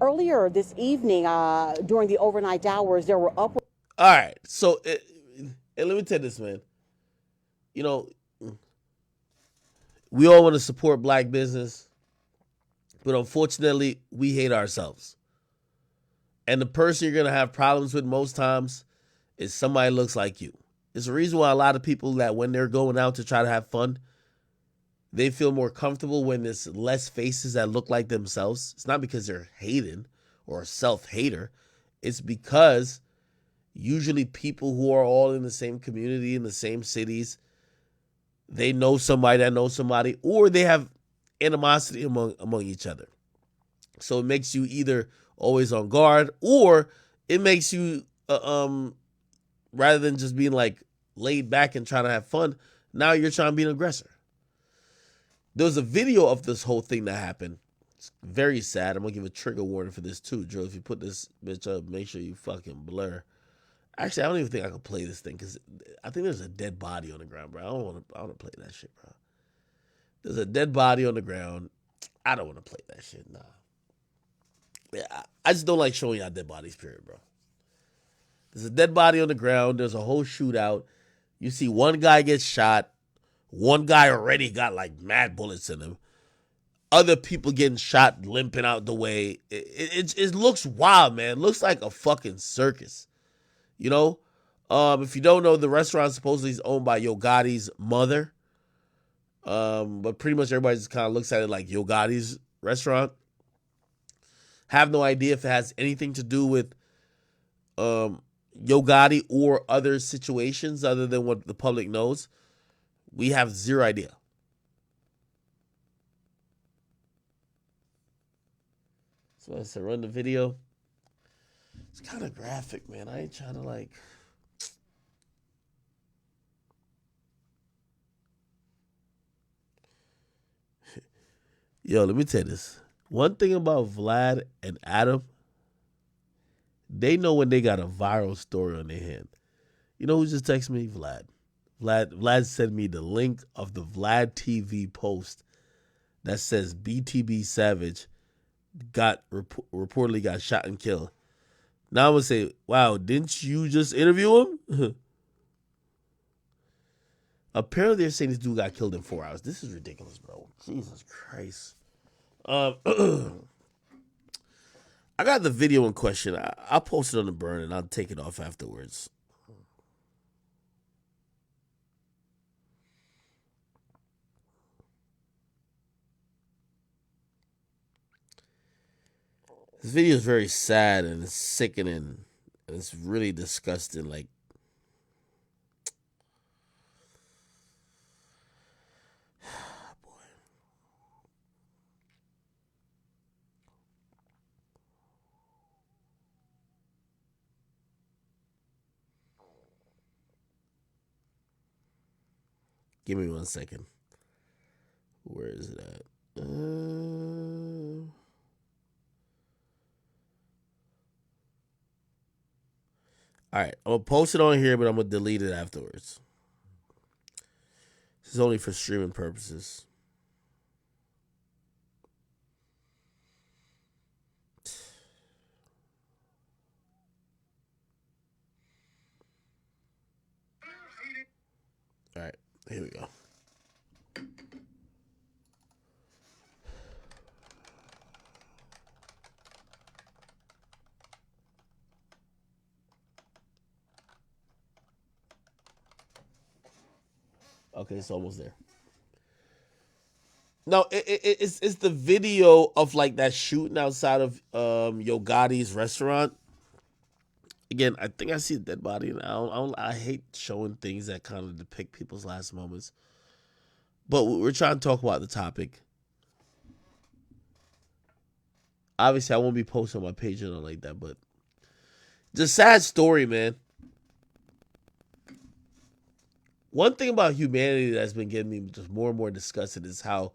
Earlier this evening, during the overnight hours, there were upwards. All right. So, and let me tell you this, man. We all want to support black business, but unfortunately, we hate ourselves. And the person you're going to have problems with most times is somebody who looks like you. It's the reason why a lot of people that when they're going out to try to have fun, they feel more comfortable when there's less faces that look like themselves. It's not because they're hating or a self-hater. It's because usually people who are all in the same community, in the same cities, they know somebody that knows somebody, or they have animosity among each other. So it makes you either always on guard, or it makes you, rather than just being like laid back and trying to have fun, now you're trying to be an aggressor. There was a video of this whole thing that happened. It's very sad. I'm going to give a trigger warning for this too, Joe. If you put this bitch up, make sure you fucking blur. Actually, I don't even think I can play this thing because I think there's a dead body on the ground, bro. I don't want to play that shit, bro. There's a dead body on the ground. I don't want to play that shit, nah. Yeah, I just don't like showing y'all dead bodies, period, bro. There's a dead body on the ground. There's a whole shootout. You see one guy get shot. One guy already got like mad bullets in him. Other people getting shot, limping out the way. It looks wild, man. It looks like a fucking circus. If you don't know, the restaurant supposedly is owned by Yo Gotti's mother. But pretty much everybody just kind of looks at it like Yo Gotti's restaurant. Have no idea if it has anything to do with Yo Gotti or other situations other than what the public knows. We have zero idea. So I said, run the video. It's kind of graphic, man. I ain't trying to like. Yo, let me tell you this. One thing about Vlad and Adam, they know when they got a viral story on their hand. You know who just texted me? Vlad sent me the link of the Vlad TV post that says BTB Savage reportedly got shot and killed. Now I'm gonna say, wow, didn't you just interview him? Apparently they're saying this dude got killed in 4 hours. This is ridiculous, bro. Jesus Christ. I got the video in question. I'll post it on the burn and I'll take it off afterwards. This video is very sad and it's sickening. And it's really disgusting. Like, give me 1 second. Where is it at? All right, I'm gonna post it on here, but I'm gonna delete it afterwards. This is only for streaming purposes. All right, here we go. Okay, it's almost there. No, it's the video of like that shooting outside of Yo Gotti's restaurant. Again, I think I see a dead body, and I hate showing things that kind of depict people's last moments. But we're trying to talk about the topic. Obviously, I won't be posting on my page or nothing like that, but it's a sad story, man. One thing about humanity that's been getting me just more and more disgusted is how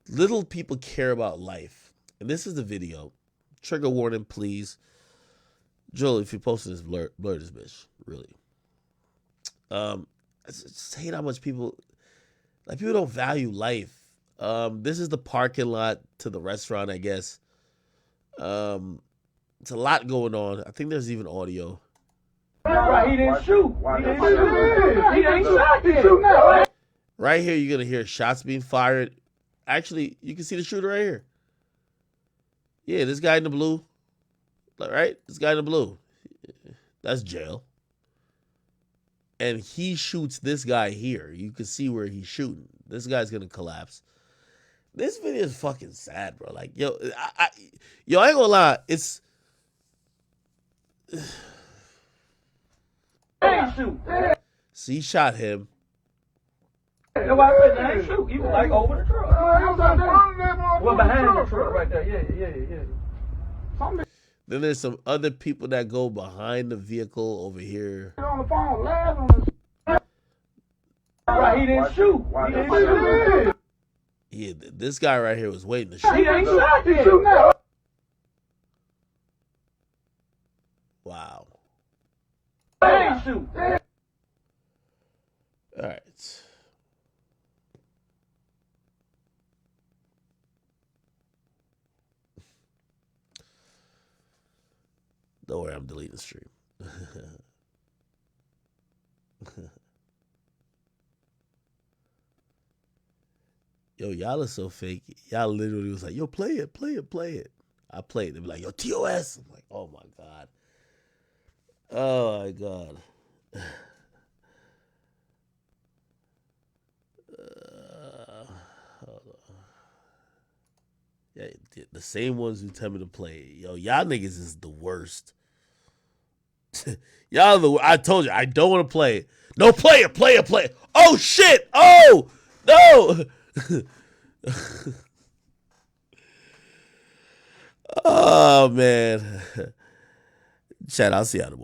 little people care about life. And this is the video. Trigger warning, please. Joel, if you're posting this, blur this bitch. Really. I just hate how much people don't value life. This is the parking lot to the restaurant, I guess. It's a lot going on. I think there's even audio. Right, he didn't shoot. He didn't shot. Right here, you're gonna hear shots being fired. Actually, you can see the shooter right here. Yeah, this guy in the blue. Right? This guy in the blue. That's jail. And he shoots this guy here. You can see where he's shooting. This guy's gonna collapse. This video is fucking sad, bro. Like, yo, I ain't gonna lie. It's so he shot him. Nobody said they ain't shoot. He was like over the truck. Well, behind the truck right there. Yeah. Then there's some other people that go behind the vehicle over here. On the phone, laughing. Right, he didn't shoot. Yeah, this guy right here was waiting to shoot. He ain't shot yet. Wow. He ain't shoot. All right. Don't worry, I'm deleting the stream. Yo, y'all are so fake. Y'all literally was like, yo, play it. I played it. They be like, yo, TOS. I'm like, oh my God. Oh my God. Hold on. Yeah, the same ones who tell me to play. Yo, y'all niggas is the worst. I told you, I don't want to play. No, play it. Oh, shit. Oh, no. Oh, man. Chad, I'll see y'all tomorrow.